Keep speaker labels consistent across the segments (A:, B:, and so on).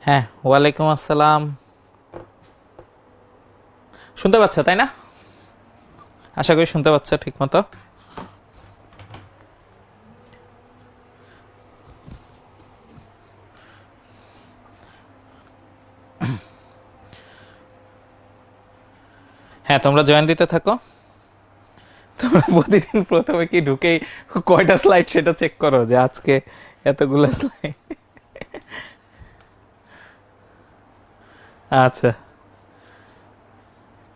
A: হ্যাঁ, ওয়ালাইকুম আসসালাম। শুনতে পাচ্ছ তাই না? আশা করি শুনতে পাচ্ছ ঠিক মতো। হ্যাঁ, তোমরা জয়েন দিতে থাকো। তোমরা প্রতিদিন প্রথমে কি ঢুকেই কয়টা স্লাইড সেটা চেক করো যে আজকে এতগুলো স্লাইড। আচ্ছা,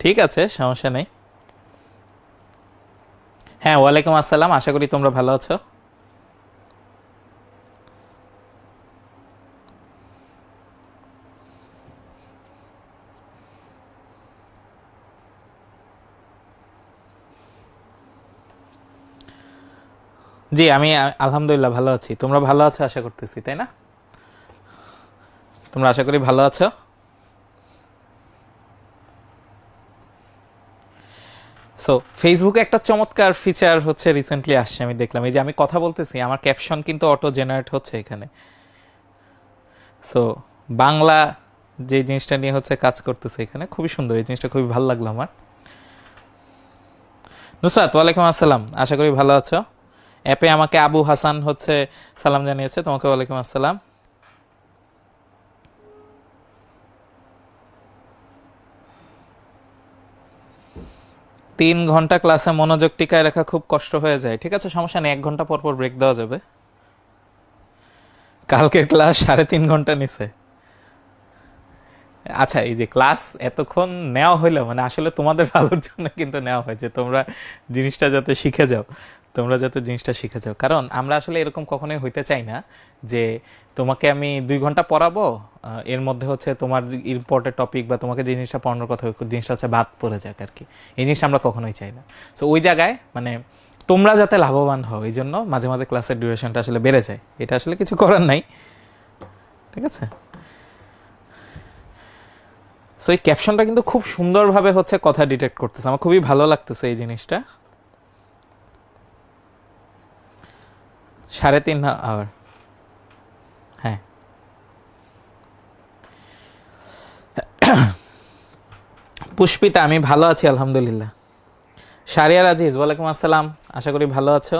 A: ঠিক আছে, সমস্যা নেই। হ্যাঁ, ওয়ালাইকুম আসসালাম। আশা করি তোমরা ভালো আছো। জি, আমি আলহামদুলিল্লাহ ভালো আছি। তোমরা ভালো আছো আশা করতেছি, তাই না? তোমরা আশা করি ভালো আছো। সো ফেসবুকে একটা চমৎকার ফিচার হচ্ছে রিসেন্টলি আসছে, আমি দেখলাম। এই যে আমি কথা বলতেছি, আমার ক্যাপশন কিন্তু অটো জেনারেট হচ্ছে এখানে। সো বাংলা যে জিনিসটা নিয়ে হচ্ছে কাজ করতেছে এখানে, খুবই সুন্দর। এই জিনিসটা খুবই ভালো লাগলো আমার। নুসরাত, ওয়ালাইকুম আসসালাম। আশা করি ভালো আছো। অ্যাপে আমাকে আবু হাসান হচ্ছে সালাম জানিয়েছে, তোমাকে ওয়ালাইকুম আসসালাম। 3 ঘন্টা ক্লাসে মনোযোগ টিকায় রাখা খুব কষ্ট হয়ে যায়। ঠিক আছে, সমস্যা নেই, 1 ঘন্টা পর পর ব্রেক দেওয়া যাবে। কালকের ক্লাস 3.5 ঘন্টা নিছে। আচ্ছা, এই যে ক্লাস এতক্ষণ নেওয়া হইলো, মানে আসলে তোমাদের ভালোর জন্য কিন্তু নেওয়া হয়, যে তোমরা জিনিসটা যাতে শিখে যাও। তোমরা যাতে জিনিসটা শিখে যাও, কারণ আমরা আসলে এরকম কখনোই হইতে চাই না যে তোমাকে আমি 2 ঘন্টা পড়াবো, এর মধ্যে হচ্ছে তোমার ইম্পর্টেন্ট টপিক বা তোমাকে যে জিনিসটা পড়ানোর কথা ওই জিনিসটা হচ্ছে বাদ পড়ে যাক আর কি। এই জিনিসটা আমরা কখনোই চাই না। সো ওই জায়গায় মানে তোমরা যাতে লাভবান হও, এই জন্য মাঝে মাঝে ক্লাসের ডিউরেশনটা আসলে বেড়ে যায়। এটা আসলে কিছু করার নাই। ঠিক আছে। সো এই ক্যাপশনটা কিন্তু খুব সুন্দরভাবে হচ্ছে কথা ডিটেক্ট করতেছে, আমার খুবই ভালো লাগতেছে এই জিনিসটা। 3.5 আওয়ার। হ্যাঁ, পুষ্পিতা, আমি ভালো আছি আলহামদুলিল্লাহ। শারিয়ার আজিজ, ওয়ালাইকুম আসসালাম। আশা করি ভালো আছো।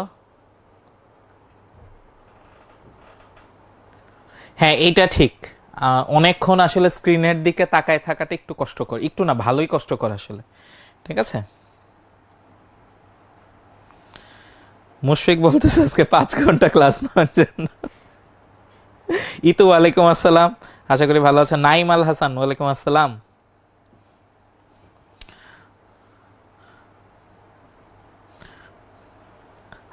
A: হ্যাঁ, এইটা ঠিক। অনেকক্ষণ আসলে স্ক্রিনের দিকে তাকায় থাকাটা একটু কষ্টকর, একটু না, ভালোই কষ্টকর আসলে। ঠিক আছে। মুশফিক বলতেছে আজকে 5 ঘন্টা ক্লাস নেওয়ার জন্য। ইতু, ওয়ালাইকুম আসসালাম। আশা করি ভালো আছেন। নাইম আল হাসান, ওয়ালাইকুম আসসালাম।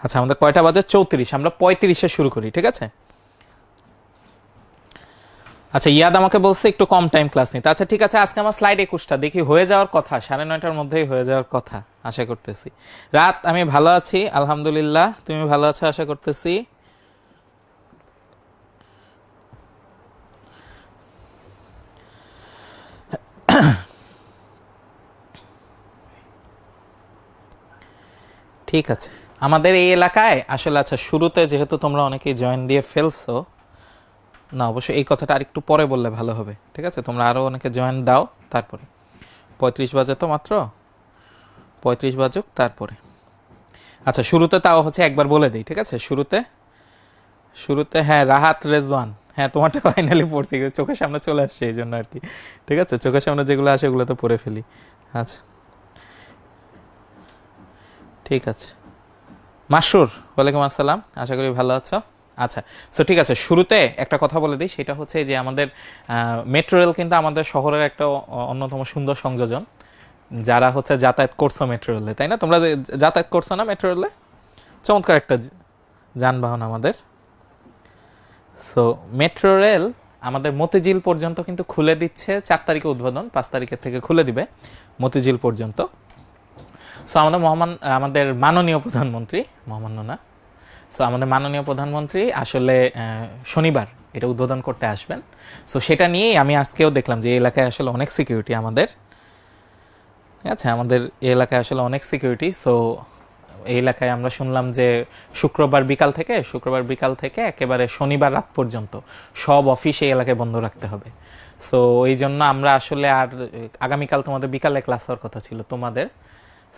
A: আচ্ছা, আমাদের কয়টা বাজে? 34। আমরা 35-এ শুরু করি, ঠিক আছে। আচ্ছা, ইয়াদ আমাকে বলছে একটু কম টাইম ক্লাস নিতে। আচ্ছা, ঠিক আছে, আজকে আমার স্লাইড 21টা, দেখি হয়ে যাওয়ার কথা, 9:30টার মধ্যেই হয়ে যাওয়ার কথা আশা করতেছি। রাত, আমি ভালো আছি আলহামদুলিল্লাহ। তুমি ভালো আছো আশা করতেছি। ঠিক আছে। আমাদের এই এলাকায় আসলে, আচ্ছা শুরুতে যেহেতু তোমরা অনেকেই জয়েন দিয়ে ফেলছো, না অবশ্যই এই কথাটা আর একটু পরে বললে ভালো হবে। ঠিক আছে, তোমরা আরও অনেকে জয়েন দাও তারপরে। 35 বাজে তো মাত্র, 35 বাজুক তারপরে। আচ্ছা, শুরুতে তাও হচ্ছে একবার বলে দিই, ঠিক আছে। শুরুতে শুরুতে হ্যাঁ, রাহাত রেজওয়ান, হ্যাঁ তোমারটা ফাইনালি পড়ছি, চোখের সামনে চলে আসছে এই জন্য আর কি। ঠিক আছে, চোখের সামনে যেগুলো আসে ওগুলো তো পড়ে ফেলি। আচ্ছা, ঠিক আছে। মাসরুর, ওয়ালাইকুম আসসালাম। আশা করি ভালো আছো। আচ্ছা, সো ঠিক আছে, শুরুতে একটা কথা বলে দিই, সেটা হচ্ছে যে আমাদের মেট্রো রেল কিন্তু আমাদের শহরের একটা অন্যতম সুন্দর সংযোজন। যারা হচ্ছে যাতায়াত করছো মেট্রো রেলে, তাই না? তোমরা যাতায়াত করছো না মেট্রো রেলে? চমৎকার একটা যানবাহন আমাদের। সো মেট্রো রেল আমাদের মতিঝিল পর্যন্ত কিন্তু খুলে দিচ্ছে। 4 তারিখে উদ্বোধন, 5 তারিখের থেকে খুলে দিবে মতিঝিল পর্যন্ত। সো আমাদের মাননীয় প্রধানমন্ত্রী, মহামান্য না, সো আমাদের মাননীয় প্রধানমন্ত্রী আসলে শনিবার এটা উদ্বোধন করতে আসবেন। সো সেটা নিয়েই আমি আজকেও দেখলাম যে এই এলাকায় আসলে অনেক সিকিউরিটি আমাদের। ঠিক আছে, আমাদের এই এলাকায় আসলে অনেক সিকিউরিটি। সো এই এলাকায় আমরা শুনলাম যে শুক্রবার বিকাল থেকে একেবারে শনিবার রাত পর্যন্ত সব অফিস এই এলাকায় বন্ধ রাখতে হবে। সো এই জন্য আমরা আসলে আর আগামীকাল তোমাদের বিকালে ক্লাস হওয়ার কথা ছিল তোমাদের,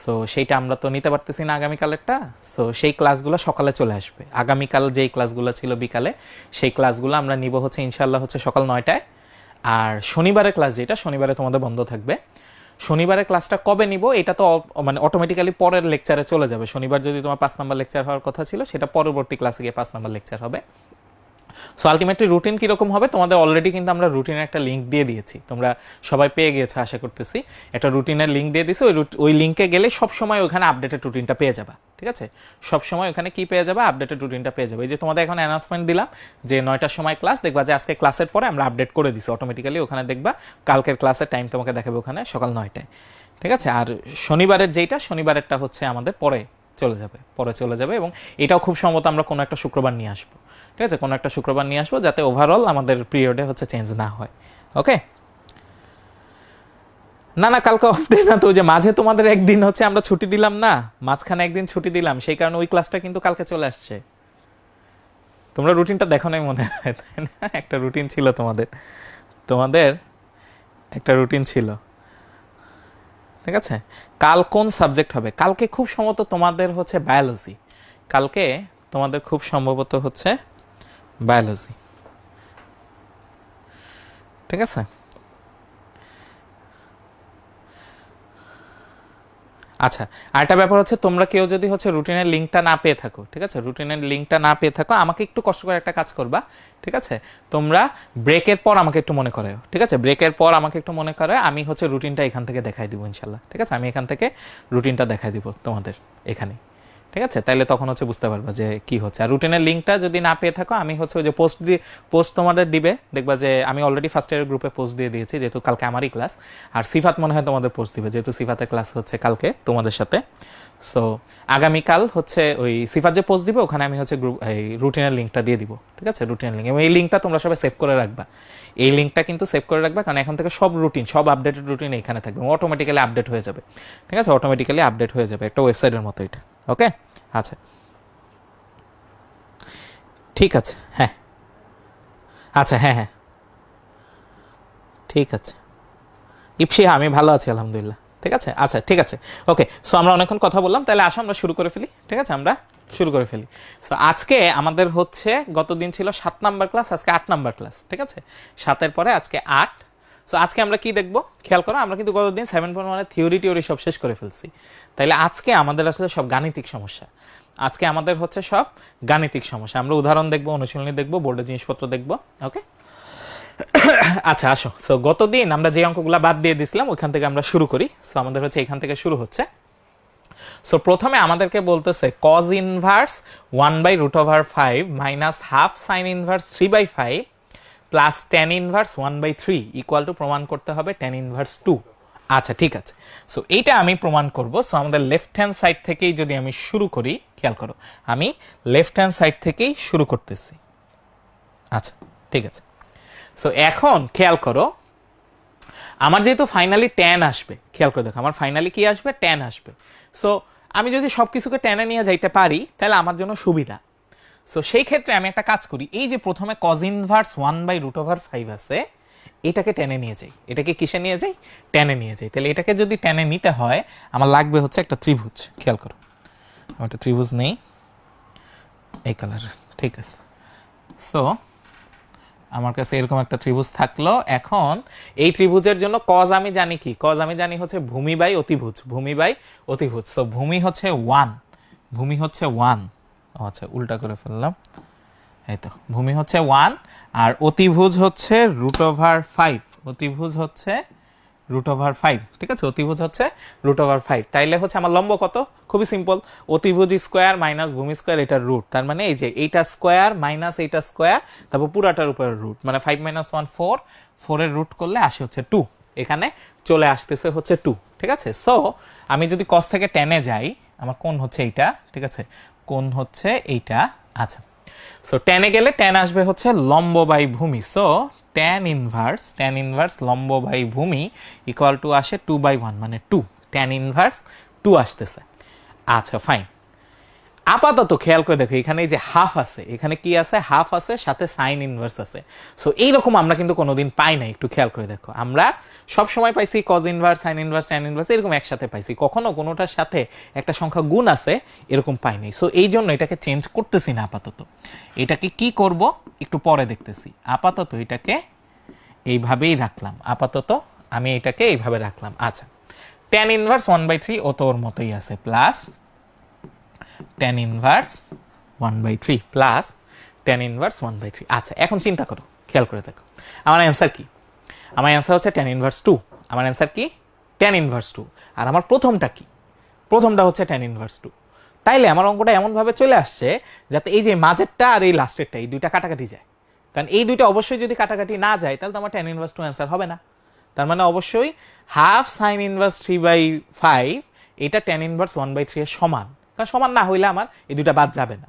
A: সো সেইটা আমরা তো নিতে পারতেছি না আগামীকালেরটা। সো সেই ক্লাসগুলো সকালে চলে আসবে। আগামীকাল যেই ক্লাসগুলো ছিল বিকালে, সেই ক্লাসগুলো আমরা নিব হচ্ছে ইনশাল্লাহ হচ্ছে সকাল 9টায়। আর শনিবারের ক্লাস যেটা, শনিবারে তোমাদের বন্ধ থাকবে। শনিবারের ক্লাসটা কবে নিব এটা তো মানে অটোমেটিক্যালি পরের লেকচারে চলে যাবে। শনিবার যদি তোমার 5 নাম্বার লেকচার হওয়ার কথা ছিল, সেটা পরবর্তী ক্লাসে গিয়ে 5 নাম্বার লেকচার হবে। সো আলটিমেটলি রুটিন কীরকম হবে তোমাদের অলরেডি কিন্তু আমরা রুটিনের একটা লিঙ্ক দিয়ে দিয়েছি, তোমরা সবাই পেয়ে গিয়েছো আশা করতেছি। একটা রুটিনের লিঙ্ক দিয়ে দিয়েছি, ওই লিঙ্কে গেলে সবসময় ওখানে আপডেটেড রুটিনটা পেয়ে যাবা। ঠিক আছে, সবসময় ওখানে কি পেয়ে যাবা, আপডেটেড রুটিনটা পেয়ে যাবে। এই যে তোমাদের এখন অ্যানাউন্সমেন্ট দিলাম যে 9টার সময় ক্লাস, দেখবা যে আজকে ক্লাসের পরে আমরা আপডেট করে দিছি অটোমেটিক্যালি। ওখানে দেখবা কালকের ক্লাসের টাইম তোমাকে দেখাবে ওখানে সকাল 9টায়। ঠিক আছে, আর শনিবারেরটা হচ্ছে আমাদের পরে চলে যাবে এবং এটাও খুব সম্ভবত আমরা কোনো একটা শুক্রবার নিয়ে আসবো। ঠিক আছে, কোনো একটা শুক্রবার নিয়ে আসবো যাতে ওভারঅল আমাদের পিরিয়ডে হচ্ছে চেঞ্জ না হয়। ওকে, না কালকে অফ ডে না তো, যে মাঝে তোমাদের একদিন হচ্ছে আমরা ছুটি দিলাম না, মাঝখানে একদিন ছুটি দিলাম, সেই কারণে ওই ক্লাসটা কিন্তু কালকে চলে আসছে। তোমরা রুটিনটা দেখো নাই মনে হয়, তাই না? একটা রুটিন ছিল তোমাদের একটা রুটিন ছিল। ঠিক আছে, কাল কোন সাবজেক্ট হবে? কালকে খুব সম্ভবত তোমাদের হচ্ছে বায়োলজি। কালকে তোমাদের খুব সম্ভবত হচ্ছে বায়োলজি। ঠিক আছে, আচ্ছা আরেকটা ব্যাপার হচ্ছে তোমরা কেউ যদি হচ্ছে রুটিনের লিঙ্কটা না পেয়ে থাকো, ঠিক আছে, রুটিনের লিঙ্কটা না পেয়ে থাকো, আমাকে একটু কষ্ট করে একটা কাজ করবা। ঠিক আছে, তোমরা ব্রেকের পর আমাকে একটু মনে করো। ঠিক আছে, ব্রেকের পর আমাকে একটু মনে করে, আমি হচ্ছে রুটিনটা এখান থেকে দেখাই দিব ইনশাল্লাহ। ঠিক আছে, আমি এখান থেকে রুটিনটা দেখাই দিব তোমাদের এখানে। ঠিক আছে, তাইলে তখন হচ্ছে বুঝতে পারবা যে কি হচ্ছে। আর রুটিনের লিঙ্কটা যদি না পেয়ে থাকো, আমি হচ্ছে ওই যে পোস্ট তোমাদের দিবে, দেখবা যে আমি অলরেডি ফার্স্ট ইয়ারের গ্রুপে পোস্ট দিয়ে দিয়েছি, যেহেতু কালকে আমারই ক্লাস। আর সিফাত মনে হয় তোমাদের পোস্ট দিবে, যেহেতু সিফাতের ক্লাস হচ্ছে কালকে তোমাদের সাথে। সো আগামীকাল হচ্ছে ওই সিফাত যে পোস্ট দিবে, ওখানে আমি হচ্ছে গ্রুপ এই রুটিনের লিঙ্কটা দিয়ে দিব। ঠিক আছে, রুটিনের লিঙ্ক, এবং এই লিঙ্কটা তোমরা সবাই সেভ করে রাখবা। এই লিঙ্কটা কিন্তু সেভ করে রাখবা, কারণ এখন থেকে সব আপডেটেড রুটিন এখানে থাকবে, অটোমেটিক্যালি আপডেট হয়ে যাবে। ঠিক আছে, অটোমেটিক্যালি আপডেট হয়ে যাবে, একটা ওয়েবসাইটের মতো এটা। ওকে, আচ্ছা ঠিক আছে, হ্যাঁ আচ্ছা, হ্যাঁ ঠিক আছে ইপসি, আমি ভালো আছি আলহামদুলিল্লাহ। ঠিক আছে, আচ্ছা ঠিক আছে, ওকে। সো আমরা অনেকক্ষণ কথা বললাম, তাহলে আসো আমরা শুরু করে ফেলি। ঠিক আছে, আমরা শুরু করে ফেলি। সো আজকে আমাদের হচ্ছে গতদিন ছিল 7 নাম্বার ক্লাস, আজকে 8 নাম্বার ক্লাস। ঠিক আছে, 7-এর পরে আজকে 8। সো আজকে আমরা কি দেখবো খেয়াল করো, আমরা কিন্তু গতদিন 7.1 থিওরি সব শেষ করে ফেলছি। তাইলে আজকে আমাদের আসলে সব গাণিতিক সমস্যা। আজকে আমাদের হচ্ছে সব গাণিতিক সমস্যা, আমরা উদাহরণ দেখবো, অনুশীলনী দেখবো, বোর্ডের জিনিসপত্র দেখবো। ওকে, আচ্ছা আসো। সো গতদিন আমরা যে অঙ্কগুলো বাদ দিয়ে দিছিলাম ওইখান থেকে আমরা শুরু করি। সো আমাদের হচ্ছে এখান থেকে শুরু হচ্ছে। সো প্রথমে আমাদেরকে বলতেছে cos inverse 1/√5 minus half sine inverse 3/5 plus tan inverse 1/3 equal to প্রমাণ করতে হবে tan ইনভার্স 2। আচ্ছা ঠিক আছে, সো এইটা আমি প্রমাণ করব। সো আমাদের লেফট হ্যান্ড সাইড থেকেই যদি আমি শুরু করি, খেয়াল করো আমি লেফট হ্যান্ড সাইড থেকেই শুরু করতেছি। আচ্ছা ঠিক আছে, সো এখন খেয়াল করো আমার যেহেতু ফাইনালি tan আসবে, খেয়াল করে দেখো আমার ফাইনালি কি আসবে, tan আসবে। সো আমি যদি সব কিছুকে টেনে নিয়ে যাইতে পারি তাহলে আমার জন্য সুবিধা। সো সেই ক্ষেত্রে আমি একটা কাজ করি, এই যে প্রথমে cos ইনভার্স 1/√5 আছে, এটাকে টেনে নিয়ে যাই। এটাকে কিসে নিয়ে যাই, টেনে নিয়ে যাই। তাহলে এটাকে যদি টেনে নিতে হয় আমার লাগবে হচ্ছে একটা ত্রিভুজ। খেয়াল করো আমার একটা ত্রিভুজ নেই এই কালার, ঠিক আছে। সো আমার কাছে এরকম একটা ত্রিভুজ থাকলো। এখন এই ত্রিভুজের জন্য cos আমি জানি কি, cos আমি জানি হচ্ছে ভূমি বাই অতিভুজ, ভূমি বাই অতিভুজ। সো ভূমি হচ্ছে 1, ভূমি হচ্ছে 1। আচ্ছা উল্টা করে ফেললাম, এই তো ভূমি হচ্ছে 1 আর অতিভুজ হচ্ছে √5, অতিভুজ হচ্ছে √5। ঠিক আছে, অতিভুজ হচ্ছে √5। তাইলে হচ্ছে আমার লম্ব কত, খুবই সিম্পল, অতিভুজ স্কোয়ার মাইনাস ভূমি স্কোয়ার, এটার রুট। তার মানে এই যে এইটা স্কোয়ার মাইনাস এইটা স্কোয়ার, তারপর পুরাটার উপরে রুট, মানে 5 - 1 4, 4 এর রুট করলে আসে হচ্ছে 2, এখানে চলে আসতেছে হচ্ছে 2। ঠিক আছে, সো আমি যদি cos থেকে tan এ যাই, আমার কোণ হচ্ছে এইটা, ঠিক আছে, কোণ হচ্ছে এইটা। আচ্ছা, সো tan এ গেলে tan আসবে হচ্ছে লম্ব বাই ভূমি। সো tan ইনভার্স লম্ব বাই ভূমি ইকুয়াল টু আসে 2/1, মানে 2, tan ইনভার্স 2 আসতেছে। আচ্ছা ফাইন, আপাতত খেয়াল করে দেখো এখানে এই যে হাফ আছে, এখানে কি আছে, হাফ আছে, সাথে সাইন ইনভার্স আছে। সো এইরকম আমরা কিন্তু কোনোদিন পাই না, একটু খেয়াল করে দেখো। আমরা সব সময় পাইছি cos inverse, sign inverse, tan inverse এরকম একসাথে পাইছি, কখনো কোনোটার সাথে একটা সংখ্যা গুণ আছে এরকম পাইনি। সো এই জন্য এটাকে চেঞ্জ করতেছি না আপাতত। এটাকে কি করব একটু পরে দেখতেছি। আপাতত এটাকে এইভাবেই রাখলাম, আপাতত আমি এটাকে এইভাবে রাখলাম। আচ্ছা, ট্যান ইনভার্স 1/3 ও তো ওর মতোই আছে, plus tan inverse 1/3 plus tan inverse 1/3। আচ্ছা, এখন চিন্তা করো, খেয়াল করে দেখো আমার অ্যান্সার কি। আমার অ্যান্সার হচ্ছে ট্যান ইনভার্স 2। আমার অ্যান্সার কি? Tan inverse 2। আর আমার প্রথমটা কি? প্রথমটা হচ্ছে ট্যান ইনভার্স 2। তাইলে আমার অঙ্কটা এমনভাবে চলে আসছে যাতে এই যে মাঝেরটা আর এই লাস্টেরটা এই দুইটা কাটাকাটি যায়। কারণ এই দুইটা অবশ্যই যদি কাটাকাটি না যায় তাহলে তো আমার ট্যান ইনভার্স 2 অ্যান্সার হবে না। তার মানে অবশ্যই হাফ সাইন ইনভার্স 3/5 এটা ট্যান ইনভার্স 1/3 এর সমান। কারণ সমান না হইলে আমার এই দুইটা বাদ যাবে না।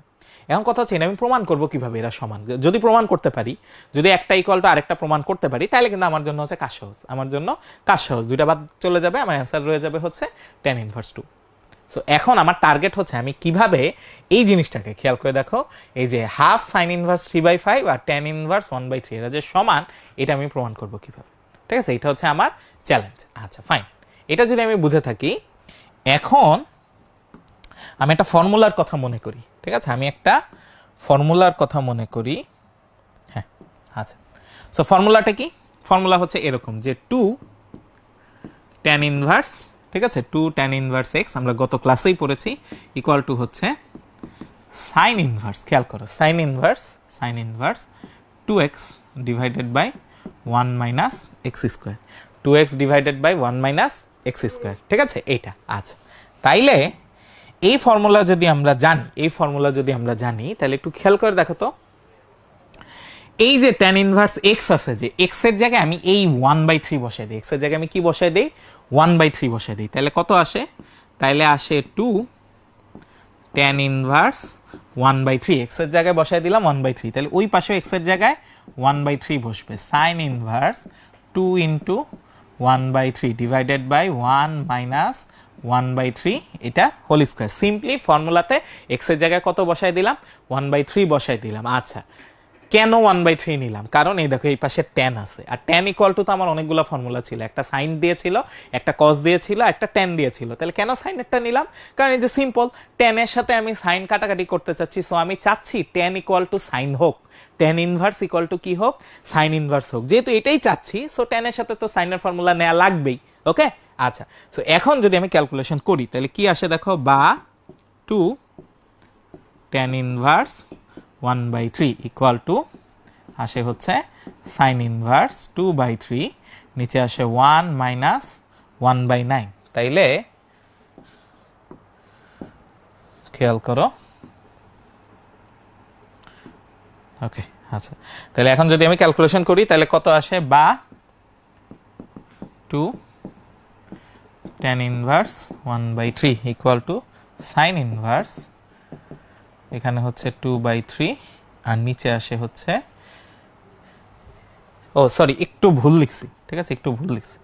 A: এখন কথা হচ্ছে আমি প্রমাণ করব কিভাবে এরা সমান। যদি প্রমাণ করতে পারি, যদি একটা ইকুয়াল টু আরেকটা প্রমাণ করতে পারি, তাহলে কিন্তু আমার জন্য হচ্ছে কাজ সহজ। আমার জন্য কাজ সহজ, দুইটা বাদ চলে যাবে, আমার অ্যান্সার রয়ে যাবে হচ্ছে ট্যান ইনভার্স 2। সো এখন আমার টার্গেট হচ্ছে আমি কিভাবে এই জিনিসটাকে, খেয়াল করে দেখো, এই যে হাফ সাইন ইনভার্স 3/5 আর ট্যান ইনভার্স 1/3 এরা যে সমান, এটা আমি প্রমাণ করব কিভাবে। ঠিক আছে, এটা হচ্ছে আমার চ্যালেঞ্জ। আচ্ছা ফাইন, এটা যদি আমি বুঝে থাকি, এখন আমি একটা ফর্মুলার কথা মনে করি। ঠিক আছে, আমি একটা ফর্মুলার কথা মনে করি। হ্যাঁ, আচ্ছা, সো ফর্মুলাটা কি? ফর্মুলা হচ্ছে এরকম যে 2 ট্যান ইনভার্স, ঠিক আছে, 2 ট্যান ইনভার্স এক্স, আমরা গত ক্লাসেই পড়েছি, ইকুয়াল টু হচ্ছে সাইন ইনভার্স, খেয়াল করো, sine inverse 2x divided by 1 minus x square, 2x divided by 1 minus x square. ঠিক আছে, এইটা। আচ্ছা, তাইলে এই ফর্মুলা যদি আমরা জানি, তাহলে একটু খেয়াল করে দেখো তো, এই যে ট্যান ইনভার্স এক্স আছে, যে এক্স এর জায়গায় আমি এই 1/3 বসাই দিই, এক্স এর জায়গায় আমি কি বসাই দিই? 1/3 বসাই দিই। তাহলে কত আসে? তাইলে আসে 2 ট্যান ইনভার্স 1/3, এক্স এর জায়গায় বসাই দিলাম 1/3, তাহলে ওই পাশে এক্স এর জায়গায় 1/3 বসবে, sine inverse 2 into 1/3 divided by 1 minus 1/3 এটা হোল স্কোয়ার। সিম্পলি ফর্মুলাতে এক্স এর জায়গায় কত বসাই দিলাম? 1/3 বসাই দিলাম। আচ্ছা, কেন 1/3 নিলাম? কারণ এই দেখো এই পাশে ট্যান আছে, আর ট্যান ইকুয়াল টু তো আমার অনেকগুলো ফর্মুলা ছিল, একটা সাইন দিয়েছিল, একটা কস দিয়েছিল, একটা ট্যান দিয়েছিল। তাহলে কেন সাইনেরটা নিলাম? কারণ এই যে সিম্পল, ট্যানের সাথে আমি সাইন কাটাকাটি করতে চাচ্ছি, সো আমি চাচ্ছি ট্যান ইকুয়াল টু সাইন হোক, ট্যান ইনভার্স ইকুয়াল টু কি হোক? সাইন ইনভার্স হোক। যেহেতু এটাই চাচ্ছি, সো ট্যানের সাথে তো সাইনের ফর্মুলা নেওয়া লাগবেই। ওকে, আচ্ছা, সো এখন যদি আমি ক্যালকুলেশন করি তাহলে কি আসে দেখো, বা 2 ট্যান ইনভার্স 1/3 ইকুয়াল টু আসে হচ্ছে সাইন ইনভার্স 2/3, নিচে আসে 1 মাইনাস 1/9। তাইলে খেয়াল করো, ওকে, আচ্ছা, তাহলে এখন যদি আমি ক্যালকুলেশন করি তাহলে কত আসে? বা 2 tan inverse 1/3 equal to sine inverse, এখানে হচ্ছে 2/3, আর নিচে আসে হচ্ছে, ও সরি, একটু ভুল লিখছি, ঠিক আছে, একটু ভুল লিখছি,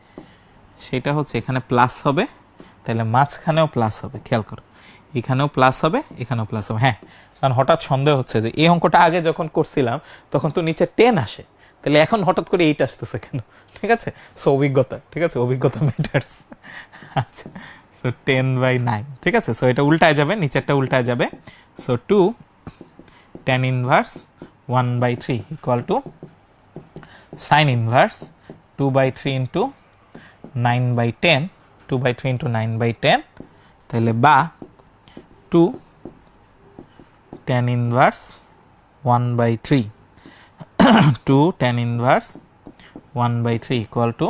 A: সেটা হচ্ছে এখানে প্লাস হবে, তাহলে মাঝখানেও প্লাস হবে, খেয়াল করো, এখানেও প্লাস হবে, এখানেও প্লাস হবে। হ্যাঁ, কারণ হঠাৎ সন্দেহ হচ্ছে যে এই অঙ্কটা আগে যখন করছিলাম তখন তো নিচে 10 আসে, তাহলে এখন হঠাৎ করে 8 আসতেছে কেন? ঠিক আছে, সো অভিজ্ঞতা, ঠিক আছে, অভিজ্ঞতা ম্যাটার্স। আচ্ছা, সো 10/9, ঠিক আছে, সো এটা উল্টায় যাবে, নিচেরটা উল্টায় যাবে। So 2 tan inverse 1/3 equal to sine inverse 2/3 into 9/10, 2/3 into 9/10, তাহলে বা 2 tan inverse 1/3 2 tan inverse 1/3 equal to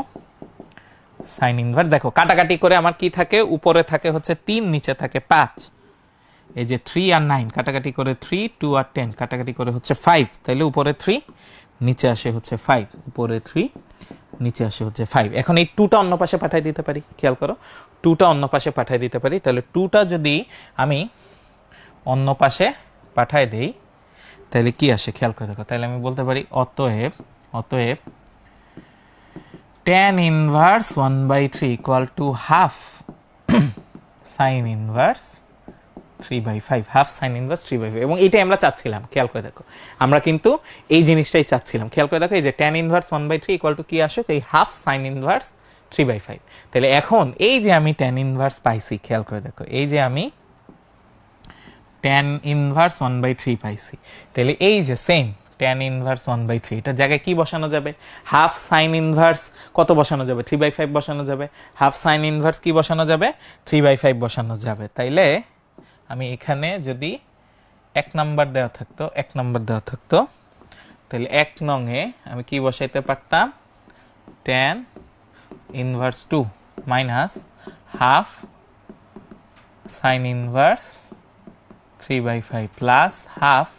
A: sine inverse. দেখো কাটাকাটি করে আমার কি থাকে? উপরে থাকে হচ্ছে 3, নিচে থাকে 5, এই যে 3 আর 9 কাটাকাটি করে 3, 2 আর 10 কাটাকাটি করে হচ্ছে 5, তাহলে উপরে 3, নিচে আসে হচ্ছে 5, উপরে 3, নিচে আসে হচ্ছে 5। এখন এই 2টা অন্য পাশে পাঠিয়ে দিতে পারি, খেয়াল করো, 2টা অন্য পাশে পাঠিয়ে দিতে পারি। তাহলে 2টা যদি আমি অন্য পাশে পাঠিয়ে দেই তাহলে কি আসে? খেয়াল করে দেখো, তাহলে আমি বলতে পারি অতএব tan inverse 1/3 equal to half sine inverse 3/5, half sine inverse 3/5, এবং এটাই আমরা চাচ্ছিলাম। খেয়াল করে দেখো, আমরা কিন্তু এই জিনিসটাই চাচ্ছিলাম। খেয়াল করে দেখো, এই যে tan ইনভার্স 1/3 ইকুয়াল টু কি আসুক, এই হাফ সাইন ইনভার্স 3/5। তাহলে এখন এই যে আমি tan ইনভার্স পাইছি, খেয়াল করে দেখো, এই যে আমি tan ইনভার্স 1/3 পাইছি, তাহলে এই যে সেম tan ইনভার্স 1/3, এটার জায়গায় কি বসানো যাবে? হাফ সাইন ইনভার্স কত বসানো যাবে? 3/5 বসানো যাবে। হাফ সাইন ইনভার্স কি বসানো যাবে? 3/5 বসানো যাবে। তাইলে আমি এখানে যদি 1 নাম্বার দেওয়া থাকতো, তাহলে 1 নং এ আমি কি বসাইতে পারতাম? tan inverse 2 minus half sine inverse 3/5 plus half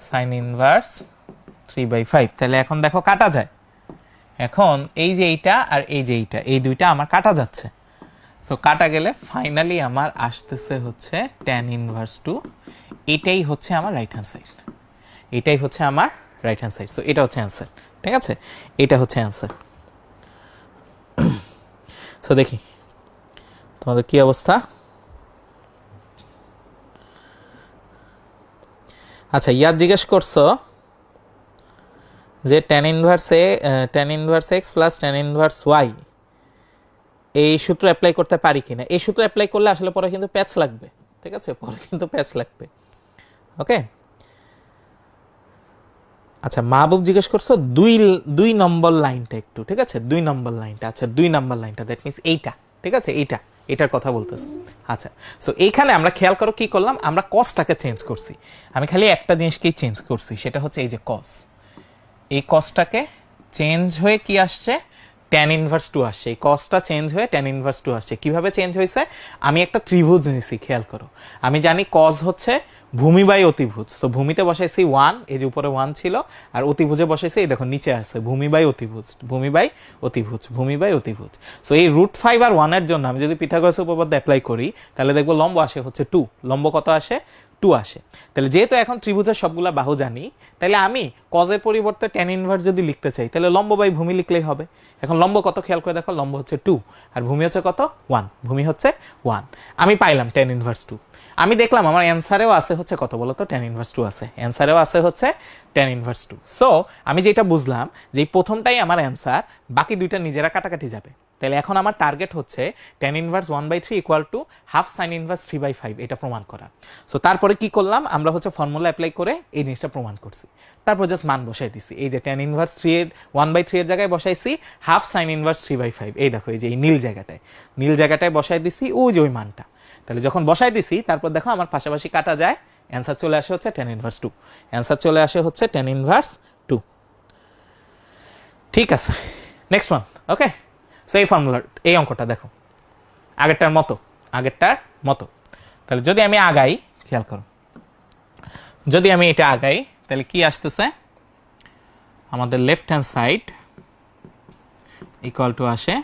A: sine inverse 3/5। তাহলে এখন দেখো কাটা যায়। এখন এই যে এইটা আর এই যে এইটা, এই দুইটা আমার কাটা যাচ্ছে। সো কাটা গেলে ফাইনালি আমার আসতেছে হচ্ছে tan ইনভার্স 2। এটাই হচ্ছে আমার রাইট হ্যান্ড সাইড, এটাই হচ্ছে আমার রাইট হ্যান্ড সাইড। সো এটা হচ্ছে অ্যান্সার, ঠিক আছে? এটা হচ্ছে অ্যান্সার। সো দেখি তোমাদের কি অবস্থা। আচ্ছা, ইয়াদ জিজ্ঞেস করছো যে tan inverse x plus tan inverse y এই সূত্র অ্যাপ্লাই করতে পারি কিনা। এই সূত্র অ্যাপ্লাই করলে আসলে পরে কিন্তু প্যাচ লাগবে, ঠিক আছে? পরে কিন্তু প্যাচ লাগবে। ওকে, আচ্ছা, মাহবুব জিজ্ঞেস করছো দুই নম্বর লাইনটা একটু, ঠিক আছে? 2 নম্বর লাইনটা, আচ্ছা 2 নম্বর লাইনটা, দ্যাট মিনস এইটা, ঠিক আছে? এটার কথা বলতেছে। আচ্ছা, সো এইখানে আমরা খেয়াল করো কি করলাম, আমরা কসটাকে চেঞ্জ করছি। আমি খালি একটা জিনিসকেই চেঞ্জ করছি, সেটা হচ্ছে এই যে কস। এই কসটাকে চেঞ্জ হয়ে কি আসছে? tan ইনভার্স 2 আসছে। এই কসটা চেঞ্জ হয়ে tan ইনভার্স 2 আসছে। কিভাবে চেঞ্জ হয়েছে? আমি একটা ত্রিভুজ নিয়েছি, খেয়াল করো। আমি জানি কস হচ্ছে ভূমি বাই অতিভুজ। তো ভূমিতে বসাইছি 1, এই যে উপরে 1 ছিল, আর অতিভুজে বসাইছি, এই দেখো নিচে আসছে ভূমি বাই অতিভুজ, ভূমি বাই অতিভুজ, ভূমি বাই অতিভুজ। সো এই √5 আর 1 এর জন্য আমি যদি পিথাগোরাসের উপপাদ্য অ্যাপ্লাই করি, তাহলে দেখবো লম্ব আসে হচ্ছে 2। লম্ব কত আসে? 2 আসে। তাহলে যেহেতু এখন ত্রিভুজের সবগুলা বাহু জানি, তাহলে আমি কজের পরিবর্তে tan ইনভার্স যদি লিখতে চাই, তাহলে লম্ব বাই ভূমি লিখলেই হবে। এখন লম্ব কত খেয়াল করে দেখো, লম্ব হচ্ছে 2 আর ভূমি হচ্ছে কত? 1। ভূমি হচ্ছে 1। আমি পাইলাম tan ইনভার্স 2। আমি দেখলাম আমার অ্যান্সারেও আছে হচ্ছে কত বলো তো? tan ইনভার্স 2 আছে। অ্যান্সারেও আছে হচ্ছে tan ইনভার্স 2। সো আমি যেটা বুঝলাম যে এই প্রথমটাই আমার অ্যান্সার, বাকি দুইটা নিজেরা কাটাকাটি যাবে। তাহলে এখন আমার টার্গেট হচ্ছে tan inverse 1/3 equal to half sine inverse 3/5, এটা প্রমাণ করা। সো তারপরে কি করলাম, আমরা হচ্ছে ফর্মুলা অ্যাপ্লাই করে এই জিনিসটা প্রমাণ করছি। তারপর জাস্ট মান বসাই দিছি। এই যে tan ইনভার্স 1/3 এর জায়গায় বসাইছি হাফ সাইন ইনভার্স 3/5। এই দেখো, এই যে এই নীল জায়গাটায় বসাই দিছি ওই যে ওই মানটা। তাহলে যখন বসাই দিছি, তারপর দেখো আমার পাশাপাশি কাটা যায়, অ্যান্সার চলে আসে হচ্ছে tan ইনভার্স 2। অ্যান্সার চলে আসে হচ্ছে tan ইনভার্স 2। ঠিক আছে, নেক্সট ওয়ান। ওকে, সো এই ফর্মুলার এই অঙ্কটা দেখো আগেরটার মতো। তাহলে যদি আমি আগাই, খেয়াল করো, যদি আমি এটা আগাই, তাহলে কি আসতেছে? আমাদের left hand side equal to আসে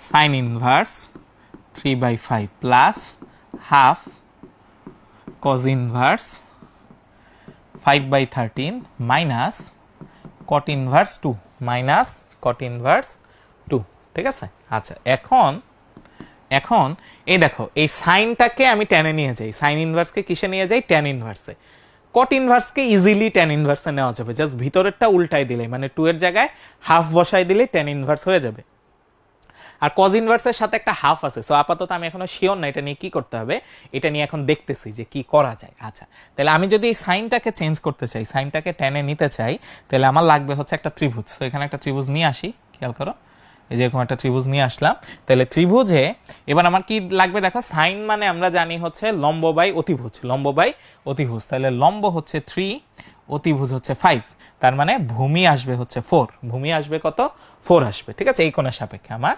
A: sine inverse 3/5 plus half cos inverse 5/13 minus cot inverse 2 ঠিক আছে? আচ্ছা, এখন এই দেখো, এই সাইনটাকে আমি টেনে নিয়ে যাই, সাইন ইনভার্সকে কিসে নিয়ে যাই? tan ইনভার্সে। cot ইনভার্সকে ইজিলি tan ইনভার্সে নেওয়া যাবে, জাস্ট ভিতরেরটা উল্টাই দিলে, মানে 2 এর জায়গায় হাফ বসাই দিলে tan ইনভার্স হয়ে যাবে। আর cos ইনভার্সের সাথে একটা হাফ আছে। সো আপাতত আমি এখনো শিওর না এটা নিয়ে কি করতে হবে, এটা নিয়ে এখন দেখতেছি যে কি করা যায়। আচ্ছা, তাহলে আমি যদি এই সাইনটাকে চেঞ্জ করতে চাই, সাইনটাকে টেনে নিতে চাই, তাহলে আমার লাগবে হচ্ছে একটা ত্রিভুজ। তো এখানে একটা ত্রিভুজ নিয়ে আসি, খেয়াল করো, এই যে এরকম একটা ত্রিভুজ নিয়ে আসলাম। তাহলে ত্রিভুজে এবার আমার কি লাগবে দেখো, সাইন মানে আমরা জানি হচ্ছে লম্ব বাই অতিভুজ। তাহলে লম্ব হচ্ছে 3, অতিভুজ হচ্ছে 5, তার মানে ভূমি আসবে হচ্ছে 4। ভূমি আসবে কত? 4 আসবে, ঠিক আছে? এই কোণের সাপেক্ষে, আমার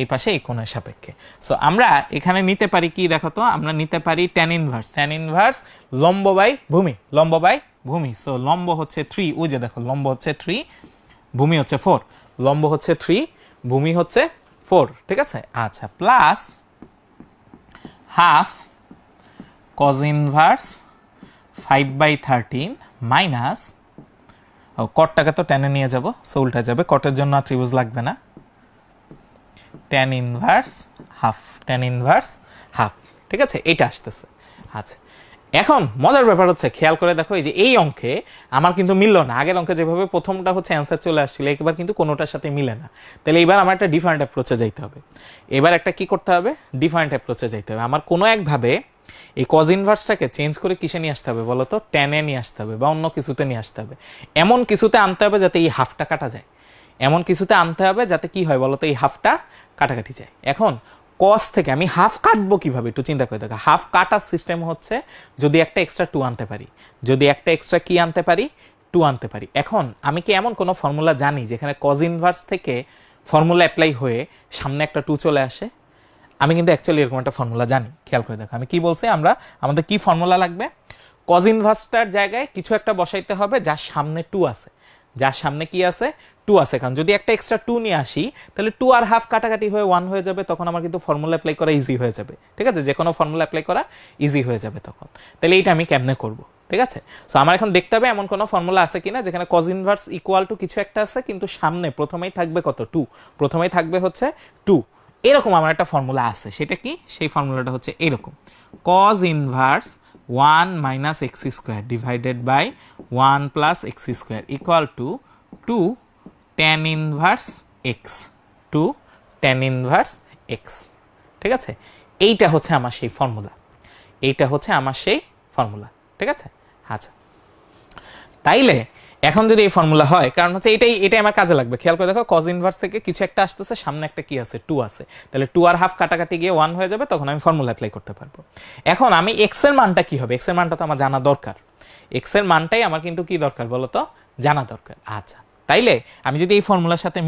A: এই পাশে এই কোণের সাপেক্ষে। সো আমরা এখানে নিতে পারি কি দেখো তো, আমরা নিতে পারি tan ইনভার্স লম্ব বাই ভূমি। সো লম্ব হচ্ছে 3, ওই যে দেখো লম্ব হচ্ছে 3, ভূমি হচ্ছে 4। লম্ব হচ্ছে 3, ভূমি হচ্ছে 4, ঠিক আছে? আচ্ছা, plus half cos inverse 5/13 minus, কটটাকে তো টেনে নিয়ে যাব, সো উল্টা যাবে, কটের জন্য আর ত্রিভুজ লাগবে না, tan inverse half, tan inverse half, ঠিক আছে, এইটা আসতেছে। আচ্ছা, এখন মজার ব্যাপার হচ্ছে খেয়াল করে দেখো, এই যে এই অঙ্কে আমার কিন্তু মিললো না। আগের অঙ্কে যেভাবে প্রথমটা হচ্ছে অ্যান্সার চলে আসছিল, এবার কিন্তু কোনোটার সাথে মিলে না। তাহলে এবার আমার একটা ডিফারেন্ট অ্যাপ্রোচে যাইতে হবে। এবার একটা কি করতে হবে, ডিফারেন্ট অ্যাপ্রোচে যাইতে হবে। আমার কোনো একভাবে এই কজ ইনভার্সটাকে চেঞ্জ করে কিসে নিয়ে আসতে হবে বলো তো, টেনে নিয়ে আসতে হবে বা অন্য কিছুতে নিয়ে আসতে হবে। এমন কিছুতে আনতে হবে যাতে এই হাফটা কাটা যায়, এমন কিছুতে আনতে হবে যাতে কি হয় বলতো, এই হাফটা কাটাকাটি যায়। এখন কস থেকে আমি হাফ কাটবো কিভাবে একটু চিন্তা করে দেখো। হাফ কাটার সিস্টেম হচ্ছে যদি একটা এক্সট্রা টু আনতে পারি, যদি একটা এক্সট্রা কি আনতে পারি, টু আনতে পারি। এখন আমি কি এমন কোনো ফর্মুলা জানি যেখানে কজ ইনভার্স থেকে ফর্মুলা অ্যাপ্লাই হয়ে সামনে একটা টু চলে আসে? আমি কিন্তু অ্যাকচুয়ালি এরকম একটা ফর্মুলা জানি। খেয়াল করে দেখো আমি কি বলছি, আমাদের কি ফর্মুলা লাগবে, কজ ইনভার্সটার জায়গায় কিছু একটা বসাইতে হবে যার সামনে টু আছে, যার সামনে কি আছে, টু আছে। কারণ যদি একটা এক্সট্রা টু নিয়ে আসি তাহলে টু আর হাফ কাটাকাটি হয়ে ওয়ান হয়ে যাবে, তখন আমার কিন্তু ফর্মুলা অ্যাপ্লাই করা ইজি হয়ে যাবে। ঠিক আছে, যে কোনো ফর্মুলা অ্যাপ্লাই করা ইজি হয়ে যাবে তখন। তাহলে এইটা আমি কেমনে করব? ঠিক আছে, সো আমার এখন দেখতে হবে এমন কোনো ফর্মুলা আছে কিনা যেখানে কজ ইনভার্স ইকুয়াল টু কিছু একটা আছে, কিন্তু সামনে প্রথমেই থাকবে কত, টু, প্রথমেই থাকবে হচ্ছে টু। এরকম আমার একটা ফর্মুলা আছে, সেটা কি, সেই ফর্মুলাটা হচ্ছে এরকম, cos inverse 1 minus x square divided by 1 plus x square equal to 2 tan inverse x, 2 tan inverse x. ঠিক আছে, এইটা হচ্ছে আমার সেই ফর্মুলা, এইটা হচ্ছে আমার সেই ফর্মুলা। ঠিক আছে, আচ্ছা, তাইলে এখন যদি এই ফর্মুলা হয়, কারণ হচ্ছে এটাই আমার কাজে লাগবে। খেয়াল করে দেখো, কজ ইনভার্স থেকে কিছু একটা আসতেছে, সামনে একটা কি আছে, টু আছে, তাহলে টু আর হাফ কাটাকাটি গিয়ে ওয়ান হয়ে যাবে, তখন আমি ফর্মুলা অ্যাপ্লাই করতে পারবো। এখন আমি এক্স এর মানটা কি হবে, এক্স এর মানটা তো আমার জানা দরকার, এক্স এর মানটাই আমার কিন্তু কি দরকার বলো তো, জানা দরকার। আচ্ছা, তাইলে আমি যদি এই ফর্মুলার সাথে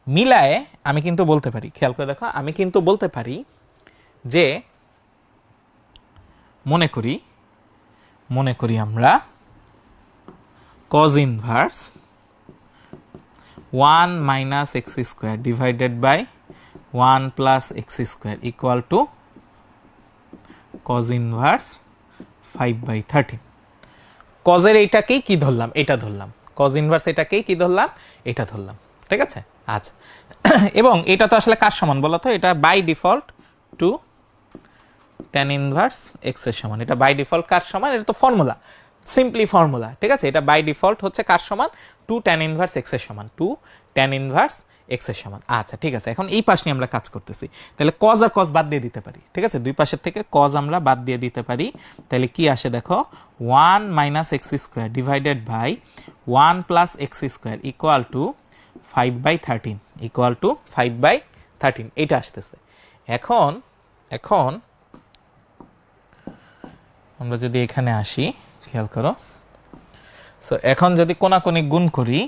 A: মিলায় আমি কিন্তু বলতে পারি, খেয়াল করে দেখো, আমি কিন্তু বলতে পারি যে মনে করি আমরা cos inverse 1 minus x square divided by 1 plus x square equal to cos inverse 5/13। cos এর এইটাকেই কি ধরলাম, এটা ধরলাম, cos inverse এটাকেই কি ধরলাম, এটা ধরলাম। ঠিক আছে, আচ্ছা, এবং এটা তো আসলে কার সমান বলো তো, এটা by default to tan inverse x এর সমান। এটা বাই ডিফল্ট কার সমান, এটা তো ফর্মুলা, সিম্পলি ফর্মুলা। ঠিক আছে, এটা বাই ডিফল্ট হচ্ছে কার সমান, 2 tan ইনভার্স x এর সমান, 2 tan ইনভার্স x এর সমান। আচ্ছা, ঠিক আছে, এখন এই পাশ নিয়ে আমরা কাজ করতেছি, তাহলে cos আর cos বাদ দিয়ে দিতে পারি। ঠিক আছে, দুই পাশের থেকে cos আমরা বাদ দিয়ে দিতে পারি, তাহলে কি আসে দেখো, 1 minus x square divided by 1 plus x square equal to 5/13, equal to 5/13, এইটা আসতেছে। এখন আমরা যদি এখানে আসি, খেয়াল করো, সো এখন যদি কোনাকুনি গুণ করি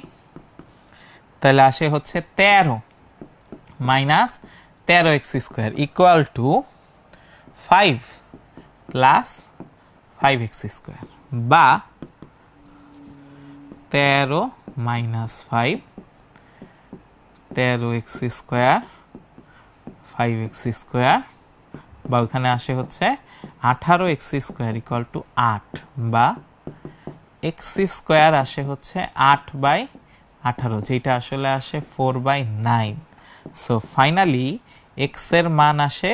A: তাহলে আসে হচ্ছে 13 minus 13x square equal two 5 plus 5x square, বা 13 minus 5 13x square 5x square, বা ওখানে আসে হচ্ছে 18x স্কোয়ার ইকুয়াল টু 8, বা x স্কোয়ার আসে হচ্ছে 8/18, যেটা আসলে আসে 4/9। সো ফাইনালি x এর মান আসে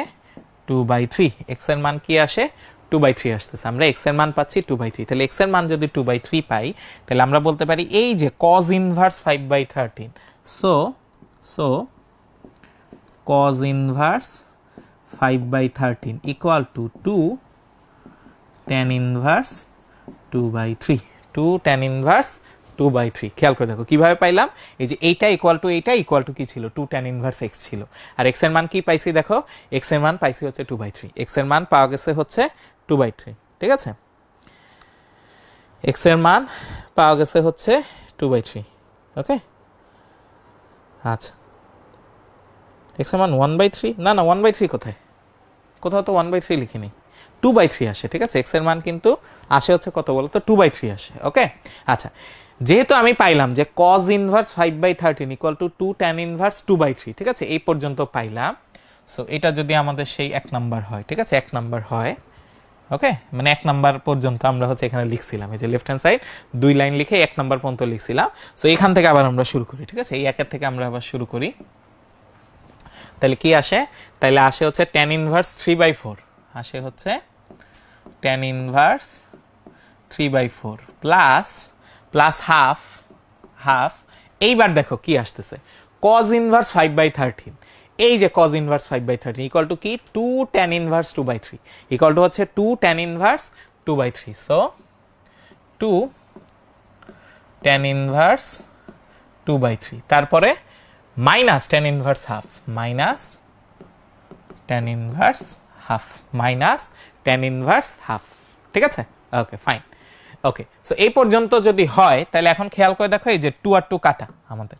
A: 2/3, x এর মান কি আসে, 2/3 আসতেছে। আমরা x এর মান পাচ্ছি 2/3, তাহলে x এর মান যদি 2/3 পাই, তাহলে আমরা বলতে পারি এই যে cos inverse 5/13, so cos inverse 5/13 equal to 2 tan inverse 2/3, 2 tan inverse 2/3। খেয়াল করে দেখো কিভাবে পাইলাম, এই যে এইটা ইকুয়াল টু কি ছিল, 2 tan ইনভার্স x ছিল, আর x এর মান কি পাইছি দেখো, x এর মান পাইছি হচ্ছে 2/3, x এর মান পাওয়া গেছে হচ্ছে 2/3। ঠিক আছে, x এর মান পাওয়া গেছে হচ্ছে 2/3। ওকে, আচ্ছা, x এর মান 1/3, না 1/3 কোথায়, কোথাও তো 1/3 লিখিনি, 2/3 আসে। ঠিক আছে, x এর মান কিন্তু আসে হচ্ছে কত বলতো, 2/3 আসে। ওকে, আচ্ছা, যেহেতু আমি পাইলাম যে cos inverse 5/13 equal to 2 tan inverse 2/3, ঠিক আছে, এই পর্যন্ত পাইলাম। সো এটা যদি আমাদের সেই 1 নাম্বার হয়, ঠিক আছে, 1 নাম্বার হয়, ওকে, মানে 1 নাম্বার পর্যন্ত আমরা হচ্ছে এখানে লিখছিলাম, এই যে লেফট হ্যান্ড সাইড 2 লাইন লিখে 1 নাম্বার পর্যন্ত লিখছিলাম। সো এখান থেকে আবার আমরা শুরু করি। ঠিক আছে, এই 1 থেকে আমরা আবার শুরু করি, তাহলে কি আসে, তাহলে আসে হচ্ছে tan ইনভার্স 3/4, আসে হচ্ছে tan inverse 3/4 plus plus half half. এইবার দেখো কি আসতেছে, cos ইনভার্স 5/13। এই যে cos ইনভার্স 5/13 ইকুয়াল টু কি 2 tan ইনভার্স 2/3 ইকুয়াল টু হচ্ছে 2 tan inverse 2/3। So 2 tan inverse 2/3, তারপরে minus tan inverse half, minus tan inverse half, minus tan inverse half. ঠিক আছে, ওকে ফাইন। ওকে, সো এই পর্যন্ত যদি হয় তাহলে এখন খেয়াল করে দেখো, এই যে 2 আর 2 কাটা আমাদের,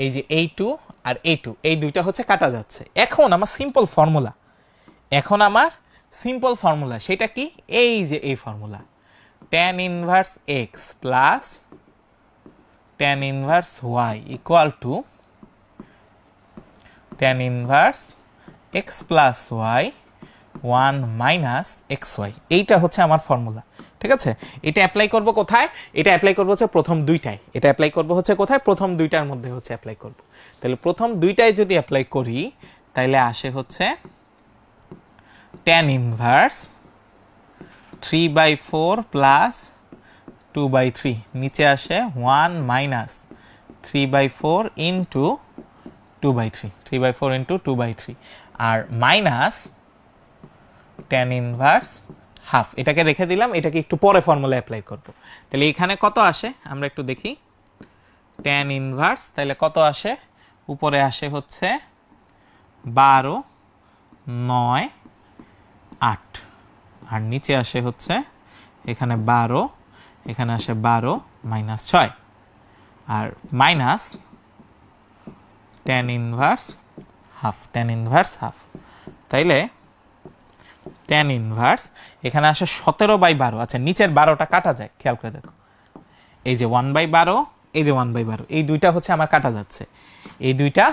A: এই যে এই 2 আর এই 2, এই দুইটা হচ্ছে কাটা যাচ্ছে। এখন আমার সিম্পল ফর্মুলা, এখন আমার সিম্পল ফর্মুলা সেটা কি, এই যে এই formula tan inverse x plus tan inverse y equal to tan inverse x plus y 1 minus xy। এইটা হচ্ছে আমার ফর্মুলা। ঠিক আছে, এটা অ্যাপ্লাই করব কোথায়, এটা অ্যাপ্লাই করব হচ্ছে প্রথম দুইটায়, এটা অ্যাপ্লাই করব হচ্ছে কোথায়, প্রথম দুইটার মধ্যে হচ্ছে অ্যাপ্লাই করব। তাহলে প্রথম দুইটায় যদি অ্যাপ্লাই করি তাহলে আসে হচ্ছে tan ইনভার্স 3/4 প্লাস 2/3, নিচে আসে 1 মাইনাস 3/4 ইন্টু 2/3, 3/4 ইন্টু 2/3, আর মাইনাস tan ইনভার্স হাফ। এটাকে রেখে দিলাম, এটাকে একটু পরে ফর্মুলা অ্যাপ্লাই করব। তাহলে এখানে কত আসে আমরা একটু দেখি, tan ইনভার্স তাহলে কত আসে, উপরে আসে হচ্ছে 12 9 8, আর নিচে আসে হচ্ছে এখানে 12, এখানে আসে 12 মাইনাস 6, আর minus tan inverse half, tan inverse half. তাইলে tan ইনভার্স এখানে আসে 17/12। আচ্ছা, নিচের 12টা কাটা যায়, খেয়াল করে দেখো, এই যে 1/12, এই যে 1/12, এই দুইটা হচ্ছে আমার কাটা যাচ্ছে, এই দুইটা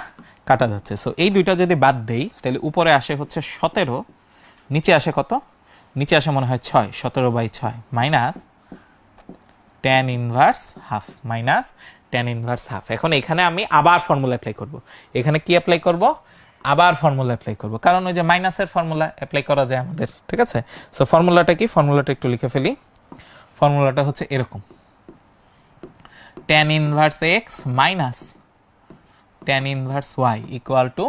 A: কাটা যাচ্ছে। সো এই দুইটা যদি বাদ দেই তাহলে উপরে আসে হচ্ছে 17, নিচে আসে কত, নিচে আসে মনে হয় 6, 17/6 minus tan inverse half, minus tan inverse half. এখন এখানে আমি আবার ফর্মুলা অ্যাপ্লাই করব। এখানে কি অ্যাপ্লাই করব, আবার ফর্মুলা অ্যাপ্লাই করব, কারণ ওই যে মাইনাসের ফর্মুলা অ্যাপ্লাই করা যায় আমাদের। ঠিক আছে, সো ফর্মুলাটা কি, ফর্মুলাটা একটু লিখে ফেলি। ফর্মুলাটা হচ্ছে এরকম, tan inverse x minus tan inverse y equal to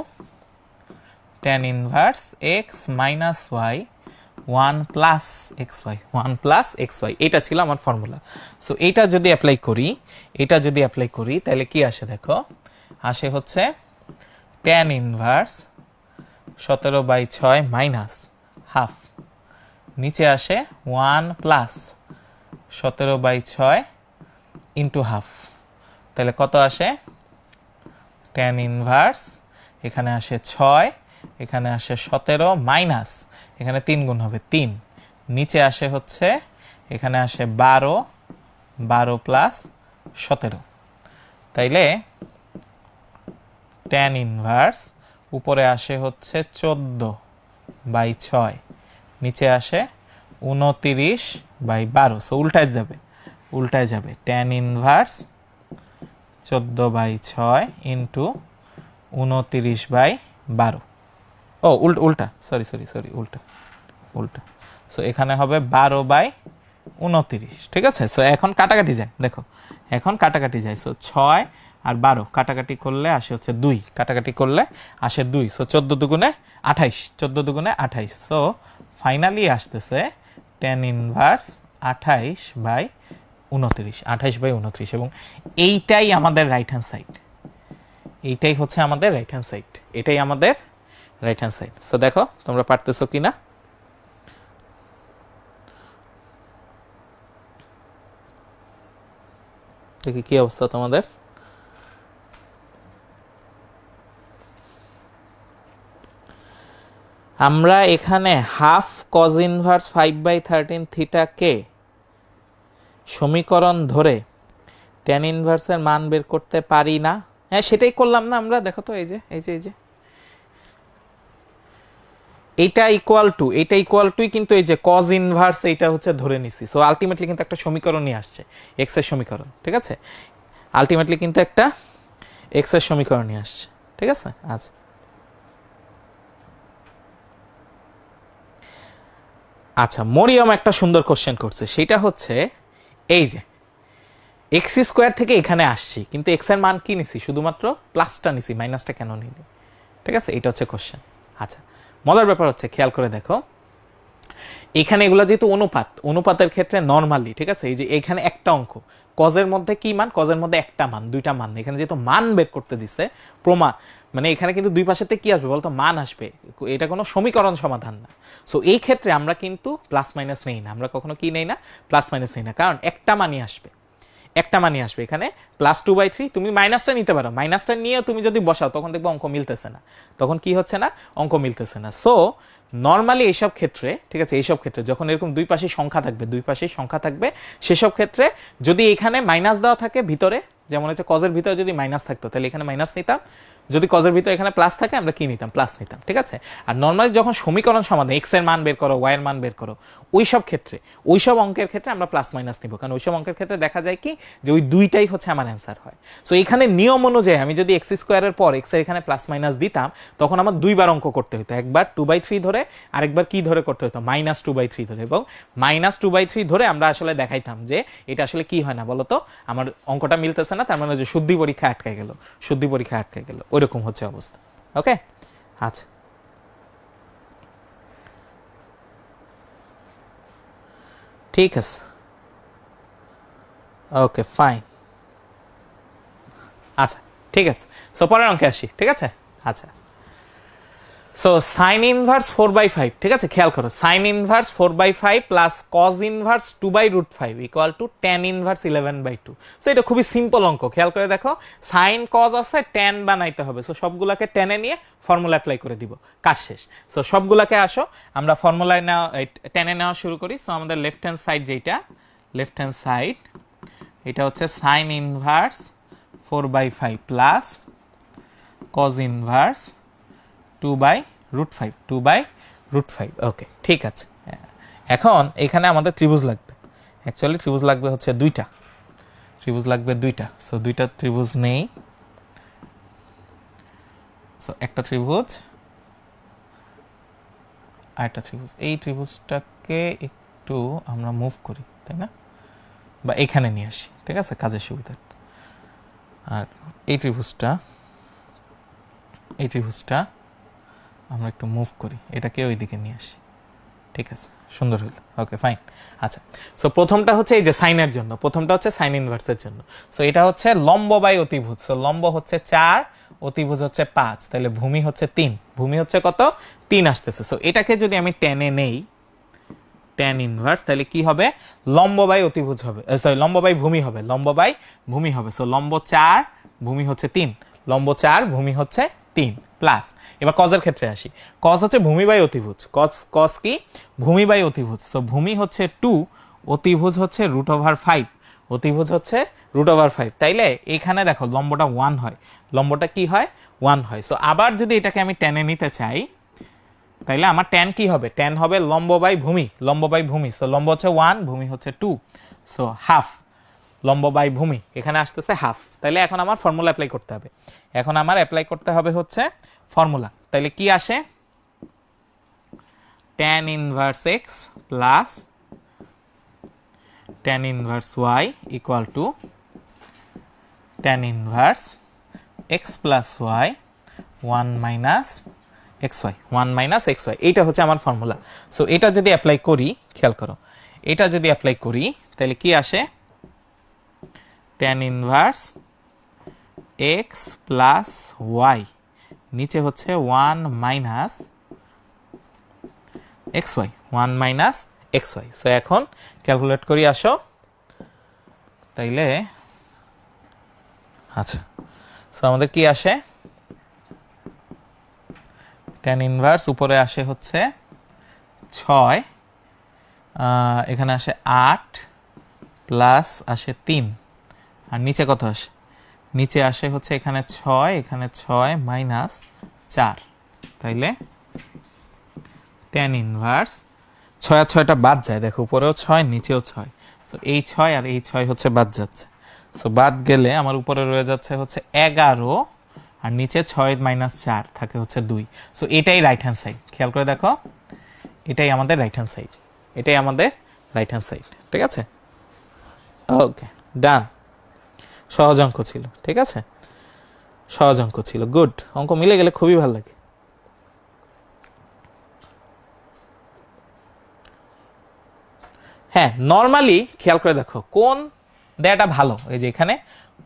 A: tan inverse x minus y 1 plus xy, 1 plus xy। এটা ছিল আমার ফর্মুলা। সো এটা যদি অ্যাপ্লাই করি, এটা যদি অ্যাপ্লাই করি তাহলে কি আসে দেখো, আসে হচ্ছে tan ইনভার্স 17/6 মাইনাস হাফ, নিচে আসে 1 প্লাস 17/6 ইন্টু হাফ। তাহলে কত আসে, tan ইনভার্স এখানে আসে 6, এখানে আসে 17 মাইনাস, এখানে 3 গুণ হবে 3, নিচে আসে হচ্ছে এখানে আসে 12, 12 প্লাস 17। তাইলে tan ইনভার্স উপরে আসে হচ্ছে 14/6, নিচে আসে 29/12। সো উল্টায় যাবে, উল্টায় যাবে, tan ইনভার্স 14/6 ইন্টু 29/12। ও উল্টা, সরি সরি সরি, উল্টা উল্টা। সো এখানে হবে 12/29। ঠিক আছে, সো এখন কাটাকাটি যায়, দেখো এখন কাটাকাটি যায়। সো 6 আর 12 কাটাকাটি করলে আসে হচ্ছে 2, কাটাকাটি করলে আসে 2। সো 14 দুগুণে 28, 14 দুগুণে 28। সো ফাইনালি আসতেছে tan ইনভার্স 28/29, 28/29। এবং এইটাই আমাদের রাইট হ্যান্ড সাইড, এইটাই হচ্ছে আমাদের রাইট হ্যান্ড সাইড, এটাই আমাদের রাইট হ্যান্ড সাইড। সো দেখো তোমরা পারতেছো কিনা। দেখি কি অবস্থা তোমাদের। আমরা এখানে হাফ cos ইনভার্স 5/13 থিটাকে সমীকরণ ধরে tan ইনভার্সের মান বের করতে পারি না? হ্যাঁ, সেটাই করলাম না আমরা। দেখো তো, এই যে এই যে এই যে এইটা ইকুয়াল টু, এটা ইকুয়াল টুই কিন্তু এই যে cos ইনভার্স, এইটা হচ্ছে ধরে নিছি। সো আলটিমেটলি কিন্তু একটা সমীকরণ নিয়ে আসছে, x এর সমীকরণ। ঠিক আছে, আলটিমেটলি কিন্তু একটা x এর সমীকরণ নিয়ে আসছে। ঠিক আছে, আচ্ছা আচ্ছা, মরিয়ম একটা সুন্দর কোশ্চেন করছে, সেটা হচ্ছে এই যে এক্স স্কোয়ার থেকে এখানে আসছি, কিন্তু এক্স এর মান কি নিছি, শুধুমাত্র প্লাসটা নিছি, মাইনাসটা কেন নিনি? ঠিক আছে, এটা হচ্ছে কোশ্চেন। আচ্ছা, মজার ব্যাপার হচ্ছে, খেয়াল করে দেখো, এখানে এগুলো যেহেতু অনুপাতের ক্ষেত্রে নর্মালি, ঠিক আছে, এই যে এখানে একটা অঙ্ক, কজের মধ্যে কি মান, কজের মধ্যে একটা মান, দুইটা মান, এখানে যেহেতু মান বের করতে দিছে প্রমাণ, মানে এখানে কিন্তু দুই পাশেতে কি আসবে বলতো, মান আসবে, এটা কোনো সমীকরণ সমাধান না। সো এই ক্ষেত্রে আমরা কিন্তু প্লাস মাইনাস নেই না, আমরা কখনো কি নেই না, প্লাস মাইনাস নেই না, কারণ একটা মানই আসবে, একটা মানই আসবে। এখানে +2/3, তুমি মাইনাসটা নিতে পারো, মাইনাসটা নিয়েও তুমি যদি বসাও তখন দেখবো অঙ্ক মিলতেছে না, তখন কি হচ্ছে না, অঙ্ক মিলতেছে না। সো নর্মালি এইসব ক্ষেত্রে, ঠিক আছে, এইসব ক্ষেত্রে যখন এরকম দুই পাশে সংখ্যা থাকবে, সেসব ক্ষেত্রে যদি এখানে মাইনাস দেওয়া থাকে ভিতরে, যেমন হচ্ছে কজের ভিতরে যদি মাইনাস থাকতো তাহলে এখানে মাইনাস নিতাম, যদি কজের ভিতরে এখানে প্লাস থাকে আমরা কি নিতাম, প্লাস নিতাম, ঠিক আছে। আর নর্মালি যখন সমীকরণ সমাধান, এক্স এর মান বের করো, ওয়াই এর মান বের করো, ওইসব ক্ষেত্রে, ওইসব অঙ্কের ক্ষেত্রে আমরা প্লাস মাইনাস নিব, কারণ ওইসব অঙ্কের ক্ষেত্রে দেখা যায় কি যে ওই দুইটাই হচ্ছে আমার অ্যান্সার হয়। সো এখানে নিয়ম অনুযায়ী আমি যদি এক্স স্কোয়ারের পর এক্স এর এখানে প্লাস মাইনাস দিতাম, তখন আমার দুইবার অঙ্ক করতে হতো, একবার 2/3 ধরে, আরেকবার কি ধরে করতে হতো, -2/3 ধরে, এবং -2/3 ধরে আমরা আসলে দেখাইতাম যে এটা আসলে কি হয় না বলতো, আমার অঙ্কটা মিলতেছে না, তার মানে যে শুদ্ধি পরীক্ষা আটকে গেল, ওইরকম হচ্ছে অবস্থা। ওকে, আচ্ছা, ঠিক আছে, ওকে ফাইন। আচ্ছা, ঠিক আছে, সো পরের অঙ্কে আসি, ঠিক আছে। আচ্ছা, সো সাইন ইনভার্স 4/5, ঠিক আছে, খেয়াল করো, sine inverse 4/5 plus cos inverse 2/√5 equal to tan inverse 11/2। So এটা খুবই সিম্পল অঙ্ক, খেয়াল করে দেখো, সাইন কজ আছে, ট্যান বানাইতে হবে, সো সবগুলাকে ট্যানে নিয়ে ফর্মুলা অ্যাপ্লাই করে দিব, কাজ শেষ। সো সবগুলাকে আসো আমরা ফর্মুলায় নেওয়া, ট্যানে নেওয়া শুরু করি। সো আমাদের লেফট হ্যান্ড সাইড যেটা, লেফট হ্যান্ড সাইড এটা হচ্ছে sine inverse 4/5 plus cos inverse 2/√5। ওকে, ঠিক আছে। এখন এখানে আমাদের ত্রিভুজ লাগবে, অ্যাকচুয়ালি ত্রিভুজ লাগবে হচ্ছে দুইটা, সো দুইটা ত্রিভুজ নেই। সো একটা ত্রিভুজ আর একটা ত্রিভুজ, এই ত্রিভুজটাকে একটু আমরা মুভ করি, তাই না, বা এখানে নিয়ে আসি, ঠিক আছে, কাজের সুবিধার্থে। আর এই ত্রিভুজটা আমরা একটু মুভ করি, এটাকে ওই দিকে নিয়ে আসি, ঠিক আছে, সুন্দর হইল। Okay fine. আচ্ছা, সো প্রথমটা হচ্ছে এই যে সাইনের জন্য, প্রথমটা হচ্ছে সাইন ইনভার্সের জন্য। সো এটা হচ্ছে লম্ব বাই অতিভুজ, সো লম্ব হচ্ছে 4, অতিভুজ হচ্ছে 5, তাহলে ভূমি হচ্ছে 3, ভূমি হচ্ছে কত, 3 আসতেছে। সো এটাকে যদি আমি টেনে নেই, ট্যান ইনভার্স, তাহলে কি হবে, লম্ব বাই অতিভুজ হবে, সরি লম্ব বাই ভূমি হবে, সো লম্ব 4, ভূমি হচ্ছে 3, লম্ব 4, ভূমি হচ্ছে 3 প্লাস, এবার কজের ক্ষেত্রে আসি, কজ হচ্ছে ভূমি বাই অতিভুজ, কজ কি, ভূমি বাই অতিভুজ, সো ভূমি হচ্ছে 2, অতিভুজ হচ্ছে √5, অতিভুজ হচ্ছে √5, তাইলে এখানে দেখো লম্বটা 1 হয়, লম্বটা কি হয়, 1 হয়। সো আবার যদি এটাকে আমি টেনে নিতে চাই, তাইলে আমার ট্যান কি হবে, ট্যান হবে লম্ব বাই ভূমি, সো লম্ব হচ্ছে 1, ভূমি হচ্ছে 2, সো হাফ, লম্ব বাই ভূমি, এখানে আসতেছে হাফ। তাইলে এখন আমার ফর্মুলা অ্যাপ্লাই করতে হবে, হচ্ছে ফর্মুলা, তাইলে কি আসে, tan inverse x plus tan inverse y equal to tan inverse x plus y 1 - xy, এইটা হচ্ছে আমার ফর্মুলা। সো এটা যদি অ্যাপ্লাই করি, খেয়াল করো, এটা যদি অ্যাপ্লাই করি তাহলে কি আসে, tan inverse x plus y, নিচে হচ্ছে 1 - xy। সো এখন ক্যালকুলেট করি, আসো, তাইলে আচ্ছা, সো আমাদের কি আসে, ট্যান ইনভার্স উপরে আসে হচ্ছে 6, এখানে আসে 8 প্লাস আসে 3, আর নিচে কত আসে, নিচে আসে হচ্ছে এখানে 6, এখানে 6 - 4, তাইলে ট্যান ইনভার্স 6 আর 6টা বাদ যায়, দেখো উপরেও 6 নিচেও 6, সো এই 6 আর এই 6 হচ্ছে বাদ যাচ্ছে, সো বাদ গেলে আমার উপরে রয়ে যাচ্ছে হচ্ছে 11, আর নিচে 6 - 4 থাকে হচ্ছে 2। সো এটাই রাইট হ্যান্ড সাইড, খেয়াল করে দেখো, এটাই আমাদের রাইট হ্যান্ড সাইড, এটাই আমাদের রাইট হ্যান্ড সাইড। ঠিক আছে, ওকে ডান। সহজ অঙ্ক ছিল, ঠিক আছে, সহজ অঙ্ক ছিল, গুড। অঙ্ক মিলে গেলে খুবই ভালো লাগে। হ্যাঁ, নর্মালি খেয়াল করে দেখো কোন দেয়াটা ভালো, এই যে এখানে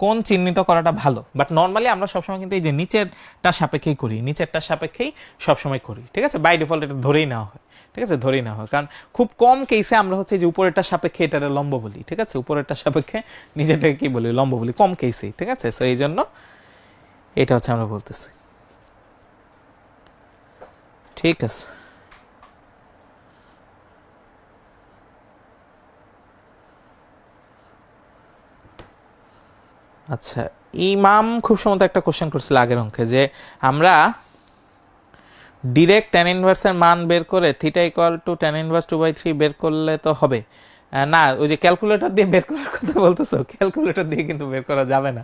A: কোন চিহ্নিত করাটা ভালো, বাট নর্মালি আমরা সবসময় কিন্তু এই যে নিচেরটা সাপেক্ষেই করি, নিচেরটা সাপেক্ষেই সবসময় করি। ঠিক আছে, বাই ডিফল্ট এটা ধরেই নেওয়া হয়। ঠিক আছে, ধরেই নেওয়া হয়, কারণ খুব কম কেসে আমরা হচ্ছে যে উপরেরটা সাপেক্ষে এটারে লম্ব বলি। ঠিক আছে, উপরেরটা সাপেক্ষে নিচেরটাকে কি বলি, লম্ব বলি, কম কেসেই। ঠিক আছে, সো এই জন্য এটা হচ্ছে আমরা বলতেছি। ঠিক আছে, আচ্ছা ইমাম খুব সম্ভবত একটা কোশ্চেন করছিল আগের অঙ্কে, যে আমরা ডিরেক্ট ট্যান ইনভার্সের মান বের করে theta equal to tan inverse 2/3 বের করলে তো হবে না। ওই যে ক্যালকুলেটর দিয়ে বের করার কথা বলতেছো, ক্যালকুলেটর দিয়ে কিন্তু বের করা যাবে না।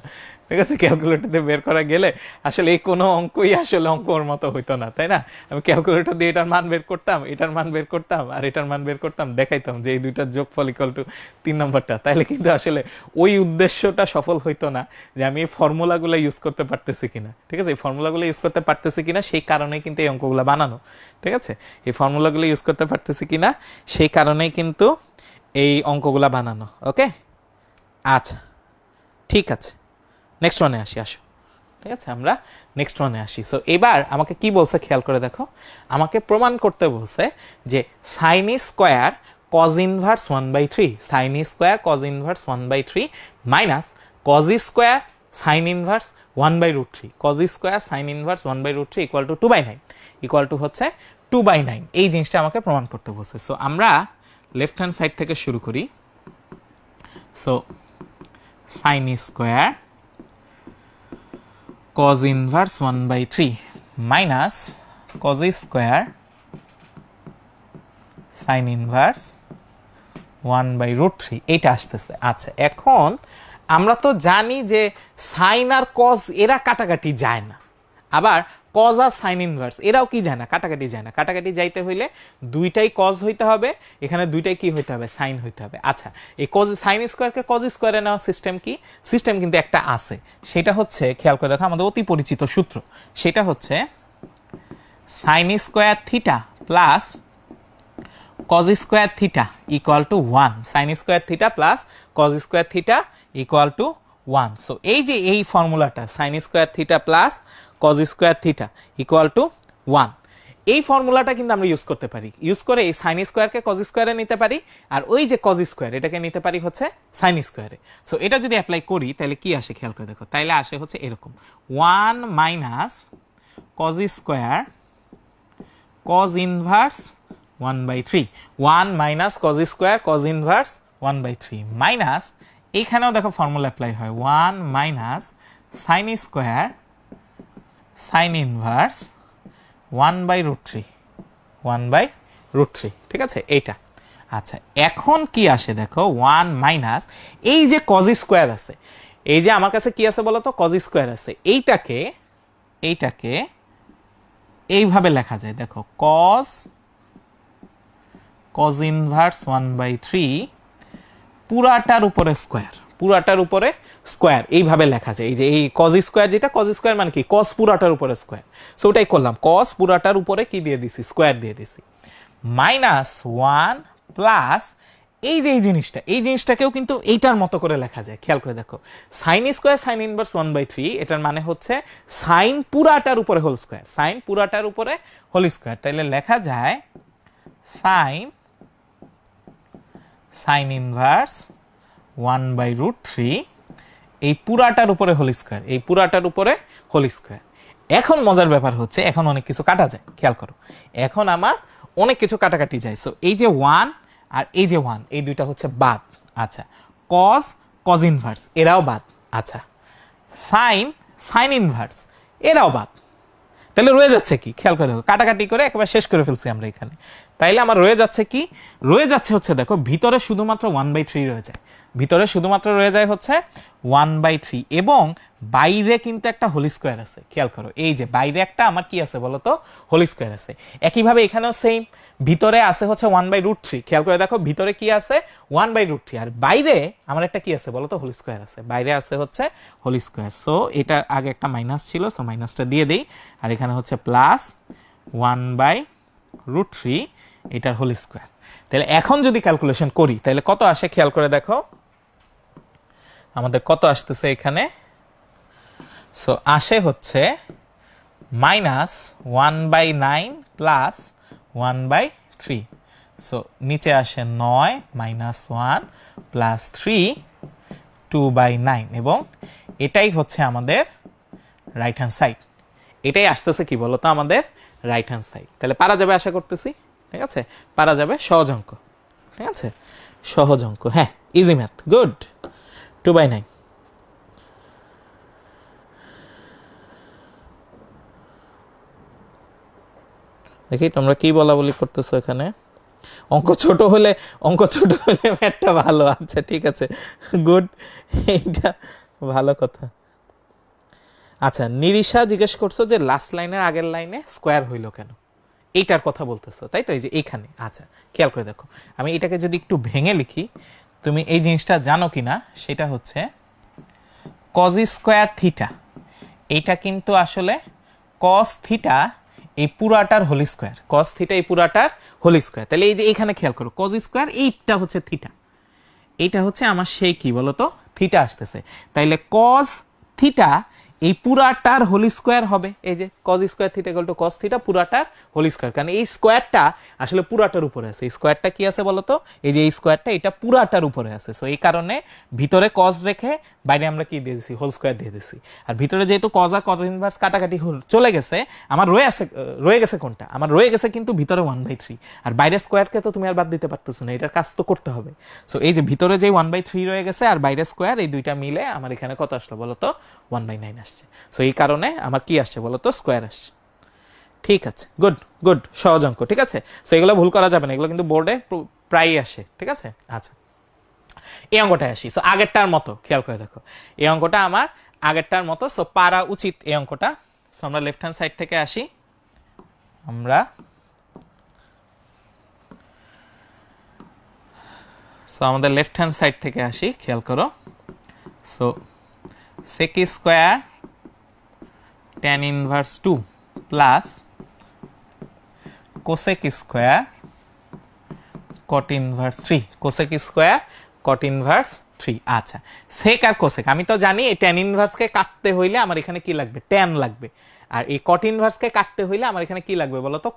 A: ঠিক আছে, ক্যালকুলেটর দিয়ে বের করা গেলে আসলে এই কোনো অঙ্কই আসলে অঙ্কর মতো হইতো না, তাই না? আমি ক্যালকুলেটর দিয়ে এটার মান বের করতাম, এটার মান বের করতাম, আর এটার মান বের করতাম, দেখাইতাম যে এই দুইটার যোগফল ইকুয়াল টু 3 নম্বরটা, তাইলে কিন্তু আসলে ওই উদ্দেশ্যটা সফল হইতো না, যে আমি এই ফর্মুলাগুলো ইউজ করতে পারতেছি কিনা। ঠিক আছে, এই ফর্মুলাগুলো ইউজ করতে পারতেছি কিনা সেই কারণেই কিন্তু এই অঙ্কগুলো বানানো। ঠিক আছে, এই ফর্মুলাগুলো ইউজ করতে পারতেছি কিনা সেই কারণেই কিন্তু এই অঙ্কগুলা বানানো। ওকে, আচ্ছা ঠিক আছে, নেক্সট ওয়ানে আসি, আসো। ঠিক আছে, আমরা নেক্সট ওয়ানে আসি। সো এবার আমাকে কি বলছে খেয়াল করে দেখো, আমাকে প্রমাণ করতে বলছে যে sign square cos inverse 1/3, sign square cos inverse 1/3 minus cause square sine inverse 1/√3, cause square sine inverse 1/√3 equal to 2/9, equal to হচ্ছে 2/9। এই জিনিসটা আমাকে প্রমাণ করতে বলছে। সো আমরা লেফট হ্যান্ড সাইড থেকে শুরু করি। So sine square cos inverse 1/3 minus cos square sin inverse 1/√3, এইটা আসতেছে। আচ্ছা, এখন আমরা তো জানি যে সাইন আর কজ এরা কাটাকাটি যায় না, আবার কজ আর সাইন ইনভার্স এরাও কি যায় না, কাটাকাটি যায় না। কাটাকাটি যাইতে হইলে দুইটাই কজ হইতে হবে, এখানে দুইটাই কি হইতে হবে, সাইন হইতে হবে। আচ্ছা, এই কজ সাইন স্কোয়ারকে কজ স্কোয়ারে নেওয়া সিস্টেম কি, সিস্টেম কিন্তু একটা আছে, সেটা হচ্ছে খেয়াল করে দেখো আমাদের অতি পরিচিত সূত্র, সেটা হচ্ছে sign square theta plus cos square theta equal to 1, sign square theta plus cos square theta equal to 1। So এই যে এই ফর্মুলাটা sign square theta plus cos square theta equal to 1, এই ফর্মুলাটা কিন্তু আমরা ইউজ করতে পারি। ইউজ করে এই সাইন স্কোয়ারকে কজ স্কোয়ারে নিতে পারি, আর ওই যে কজ স্কোয়ার এটাকে নিতে পারি হচ্ছে সাইন স্কোয়ারে। সো এটা যদি অ্যাপ্লাই করি তাহলে কি আসে খেয়াল করে দেখো, তাইলে আসে হচ্ছে এরকম 1 minus cos square cos inverse 1/3, 1 minus cos square cos inverse 1/3 minus, এইখানেও দেখো ফর্মুলা অ্যাপ্লাই হয় 1 minus sine square sine inverse 1/√3, 1/√3। ঠিক আছে, এইটা। আচ্ছা, এখন কি আসে দেখো 1 মাইনাস এই যে কজ স্কোয়ার আছে, এই যে আমার কাছে কি আছে বলতো, কজ স্কোয়ার আছে, এইটাকে এইভাবে লেখা যায় দেখো, কজ ইনভার্স 1/3 পুরাটার উপরে স্কোয়ার, পুরাটার উপরে স্কোয়ার, এইভাবে লেখা যায়। এই যে এই কজ স্কোয়ার, যেটা কজ স্কোয়ার মানে কি, কজ পুরাটার উপরে স্কোয়ার। সো ওটাই করলাম, কজ পুরাটার উপরে কি দিয়ে দিছি, স্কোয়ার দিয়ে দিছি, মাইনাস 1 প্লাস এই যে এই জিনিসটাকেও কিন্তু এইটার মতো করে লেখা যায়। খেয়াল করে দেখো, সাইন স্কোয়ার সাইন ইনভার্স 1/3, এটার মানে হচ্ছে সাইন পুরাটার উপরে হোল স্কোয়ার, সাইন পুরাটার উপরে হোল স্কোয়ার। তাইলে লেখা যায় সাইন ইনভার্স 1/√3 এই পুরাটার উপরে হোল স্কোয়ার, এই পুরাটার উপরে হোল স্কোয়ার। এখন মজার ব্যাপার হচ্ছে, এখন অনেক কিছু কাটা যায়, খেয়াল করো, এখন আমার অনেক কিছু কাটাকাটি যায়। সো এই যে 1 আর এই যে 1, এই দুইটা হচ্ছে বাদ। আচ্ছা, কজ ইনভার্স এরাও বাদ। আচ্ছা, সাইন ইনভার্স এরাও বাদ। তাহলে রয়ে যাচ্ছে কি, খেয়াল করে দেখো, কাটাকাটি করে একেবারে শেষ করে ফেলছি আমরা এখানে। তাইলে আমার রয়ে যাচ্ছে কি, রয়ে যাচ্ছে হচ্ছে দেখো ভিতরে শুধুমাত্র 1/3 রয়ে যায়, ভিতরে শুধুমাত্র রয়ে যায় হচ্ছে 1/3 এবং বাইরে কিন্তু একটা হোল স্কোয়ার আছে, খেয়াল করো এই যে বাইরে একটা আমার কি আছে বলতো, হোল স্কোয়ার আছে। একইভাবে এখানেও সেম, ভিতরে আছে হচ্ছে 1/√3, খেয়াল করে দেখো ভিতরে কি আছে 1/√3, আর বাইরে আমার একটা কি আছে বলতো, হোল স্কোয়ার আছে, বাইরে আছে হচ্ছে হোল স্কোয়ার। সো এটা আগে একটা মাইনাস ছিল, সো মাইনাসটা দিয়ে দেই, আর এখানে হচ্ছে প্লাস 1/√3 এটার হোল স্কোয়ার। তাহলে এখন যদি ক্যালকুলেশন করি তাহলে কত আসে খেয়াল করে দেখো, আমাদের কত আসতেছে এখানে, সো আসে হচ্ছে -1/9 প্লাস 1/3। সো নিচে আসে 9 -1 প্লাস 3 2/9, এবং এটাই হচ্ছে আমাদের রাইট হ্যান্ড সাইড। এটাই আসতেছে কি বলতো আমাদের রাইট হ্যান্ড সাইড। তাহলে পারা যাবে আশা করতেছি, ঠিক আছে, পারা যাবে, সহজ অঙ্ক, ঠিক আছে, সহজ অঙ্ক, হ্যাঁ, ইজি ম্যাথ, গুড। 2/9। দেখি তোমরা কি বলা বলি করতেছো এখানে। অঙ্ক ছোট হলে ম্যাথটা ভালো, আচ্ছা ঠিক আছে, গুড, এইটা ভালো কথা। আচ্ছা, নিরিশা জিজ্ঞেস করছো যে লাস্ট লাইনের আগের লাইনে স্কোয়ার হইলো কেন, এইটার কথা বলতেছো তাই তো, এই যে এইখানে। আচ্ছা খেয়াল করে দেখো, আমি এটাকে যদি একটু ভেঙে লিখি, তুমি এই জিনিসটা জানো কিনা, সেটা হচ্ছে কজ স্কোয়ার থিটা, এইটা কিন্তু আসলে কস থিটা এই পুরাটার হোল স্কোয়ার, কস থিটা এই পুরাটার হোল স্কোয়ার। তাহলে এই যে এখানে খেয়াল করো, কজ স্কোয়ার এইটা হচ্ছে থিটা, এইটা হচ্ছে আমার সেই কি বলতো থিটা আসতেছে, তাইলে কজ থিটা এই পুরাটার হোল স্কোয়ার হবে, এই যে cos square theta equal to cos theta পুরাটার হোল স্কোয়ার, কারণ এই স্কোয়ারটা আসলে পুরাটার উপরে আছে, এই স্কোয়ারটা কি আছে বলতো, এই যে এই স্কোয়ারটা এটা পুরাটার উপরে আছে, সো এই কারণে ভিতরে কজ রেখে বাইরে আমরা কি দিয়ে দিছি, হোল স্কোয়ার দিয়ে দিছি। আর ভিতরে যেহেতু কজ আর কজ ইনভার্স কাটাকাটি চলে গেছে, আমার রয়ে গেছে কোনটা, আমার রয়ে গেছে কিন্তু ভিতরে 1/3, আর বাইরের স্কোয়ারকে তো তুমি আর বাদ দিতে পারতেছো না, এটার কাজ তো করতে হবে। সো এই যে ভিতরে যে 1/3 রয়ে গেছে আর বাইরের স্কোয়ার, এই দুইটা মিলে আমার এখানে কত আসলো বলতো, 1/9 আসছে। সো এই কারণে আমার কি আসছে বলতো, স্কোয়ার আসছে। ঠিক আছে, গুড গুড, সহজ অঙ্ক, ঠিক আছে। সো এগুলো ভুল করা যাবে না, এগুলো কিন্তু বোর্ডে প্রায়ই আসে, ঠিক আছে। আচ্ছা, এই অঙ্কটায় আসি। সো আগেরটার মতো খেয়াল করে দেখো, এই অঙ্কটা আমার আগেরটার মতো, সো পারা উচিত এই অঙ্কটা। সো আমরা লেফট হ্যান্ড সাইড থেকে আসি, আমরা সো আমাদের লেফট হ্যান্ড সাইড থেকে আসি, খেয়াল করো। So sec square tan inverse 2 plus cosec square cot inverse 3, cosec square cot inverse 3। আচ্ছা, sec আর cosec আমি তো জানি, এই tan ইনভার্সকে কাটতে হইলে আমার এখানে কি লাগবে, tan লাগবে, আর এই cot ইনভার্সকে কাটতে হইলে আমার এখানে কি লাগবে বলো তো,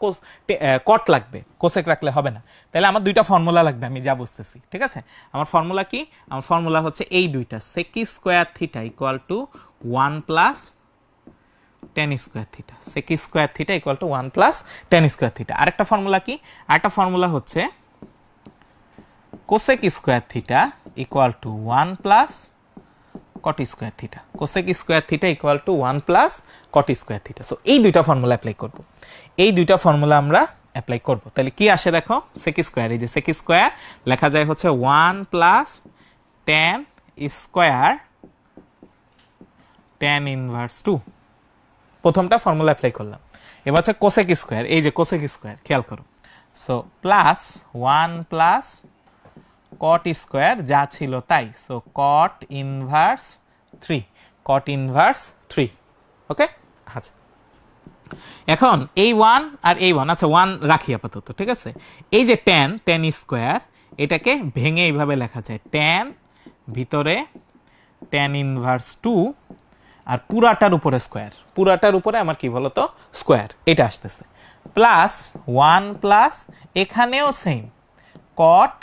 A: cot লাগবে, cosec রাখলে হবে না। তাহলে আমার দুইটা ফর্মুলা লাগবে, আমি যা বুঝতেছি, ঠিক আছে। আমার ফর্মুলা কি, আমার ফর্মুলা হচ্ছে এই দুইটা, sec square theta equal to 1 plus tan square theta, sec square theta equal to 1 plus tan square theta. আরেকটা ফর্মুলা কি, আরেকটা ফর্মুলা হচ্ছে cosec square theta equal to 1 plus cot square theta, cosec square theta equal to 1 plus cot square theta. So এই দুইটা formula apply করব, এই দুইটা formula আমরা অ্যাপ্লাই করব। তাহলে কি আসে দেখো, sec স্কোয়ার, এই যে sec স্কোয়ার লেখা যায় হচ্ছে 1 plus tan square tan inverse 2, প্রথমটা ফর্মুলা অ্যাপ্লাই করলাম। এবার হচ্ছে cosec স্কোয়ার, এই যে cosec স্কোয়ার খেয়াল করো, so plus 1 plus cot square যা ছিল তাই, so cot inverse 3, cot inverse 3, ওকে। আচ্ছা, এখন এই 1 আর এই 1, আচ্ছা 1 রাখি আপাতত, ঠিক আছে। এই যে tan স্কোয়ার, এটাকে ভেঙে এইভাবে লেখা যায়, tan ভিতরে tan ইনভার্স 2 আর পুরাটার উপরে স্কোয়ার, পুরাটার উপরে আমার কি বলতো স্কোয়ার, এটা আসতেছে, প্লাস 1 প্লাস এখানেও সেম cot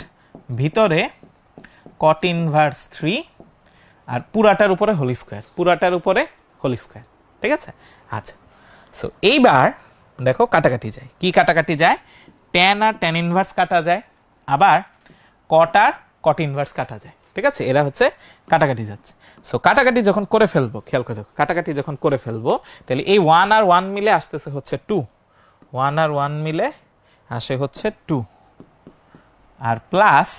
A: ভিতরে cot ইনভার্স 3 আর পুরাটার উপরে হোল স্কোয়ার, পুরাটার উপরে হোল স্কোয়ার, ঠিক আছে। আচ্ছা, সো এইবার দেখো কাটাকাটি যায়, কি কাটাকাটি যায়, tan আর tan ইনভার্স কাটা যায়, আবার cot আর cot ইনভার্স কাটা যায়, ঠিক আছে। এরা হচ্ছে কাটাকাটি যাচ্ছে। সো কাটাকাটি যখন করে ফেলবো, খেয়াল করে দেখো, কাটাকাটি যখন করে ফেলবো তাহলে এই 1 আর 1 মিলে আসতেছে হচ্ছে 2, 1 আর 1 মিলে আসে হচ্ছে 2, আর প্লাস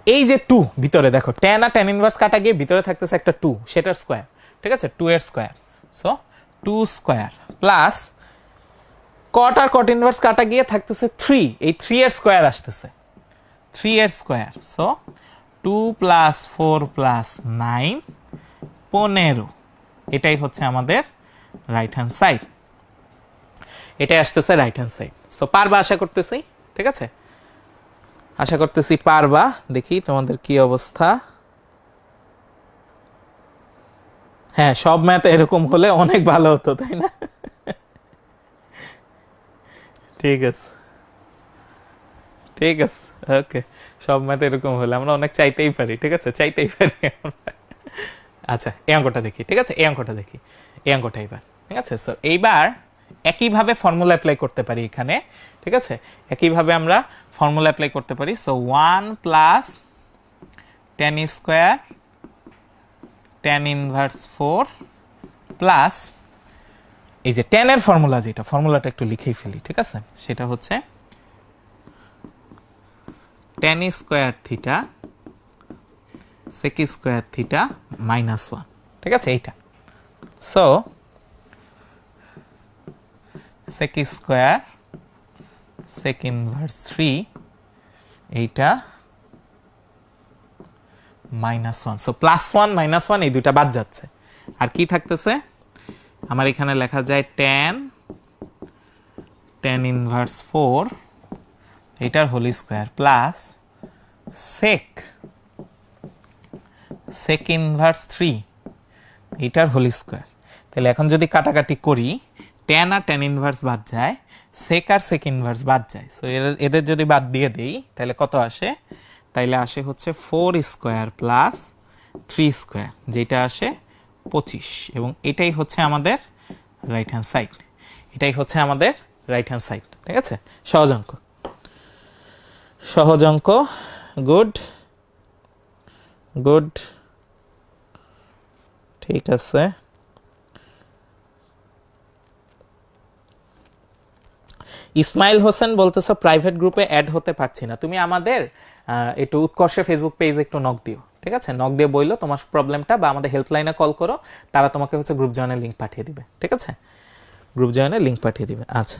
A: এই যে 2 ভিতরে দেখো tan আর tan ইনভার্স কাটা গিয়ে ভিতরে থাকতেছে একটা 2 সেটার স্কয়ার, ঠিক আছে, 2 এর square. So 2 square plus cot আর cot ইনভার্স কাটা গিয়ে থাকতেছে 3, এই 3 এর স্কয়ার আসতেছে, 3 এর স্কয়ার। সো 2 + 4 + 9 15, এটাই হচ্ছে আমাদের রাইট হ্যান্ড সাইড, এটাই আসতেছে রাইট হ্যান্ড সাইড। সো পারবা আশা করতেছি, ঠিক আছে, আশা করতেছি পারবা। দেখি তোমাদের কি অবস্থা। হ্যাঁ, সব ম্যাথ এরকম হলে অনেক ভালো হতো, তাই না? ঠিক আছে, ঠিক আছে, ওকে। সব ম্যাথ এরকম হলে আমরা অনেক চাইতেই পারি, ঠিক আছে, চাইতেই পারি আমরা। আচ্ছা, এই অঙ্কটা দেখি, ঠিক আছে, এই অঙ্কটা দেখি, এই অঙ্কটা এইবার, ঠিক আছে। সো এইবার একইভাবে ফর্মুলা অ্যাপ্লাই করতে পারি এখানে, ঠিক আছে, একইভাবে আমরা ফর্মুলা অ্যাপ্লাই করতে পারি। So 1 + tan square tan inverse 4 plus এই যে tan এর ফর্মুলা, যেটা ফর্মুলাটা একটু লিখেই ফেলি, ঠিক আছে, সেটা হচ্ছে tan square theta sec square theta -1, ঠিক আছে, এইটা। So sec square sec inverse 3, এইটা -1। সো +1 -1 এই দুইটা বাদ যাচ্ছে, আর কি থাকতেছে আমার এখানে লেখা যায় tan ইনভার্স 4 এটার whole square plus sec inverse 3 এটার হোল স্কয়ার। তাহলে এখন যদি কাটাকাটি করি, tan আর tan ইনভার্স বাদ যায়, sec আর sec ইনভার্স বাদ যায়। সো এদের যদি বাদ দিয়ে দেই তাহলে কত আসে? তাইলে আসে হচ্ছে 4 স্কয়ার প্লাস 3 স্কয়ার, যেটা আসে 25, এবং এটাই হচ্ছে আমাদের রাইট হ্যান্ড সাইড, এটাই হচ্ছে আমাদের রাইট হ্যান্ড সাইড, ঠিক আছে। সহজ অঙ্ক, সহজ অঙ্ক, গুড গুড, ঠিক আছে। ইসমাইল হোসেন বলতেছো প্রাইভেট গ্রুপে অ্যাড হতে পারছি না। তুমি আমাদের একটু উৎকর্ষে ফেসবুক পেজে একটু নক দিও, ঠিক আছে, নক দিয়ে বইলো তোমার প্রবলেমটা, বা আমাদের হেল্পলাইনে কল করো, তারা তোমাকে হচ্ছে গ্রুপ জয়েনের লিঙ্ক পাঠিয়ে দিবে, ঠিক আছে, গ্রুপ জয়েনের লিঙ্ক পাঠিয়ে দিবে। আচ্ছা,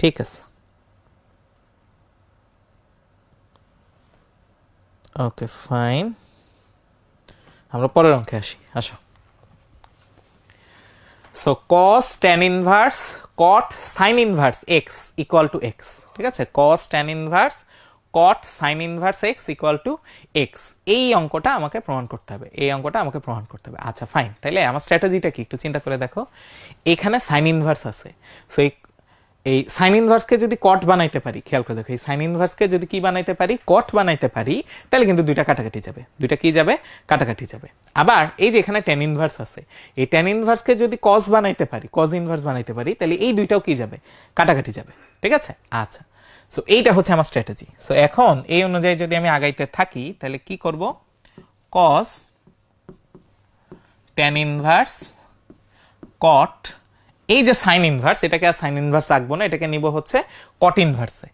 A: ঠিক আছে, ওকে ফাইন। আমরা পরের অঙ্কে আসি, আসো। So cos tan inverse cot sin inverse x equal two x, ঠিক আছে, cos tan inverse cot sin inverse x equal two x, এই অঙ্কটা আমাকে প্রমাণ করতে হবে, এই অঙ্কটা আমাকে প্রমাণ করতে হবে। আচ্ছা ফাইন, তাহলে আমার স্ট্র্যাটেজিটা কি একটু চিন্তা করে দেখো। এখানে sin ইনভার্স আছে, সো এই সাইন ইনভার্সকে যদি কট বানাইতে পারি, খেয়াল করে দেখো, এই সাইন ইনভার্সকে যদি কি বানাইতে পারি, কট বানাইতে পারি, তাহলে কিন্তু দুইটা কাটাকাটি যাবে, দুইটা কি যাবে, কাটাকাটি যাবে। আবার এই যে এখানে ট্যান ইনভার্স আছে, এই ট্যান ইনভার্সকে যদি কস বানাইতে পারি, কস ইনভার্স বানাইতে পারি, তাহলে এই দুইটাও কি যাবে, কাটাকাটি যাবে, ঠিক আছে। আচ্ছা, সো এইটা হচ্ছে আমার স্ট্র্যাটেজি। সো এখন এই অনুযায়ী যদি আমি আগাইতে থাকি, তাহলে কি করব, কস ট্যান ইনভার্স কট, এই যে সাইন ইনভার্স, এটাকে আর সাইন ইনভার্স রাখবো না, এটাকে নিব হচ্ছে কট ইনভার্সে,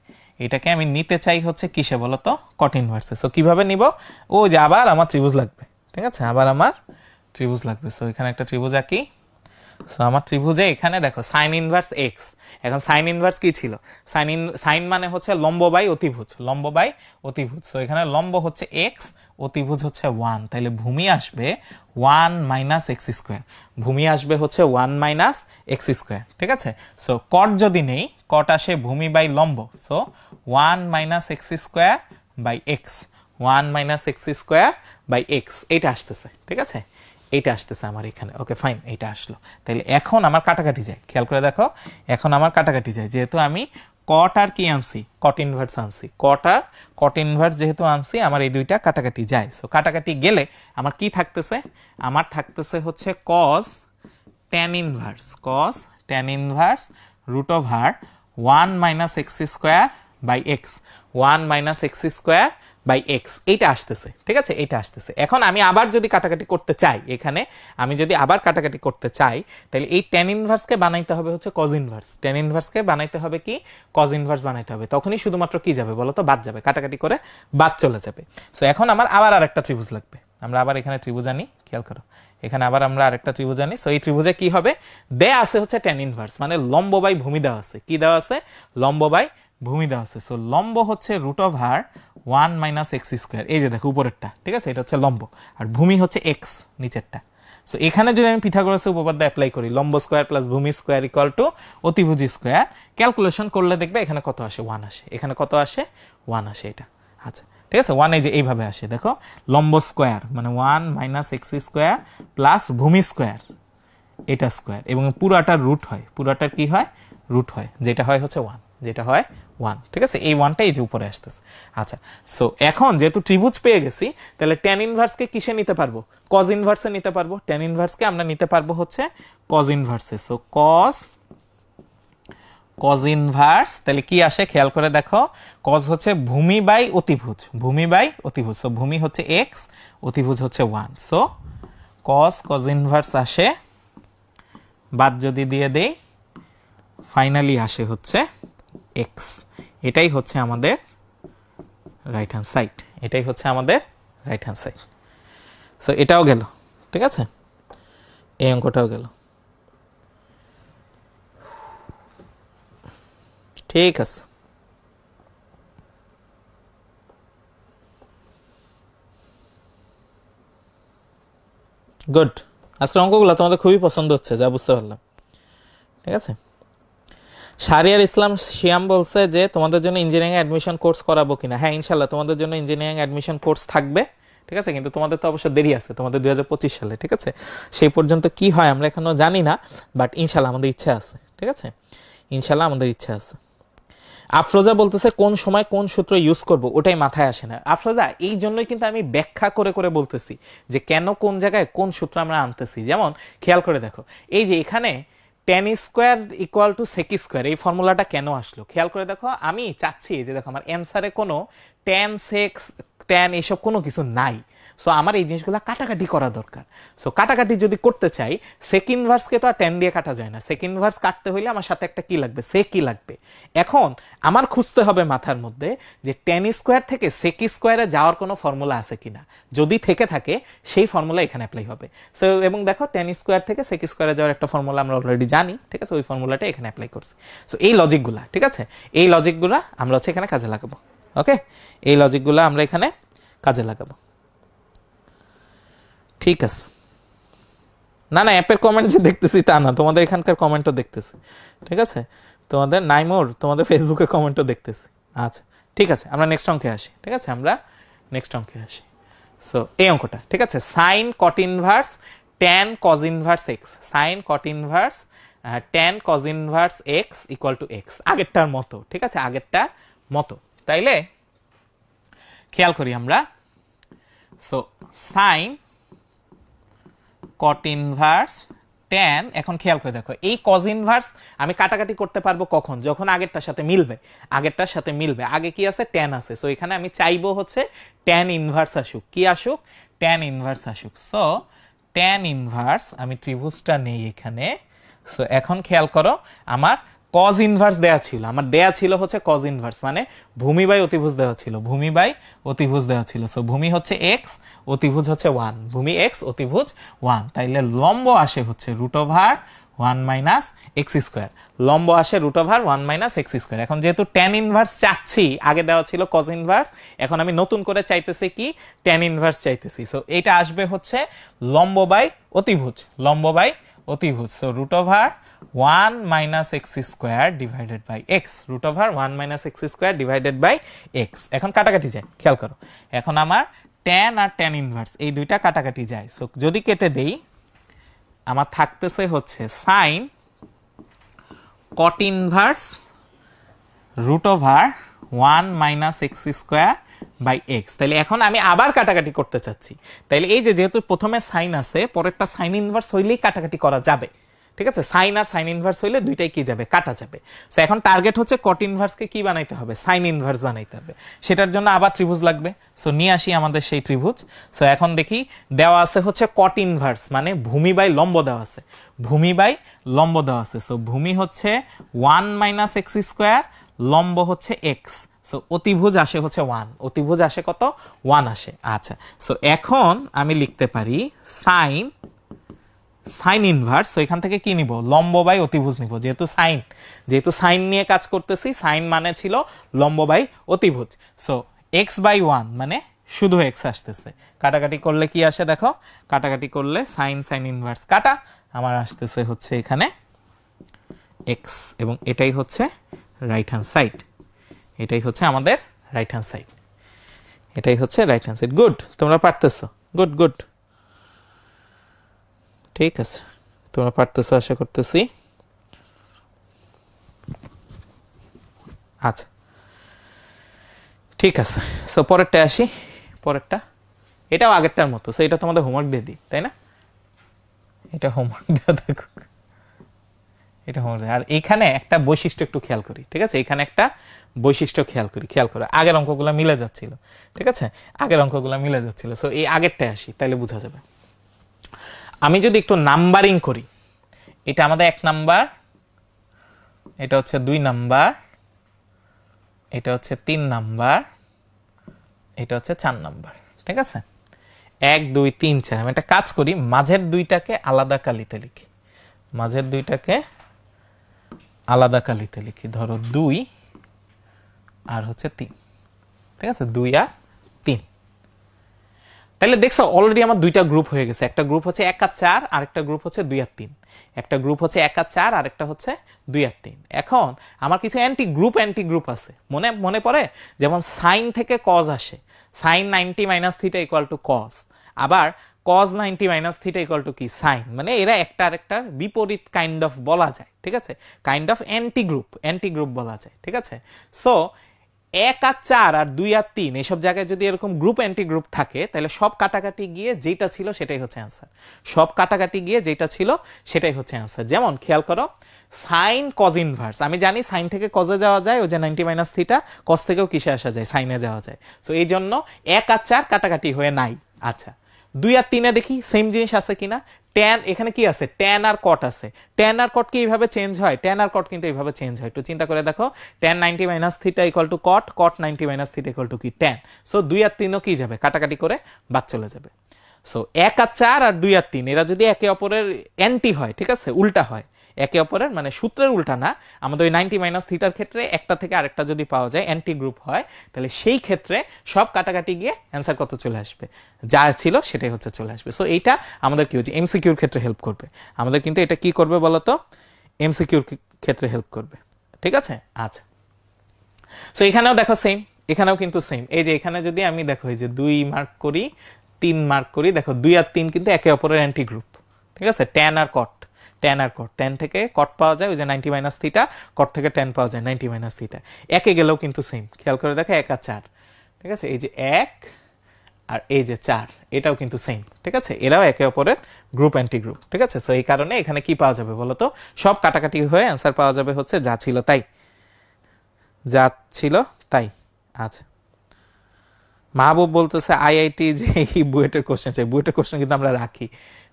A: এটাকে আমি নিতে চাই হচ্ছে কিসে বলো তো, কট ইনভার্সে। সো কিভাবে নিব, ও যে আবার আমার ত্রিভুজ লাগবে, ঠিক আছে, আবার আমার ত্রিভুজ লাগবে। সো এখানে একটা ত্রিভুজ আঁকি। সো আমার ত্রিভুজে এখানে দেখো সাইন ইনভার্স এক্স, এখন সাইন ইনভার্স কি ছিল, সাইন মানে হচ্ছে লম্ব বাই অতিভুজ, লম্ব বাই অতিভুজ। সো এখানে লম্ব হচ্ছে এক্স, অতিভুজ হচ্ছে 1, তাহলে ভূমি আসবে 1 - x স্কয়ার, ভূমি আসবে হচ্ছে 1 - x স্কয়ার, ঠিক আছে। সো কট যদি নেই, কট আসে ভূমি বাই লম্ব, so 1 - x square by x, 1 - x square by x, এটা আসতেছে, ঠিক আছে, এইটা আসতেছে আমার এখানে, ওকে ফাইন, এইটা আসলো। তাহলে এখন আমার কাটাকাটি যায়, খেয়াল করে দেখো, এখন আমার কাটাকাটি যায়, যেহেতু আমি কট আর কি আনছি, কট ইনভার্স আনছি, কট আর কট ইনভার্স যেহেতু আনছি, আমার এই দুইটা কাটাকাটি যায়। সো কাটাকাটি গেলে আমার কি থাকতেছে, আমার থাকতেছে হচ্ছে cos tan inverse, cos tan inverse √1 - x square by x, 1 - x square by x, এইটা আসতেছে, ঠিক আছে, এইটা আসতেছে। এখন আমি আবার যদি কাটাকাটি করতে চাই, এখানে আমি যদি আবার কাটাকাটি করতে চাই, তাহলে এই ট্যান ইনভার্সকে বানাইতে হবে হচ্ছে কজ ইনভার্স, ট্যান ইনভার্সকে বানাইতে হবে কি কজ ইনভার্স বানাইতে হবে, তখনই শুধুমাত্র কি যাবে বলো তো, বাদ যাবে, কাটাকাটি করে বাদ চলে যাবে। সো এখন আমার আবার আরেকটা ত্রিভুজ লাগবে, আমরা আবার এখানে ত্রিভুজ আনি, খেয়াল করো, এখানে আবার আমরা আরেকটা ত্রিভুজ আনি। সো এই ত্রিভুজে কি হবে, দেয়া আছে হচ্ছে ট্যান ইনভার্স, মানে লম্ব বাই ভূমি দেওয়া আছে, কি দেওয়া আছে, লম্ব বাই ভূমি দেওয়া আছে। সো লম্ব হচ্ছে √1 - x², এই যে দেখো উপরেরটা, ঠিক আছে, এটা হচ্ছে লম্ব, আর ভূমি হচ্ছে এক্স নিচেরটা। সো এখানে যদি আমি পিথাগোরাসের উপপাদ্য অ্যাপ্লাই করি, লম্ব স্কয়ার প্লাস ভূমি স্কয়ার ইকুয়াল টু অতিভুজ স্কয়ার, ক্যালকুলেশন করলে দেখবে এখানে কত আসে, 1 আসে, এখানে কত আসে, 1 আসে, এটা আচ্ছা, ঠিক আছে, 1 এই যে এইভাবে আসে, দেখো লম্ব স্কয়ার মানে 1 - x² প্লাস ভূমি স্কয়ার, এটা স্কয়ার, এবং পুরাটার রুট হয়, পুরাটার কি হয়, রুট হয়, যেটা হয় হচ্ছে 1, যেটা হয় 1, ঠিক আছে, এই 1টা এই যে উপরে আসতেছে। আচ্ছা, সো এখন যেহেতু ত্রিভুজ পেয়ে গেছি, তাহলে ট্যান ইনভার্সকে কিসে নিতে পারবো, কজ ইনভার্সে নিতে পারবো, ট্যান ইনভার্সকে আমরা নিতে পারবো হচ্ছে কজ ইনভার্সে। সো কজ ইনভার্স, তাহলে কি আসে খেয়াল করে দেখো, কজ হচ্ছে ভূমি বাই অতিভুজ, ভূমি বাই অতিভুজ, সো ভূমি হচ্ছে এক্স, অতিভুজ হচ্ছে 1, সো কজ ইনভার্স আসে, বাদ যদি দিয়ে দেই, ফাইনালি আসে হচ্ছে এক্স, এটাই হচ্ছে আমাদের রাইট হ্যান্ড সাইড, এটাই হচ্ছে আমাদের রাইট হ্যান্ড সাইড। সো এটাও গেল, ঠিক আছে, এই অঙ্কটাও গেল, ঠিক আছে। গুড, আজকের অঙ্কগুলো তোমাদের খুবই পছন্দ হচ্ছে, যা বুঝতে পারলাম, ঠিক আছে। শাহরিয়ার ইসলাম শিয়াম বলছে যে তোমাদের জন্য ইঞ্জিনিয়ারিং অ্যাডমিশন কোর্স করাবো কিনা। হ্যাঁ, ইনশাল্লাহ তোমাদের জন্য ইঞ্জিনিয়ারিং অ্যাডমিশন কোর্স থাকবে, ঠিক আছে, কিন্তু তোমাদের তো অবশ্য দেরি আছে, তোমাদের 2025 সালে, ঠিক আছে, সেই পর্যন্ত কি হয় আমরা এখনো জানি না, বাট ইনশাল্লাহ আমাদের ইচ্ছা আছে, ঠিক আছে, ইনশাল্লাহ আমাদের ইচ্ছা আছে। আফরোজা বলতেছে কোন সময় কোন সূত্র ইউজ করব, ওটাই মাথায় আসে না। আফরোজা, এই জন্যই কিন্তু আমি ব্যাখ্যা করে করে বলতেছি যে কেন কোন জায়গায় কোন সূত্র আমরা আনতেছি। যেমন খেয়াল করে দেখো, এই যে এখানে tan square equal two sec square, এই ফর্মুলাটা কেন আসলো খেয়াল করে দেখো। আমি চাচ্ছি যে দেখো আমার অ্যান্সারে কোনো tan sec tan এসব কোনো কিছু নাই, সো আমার এই জিনিসগুলো কাটাকাটি করা দরকার। সো কাটাকাটি যদি করতে চাই, sec ইনভার্সকে তো আর tan দিয়ে কাটা যায় না, sec ইনভার্স কাটতে হইলে আমার সাথে একটা কি লাগবে, sec কি লাগবে। এখন আমার খুঁজতে হবে মাথার মধ্যে যে tan স্কোয়ার থেকে sec স্কোয়ারে যাওয়ার কোনো ফর্মুলা আছে কিনা, যদি থেকে থাকে সেই ফর্মুলা এখানে অ্যাপ্লাই হবে। সো এবং দেখো tan স্কোয়ার থেকে sec স্কোয়ারে যাওয়ার একটা ফর্মুলা আমরা অলরেডি জানি, ঠিক আছে, ওই ফর্মুলাটা এখানে অ্যাপ্লাই করছি। সো এই লজিকগুলা, ঠিক আছে, এই লজিকগুলা আমরা হচ্ছে এখানে কাজে লাগাবো, ওকে, এই লজিকগুলা আমরা এখানে কাজে লাগাবো, ঠিক আছে। না না, অ্যাপের কমেন্ট যে দেখতেছি তা না, তোমাদের এখানকার কমেন্টও দেখতেছি, ঠিক আছে, তোমাদের নাইমোর তোমাদের ফেসবুকের কমেন্টও দেখতেছি। আচ্ছা, ঠিক আছে, আমরা নেক্সট অঙ্কে আসি, ঠিক আছে, আমরা নেক্সট অঙ্কে আসি। সো এই অঙ্কটা, ঠিক আছে, sign cot inverse tan cos inverse x, sign cot inverse tan cos inverse x equal two x, আগেরটার মতো, ঠিক আছে, আগেরটার মতো। তাইলে খেয়াল করি আমরা, so sign cot inverse tan, এখন খেয়াল করে দেখো এই কজ ইনভার্স আমি কাটাকাটি করতে পারবো কখন, যখন আগেরটার সাথে মিলবে, আগেরটার সাথে মিলবে, আগে কি আছে, ট্যান আছে, সো এখানে আমি চাইবো হচ্ছে ট্যান ইনভার্স আসুক, কি আসুক, ট্যান ইনভার্স আসুক। সো ট্যান ইনভার্স, আমি ত্রিভুজটা নেই এখানে। সো এখন খেয়াল করো, আমার কজ ইনভার্স দেয়া ছিল, আমার দেয়া ছিল হচ্ছে কজ ইনভার্স মানে ভূমি বাই অতিভুজ দেওয়া ছিল, ভূমি বাই অতিভুজ দেওয়া ছিল। সো ভূমি হচ্ছে এক্স, অতিভুজ হচ্ছে 1, ভূমি এক্স, অতিভুজ 1, তাইলে লম্ব আসে হচ্ছে √1 - x², লম্ব আসে √1 - x²। এখন যেহেতু ট্যান ইনভার্স চাচ্ছি, আগে দেওয়া ছিল কজ ইনভার্স, এখন আমি নতুন করে চাইতেছি কি, ট্যান ইনভার্স চাইতেছি। সো এটা আসবে হচ্ছে লম্ব বাই অতিভুজ, লম্ব বাই অতিভুজ, so √1 - x² divided by x, √1 - x² divided by x. এখন কাটাকাটি যায়, খেয়াল করো, এখন আমার ট্যান আর ট্যান ইনভার্স এই দুইটা কাটাকাটি যায়। সো যদি কেটে দেই, আমার থাকতেছে হচ্ছে sine cot inverse √1 - x² by x. তাহলে এখন আমি আবার কাটাকাটি করতে চাচ্ছি, তাইলে এই যে যেহেতু প্রথমে সাইন আছে, পরেরটা সাইন ইনভার্স হইলেই কাটাকাটি করা যাবে, ঠিক আছে, সাইন আর সাইন ইনভার্স হইলে দুইটাই কি যাবে, কাটা যাবে। সো এখন টার্গেট হচ্ছে কট ইনভার্সকে কি বানাইতে হবে, সাইন ইনভার্স বানাইতে হবে। সেটার জন্য আবার ত্রিভুজ লাগবে। সো নিয়ে আসি আমাদের সেই ত্রিভুজ। সো এখন দেখি দেওয়া আছে হচ্ছে কট ইনভার্স, মানে ভূমি বাই লম্ব দেওয়া আছে, ভূমি বাই লম্ব দেওয়া আছে। সো ভূমি হচ্ছে 1 মাইনাস এক্স স্কোয়ার, লম্ব হচ্ছে এক্স। সো অতিভুজ আসে হচ্ছে 1, অতিভুজ আসে কত, 1 আসে। আচ্ছা, সো এখন আমি লিখতে পারি সাইন সাইন ইনভার্স। সো এখান থেকে কি নিব, লম্ব বাই অতিভুজ নিব, যেহেতু সাইন নিয়ে কাজ করতেছি, সাইন মানে ছিল লম্ব বাই অতিভুজ। সো এক্স বাই 1 মানে শুধু এক্স আসতেছে, কাটাকাটি করলে কি আসে দেখো, কাটাকাটি করলে সাইন সাইন ইনভার্স কাটা, আমার আসতেছে হচ্ছে এখানে এক্স, এবং এটাই হচ্ছে রাইট হ্যান্ড সাইড, এটাই হচ্ছে আমাদের রাইট হ্যান্ড সাইড, এটাই হচ্ছে রাইট হ্যান্ড সাইড। গুড, তোমরা পারতেছো, গুড গুড, ঠিক আছে, তোমরা পারতেছো আশা করতেছি। আচ্ছা ঠিক আছে, সো পরেরটা আসি, পরেরটা এটাও আগেরটার মতো। সো এটা তোমাদের হোমওয়ার্ক দিয়ে দিই, তাই না, এটা হোমওয়ার্ক দেওয়া দেখো, এটা হোমওয়ার্ক। আর এখানে একটা বৈশিষ্ট্য একটু খেয়াল করি, ঠিক আছে, এখানে একটা বৈশিষ্ট্য খেয়াল করি, খেয়াল করো, আগের অঙ্কগুলো মিলে যাচ্ছিল, ঠিক আছে, আগের অঙ্কগুলো মিলে যাচ্ছিল। সো এই আগেরটায় আসি, তাইলে বোঝা যাবে। আমি যদি একটু নাম্বারিং করি, এটা আমাদের 1 নাম্বার, এটা হচ্ছে 2 নাম্বার, এটা হচ্ছে 3 নাম্বার, এটা হচ্ছে 4 নাম্বার, ঠিক আছে, 1 2 3 4। আমি একটা কাজ করি, মাঝের দুইটাকে আলাদা কালিতে লিখি, মাঝের দুইটাকে আলাদা কালিতে লিখি, ধরো 2 আর হচ্ছে 3, ঠিক আছে, 2 আর 3। তাহলে দেখছো অলরেডি আমার দুইটা গ্রুপ হয়ে গেছে, একটা গ্রুপ হচ্ছে 1 আর 4, আর একটা গ্রুপ হচ্ছে 2 আর 3, একটা গ্রুপ হচ্ছে 1 আর 4, আর একটা হচ্ছে 2 আর 3। এখন আমার কিছু অ্যান্টি গ্রুপ আছে, মনে পড়ে, যেমন সাইন থেকে কজ আসে, sine 90 minus theta equal to cos, আবার cos 90 minus theta equal to কি, সাইন। মানে এরা একটা আরেকটার বিপরীত কাইন্ড অফ বলা যায়, ঠিক আছে, কাইন্ড অফ অ্যান্টি গ্রুপ বলা যায়, ঠিক আছে। সো 1 আর 4 আর 2 আর 3 এইসব জায়গায় যদি এরকম গ্রুপ অ্যান্টি গ্রুপ থাকে, তাহলে সব কাটাকাটি গিয়ে যেটা ছিল সেটাই হচ্ছে অ্যান্সার, সব কাটাকাটি গিয়ে যেটা ছিল সেটাই হচ্ছে অ্যান্সার। যেমন খেয়াল করো, সাইন কজ ইনভার্স, আমি জানি সাইন থেকে কজে যাওয়া যায়, ওই যে 90 মাইনাস থিটা, কজ থেকেও কিসে আসা যায়, সাইনে যাওয়া যায়। সো এই জন্য 1 আর 4 কাটাকাটি হয়ে নাই। আচ্ছা 2 আর 3 দেখি সেম জিনিস আছে কিনা, ট্যান এখানে কি আছে, ট্যান আর কট আছে, ট্যান আর কট কি এইভাবে চেঞ্জ হয়, ট্যান আর কট কিন্তু এইভাবে চেঞ্জ হয়, একটু চিন্তা করে দেখো, tan 90 minus theta equal to cot, cot 90 minus theta equal to কি, ট্যান। সো 2 আর 3ও কি যাবে, কাটাকাটি করে বাদ চলে যাবে। সো 1 আর 4 আর 2 আর 3 এরা যদি একে অপরের অ্যান্টি হয়, ঠিক আছে, উল্টা হয়, একে অপরের মানে সূত্রের উল্টা না, আমাদের ওই 90 মাইনাস থিটার ক্ষেত্রে একটা থেকে আরেকটা যদি পাওয়া যায়, অ্যান্টি গ্রুপ হয়, তাহলে সেই ক্ষেত্রে সব কাটাকাটি গিয়ে অ্যান্সার কত চলে আসবে, যা ছিল সেটাই হচ্ছে চলে আসবে। সো এইটা আমাদের কি হচ্ছে, এমসিকিউর ক্ষেত্রে হেল্প করবে আমাদের, কিন্তু এটা কি করবে বলতো, এমসিকিউর ক্ষেত্রে হেল্প করবে, ঠিক আছে। আচ্ছা সো এখানেও দেখো সেম, এখানেও কিন্তু সেম, এই যে এখানে যদি আমি দেখো এই যে 2 মার্ক করি, 3 মার্ক করি, দেখো 2 আর 3 কিন্তু একে অপরের অ্যান্টি গ্রুপ, ঠিক আছে, ট্যান আর কট, ট্যান আর কট, ট্যান থেকে কট পাওয়া যায় ওই যে 90 মাইনাস থিটা, কট থেকে ট্যান পাওয়া যায় 90 মাইনাস থিটা, একে গেলেও কিন্তু সেম, খেয়াল করে দেখো 1 আর 4, ঠিক আছে, এই যে 1 আর এই যে 4 এটাও কিন্তু সেম, ঠিক আছে, এরাও একে অপরের গ্রুপ অ্যান্টি গ্রুপ, ঠিক আছে। সো এই কারণে এখানে কি পাওয়া যাবে বলতো, সব কাটাকাটি হয়ে অ্যান্সার পাওয়া যাবে হচ্ছে যা ছিল তাই, যা ছিল তাই। আচ্ছা মাহবুব বলতেছে আইআইটি যে বুয়েটের কোশ্চেন চাই, বুয়েটের কোশ্চেন কিন্তু আমরা রাখি,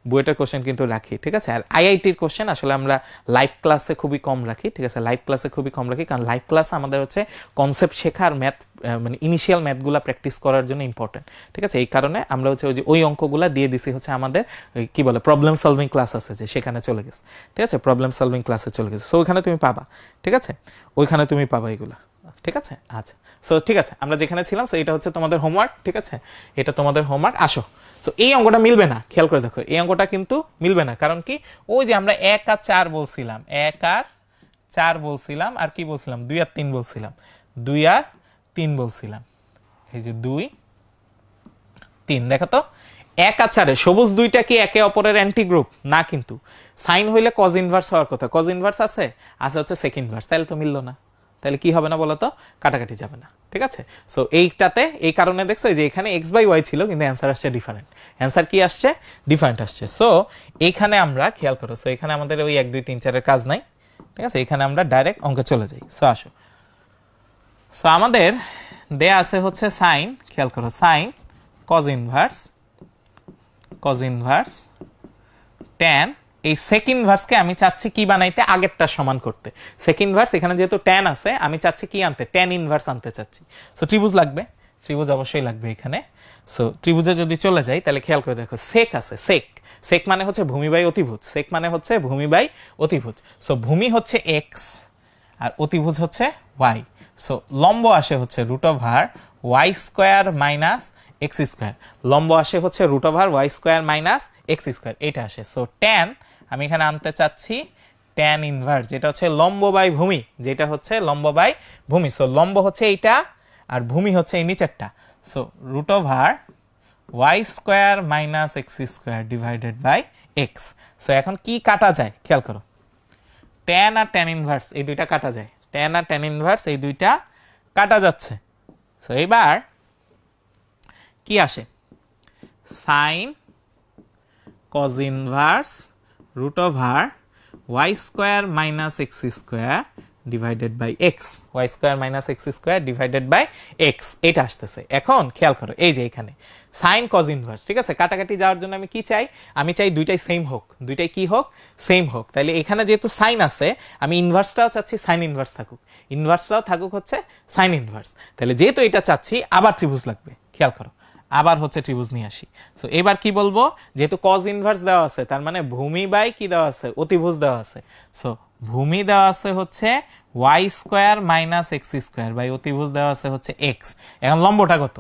A: বুয়েটের কোশ্চেন কিন্তু রাখি, ঠিক আছে। আর আইআইটির কোশ্চেন আসলে আমরা লাইভ ক্লাসে খুবই কম রাখি, ঠিক আছে, লাইভ ক্লাসে খুবই কম রাখি, কারণ লাইভ ক্লাসে আমাদের হচ্ছে কনসেপ্ট শেখার ম্যাথ, মানে ইনিশিয়াল ম্যাথগুলো প্র্যাকটিস করার জন্য ইম্পর্টেন্ট, ঠিক আছে। এই কারণে আমরা হচ্ছে ওই অঙ্কগুলো দিয়ে দিছি হচ্ছে আমাদের কি বলে প্রবলেম সলভিং ক্লাস আছে যে সেখানে চলে গেছে, ঠিক আছে, প্রবলেম সলভিং ক্লাসে চলে গেছে। সো ওইখানে তুমি পাবা, ঠিক আছে, ওইখানে তুমি পাবা এগুলা, ঠিক আছে। আচ্ছা সো ঠিক আছে, আমরা যেখানে ছিলাম, সো এটা হচ্ছে তোমাদের হোমওয়ার্ক, ঠিক আছে, এটা তোমাদের হোমওয়ার্ক। আসো, সো এই অঙ্কটা মিলবে না, খেয়াল করে দেখো, এই অঙ্কটা কিন্তু মিলবে না, কারণ কি, ওই যে আমরা 1 আর 4 বলছিলাম, 1 আর 4 বলছিলাম, আর কি বলছিলাম, 2 আর 3 বলছিলাম, 2 আর 3 বলছিলাম, এই যে 2 3, দেখো তো 1 আর 4 সবুজ দুইটা কি একে অপরের অ্যান্টি গ্রুপ না, কিন্তু সাইন হইলে কজ ইনভার্স হওয়ার কথা, কজ ইনভার্স আছে হচ্ছে সেক ইনভার্স, তাহলে তো মিললো না, তাহলে কি হবে না বলো তো, কাটাকাটি যাবে না, ঠিক আছে। সো এইটাতে এই কারণে দেখছো যে এখানে x/y ছিল কিন্তু অ্যান্সার আসছে ডিফারেন্ট, অ্যান্সার কি আসছে, ডিফারেন্ট আসছে। সো এইখানে আমরা খেয়াল করো, সো এখানে আমাদের ওই 1 2 3 4 এর কাজ নাই, ঠিক আছে, এখানে আমরা ডাইরেক্ট অঙ্কে চলে যাই। সো আসো, সো আমাদের দেয়া আছে হচ্ছে সাইন, খেয়াল করো, সাইন কজ ইনভার্স ট্যান, এই সেক ইনভার্সকে আমি চাচ্ছি কি বানাইতে, আগেরটা সমান করতে। সেক ইনভার্স এখানে যেহেতু ট্যান আছে, আমি চাচ্ছি কি আনতে, ট্যান ইনভার্স আনতে চাচ্ছি। সো ত্রিভুজ লাগবে, ত্রিভুজ অবশ্যই লাগবে এখানে। সো ত্রিভুজে যদি চলে যাই তাহলে খেয়াল করে দেখো, সেক আছে, সেক, সেক মানে হচ্ছে ভূমি বাই অতিভুজ, সেক মানে হচ্ছে ভূমি বাই অতিভুজ। সো ভূমি হচ্ছে এক্স আর অতিভুজ হচ্ছে ওয়াই। সো লম্ব আসে হচ্ছে √y² মাইনাস x², লম্ব আসে হচ্ছে √y² মাইনাস x², এটা আসে। সো ট্যান আমি এখানে আনতে চাচ্ছি ট্যান ইনভার্স, যেটা হচ্ছে লম্ব বাই ভূমি, যেটা হচ্ছে লম্ব বাই ভূমি। সো লম্ব হচ্ছে এইটা আর ভূমি হচ্ছে এই নিচেরটা। So √y² minus x² divided by x. So এখন কি কাটা যায় খেয়াল করো, ট্যান আর ট্যান ইনভার্স এই দুইটা কাটা যায়, ট্যান আর ট্যান ইনভার্স এই দুইটা কাটা যাচ্ছে। সো এবার কি আসে, sine cos inverse √y² minus x² divided by x, y² minus x² divided by x, এটা আসতেছে। এখন খেয়াল করো, এই যে এখানে সাইন কজ ইনভার্স, ঠিক আছে, কাটাকাটি যাওয়ার জন্য আমি কি চাই, আমি চাই দুইটাই সেম হোক, দুইটাই কি হোক, সেম হোক। তাহলে এখানে যেহেতু সাইন আছে, আমি ইনভার্সটাও চাচ্ছি সাইন ইনভার্স থাকুক, ইনভার্সটাও থাকুক হচ্ছে সাইন ইনভার্স। তাহলে যেহেতু এটা চাচ্ছি, আবার ত্রিভুজ লাগবে, খেয়াল করো, আবার হচ্ছে ত্রিভুজ নিয়ে আসি। তো এবার কি বলবো, যেহেতু কজ ইনভার্স দেওয়া আছে, তার মানে ভূমি বাই কি দেওয়া আছে, অতিভুজ দেওয়া আছে। সো ভূমি দেওয়া আছে হচ্ছে y² মাইনাস x² বাই অতিভুজ দেওয়া আছে হচ্ছে x। এখন লম্বটা কত,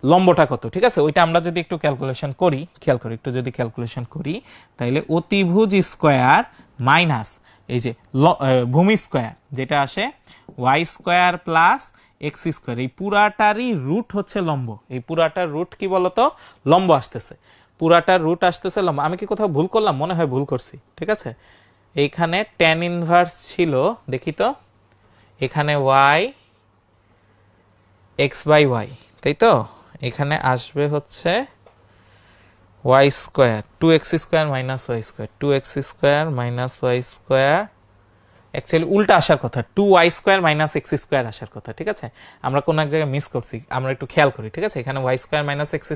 A: লম্বটা কত, ঠিক আছে, ওইটা আমরা যদি একটু ক্যালকুলেশন করি, খেয়াল করি, একটু যদি ক্যালকুলেশন করি, তাইলে অতিভুজ স্কয়ার মাইনাস এই যে ভূমি স্কয়ার, যেটা আসে y² প্লাস x², এই পুরাটারই রুট হচ্ছে লম্ব, এই পুরাটার রুট কি বলতো, লম্ব আসতেছে, পুরাটার রুট আসতেছে লম্ব। আমি কি কোথাও ভুল করলাম, মনে হয় ভুল করছি, ঠিক আছে। এইখানে ট্যান ইনভার্স ছিল, দেখি তো, এখানে y x/y, তাই তো, এখানে আসবে হচ্ছে y², 2x² minus y², 2x² minus y², actually উল্টা আসার কথা, 2y² মাইনাস x² আসার কথা, ঠিক আছে, আমরা কোন এক জায়গায় মিস করছি, আমরা একটু খেয়াল করি, ঠিক আছে। এখানে y² minus x²,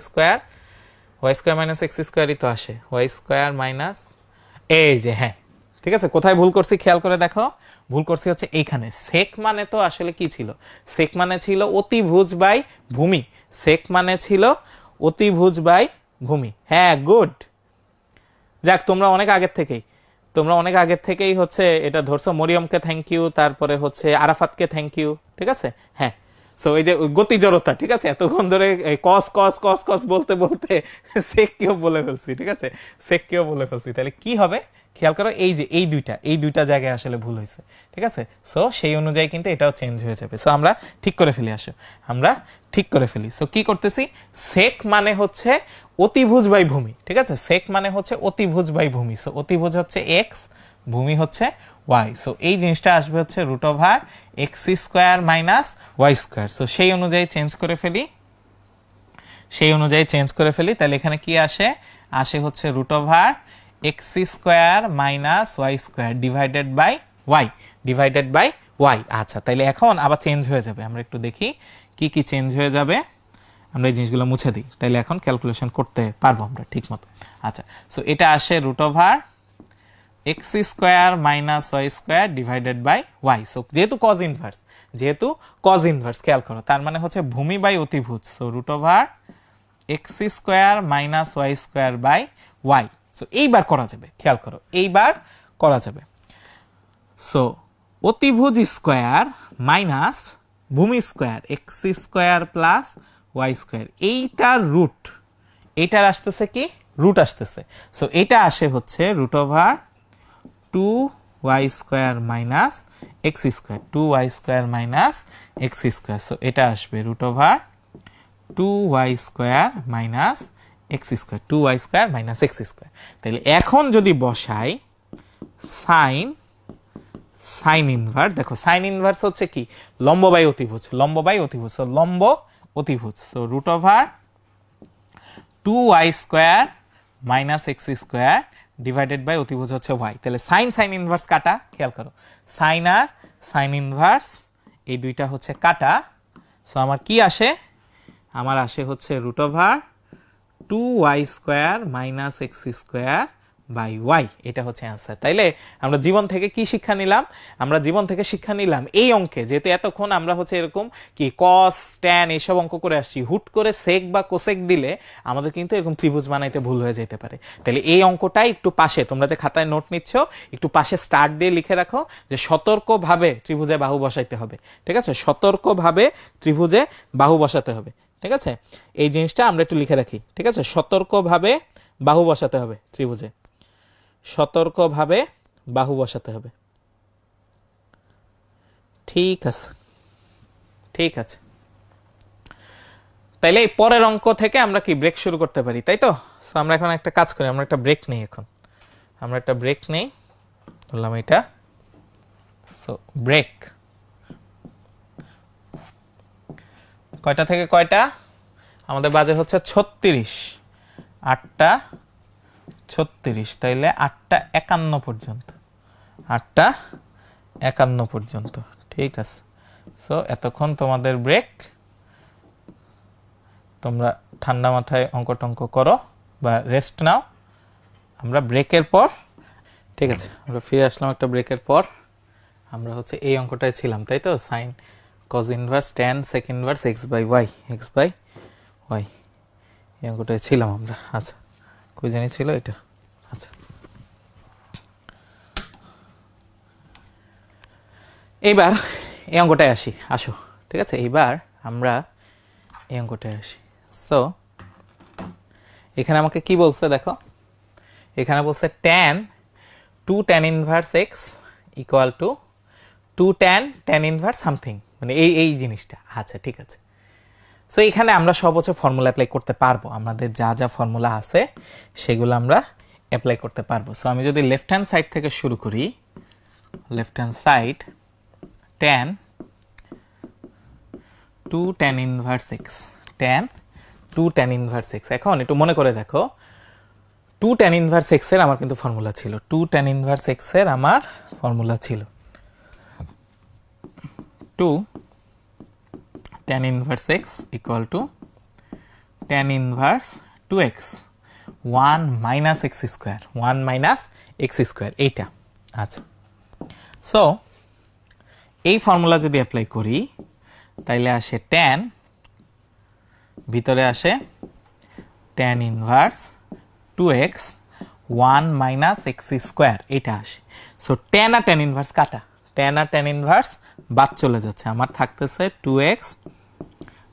A: y² minus x²ই তো আসে, y² মাইনাস, এই যে, হ্যাঁ, ঠিক আছে, কোথায় ভুল করছি খেয়াল করে দেখো, ভুল করছি হচ্ছে এইখানে, সেক মানে তো আসলে কি ছিল, সেক মানে ছিল অতিভুজ বাই ভূমি, সেক মানে ছিল অতিভুজ বাই ভূমি। হ্যাঁ, গুড, যাক, তোমরা অনেক আগের থেকেই হচ্ছে এটা ধরছো। মরিয়মকে থ্যাংক ইউ, তারপরে হচ্ছে আরাফাতকে থ্যাংক ইউ, ঠিক আছে। হ্যাঁ, সো এই যে গতি জড়তা, ঠিক আছে, এতক্ষণ ধরে কস কস কস কস বলতে বলতে সেক কেও বলে ফেলছি, ঠিক আছে, সেক কেও বলে ফেলছি। তাহলে কি হবে খেয়াল করো, এই যে এই দুইটা জায়গায় আসলে ভুল হয়েছে, ঠিক আছে। সো সেই অনুযায়ী কিন্তু এটাও চেঞ্জ হয়ে যাবে। সো আমরা ঠিক করে ফেলি, আসো আমরা ঠিক করে ফেলি। সো কি করতেছি, সেক মানে হচ্ছে অতিভুজ বাই ভূমি, ঠিক আছে, সেক মানে হচ্ছে অতিভুজ বাই ভূমি। সো অতিভুজ হচ্ছে এক্স, ভূমি হচ্ছে ওয়াই। সো এই জিনিসটা আসবে হচ্ছে √x² মাইনাস y²। সো সেই অনুযায়ী চেঞ্জ করে ফেলি, তাহলে এখানে কি আসে, হচ্ছে √x² minus y² divided by Y. আচ্ছা, তাইলে এখন আবার চেঞ্জ হয়ে যাবে, আমরা একটু দেখি কি কি চেঞ্জ হয়ে যাবে, আমরা এই জিনিসগুলো মুছে দিই, তাইলে এখন ক্যালকুলেশন করতে পারবো আমরা ঠিক মতো। আচ্ছা, সো এটা আসে √x² minus y² divided by y. So যেহেতু কজ ইনভার্স খেয়াল করো, তার মানে হচ্ছে ভূমি বাই অতিভুজ। So √x² minus y² by y. So এইবার করা যাবে, খেয়াল করো, এইবার করা যাবে। সো অতিভুজ স্কয়ার মাইনাস ভূমি স্কয়ার, x² প্লাস y², এইটার রুট, এইটার আসতেছে কি, রুট আসতেছে। সো এটা আসে হচ্ছে √2y² minus x², 2y² minus x²। So এটা আসবে √2y² minus x², 2y² minus x²। তাহলে এখন যদি বসাই সাইন ইনভার্স, দেখো সাইন ইনভার্স হচ্ছে কি লম্ব বাই অতিভুজ, লম্ব বাই অতিভুজ, সো লম্ব অতিভুজ, so root over 2y square minus x square divided by অতিভুজ হচ্ছে y। তাহলে সাইন সাইন ইনভার্স কাটা, খেয়াল করো সাইন আর সাইন ইনভার্স এই দুইটা হচ্ছে কাটা, সো আমার কি আসে, আমার আসে হচ্ছে root over 2y square minus x square by y, এটা হচ্ছে অ্যান্সার। তাইলে আমরা জীবন থেকে কি শিক্ষা নিলাম, আমরা জীবন থেকে শিক্ষা নিলাম এই অঙ্কে, যেহেতু এতক্ষণ আমরা হচ্ছে এরকম কি কস ট্যান এইসব অঙ্ক করে আসছি, হুট করে সেক বা কোসেক দিলে আমাদের কিন্তু এরকম ত্রিভুজ বানাইতে ভুল হয়ে যেতে পারে। তাহলে এই অঙ্কটাই একটু পাশে, তোমরা যে খাতায় নোট নিচ্ছ একটু পাশে স্টার্ট দিয়ে লিখে রাখো যে সতর্কভাবে ত্রিভুজে বাহু বসাইতে হবে, ঠিক আছে, সতর্কভাবে ত্রিভুজে বাহু বসাতে হবে, ঠিক আছে, এই জিনিসটা আমরা একটু লিখে রাখি, ঠিক আছে, সতর্কভাবে বাহু বসাতে হবে ত্রিভুজে, সতর্কভাবে বাহু বসাতে হবে, ঠিক আছে, ঠিক আছে। তাইলে এই পরের অঙ্ক থেকে আমরা কি ব্রেক শুরু করতে পারি, তাই তো? সো আমরা এখন একটা কাজ করি, আমরা একটা ব্রেক নেই, এখন আমরা একটা ব্রেক নেই, বললাম এটা, সো ব্রেক কয়টা থেকে কয়টা, আমাদের বাজে হচ্ছে 36, 8টা 36, তাইলে 8টা 51 পর্যন্ত, 8টা 51 পর্যন্ত, ঠিক আছে। সো এতক্ষণ তোমাদের ব্রেক, তোমরা ঠান্ডা মাথায় অঙ্ক টঙ্ক করো বা রেস্ট নাও, আমরা ব্রেকের পর, ঠিক আছে, আমরা ফিরে আসলাম একটা ব্রেকের পর, আমরা হচ্ছে এই অঙ্কটায় ছিলাম, তাই তো, sine cos inverse tan sec inverse x by y, x by y, এই অঙ্কটায় ছিলাম আমরা। আচ্ছা কই জানি ছিল এটা, আচ্ছা এইবার এই অঙ্কটায় আসি, আসো, ঠিক আছে, এইবার আমরা এই অঙ্কটায় আসি। সো এখানে আমাকে কি বলছে দেখো, এখানে বলছে tan 2 tan inverse x equal to 2 tan inverse something, মানে এই এই জিনিসটা, আচ্ছা ঠিক আছে। সো এখানে আমরা সব হচ্ছে ফর্মুলা অ্যাপ্লাই করতে পারবো, আমাদের যা যা ফর্মুলা আছে সেগুলো আমরা অ্যাপ্লাই করতে পারবো। সো আমি যদি লেফট হ্যান্ড সাইড থেকে শুরু করি, left hand side tan 2 tan inverse x, tan 2 tan inverse x, এখন একটু মনে করে দেখো 2 tan ইনভার্স এক্স এর আমার কিন্তু ফর্মুলা ছিল, 2 tan ইনভার্স এক্স এর আমার ফর্মুলা ছিল 2 tan inverse x equal to tan inverse 2x 1 minus x square, 1 minus x square, এইটা। আচ্ছা সো এই ফর্মুলা যদি অ্যাপ্লাই করি তাইলে আসে tan, ভিতরে আসে tan inverse 2x 1 minus x square, এটা আসে। সো tan আর tan ইনভার্স কাটা, tan আর tan ইনভার্স বাদ চলে যাচ্ছে, আমার থাকতেছে 2x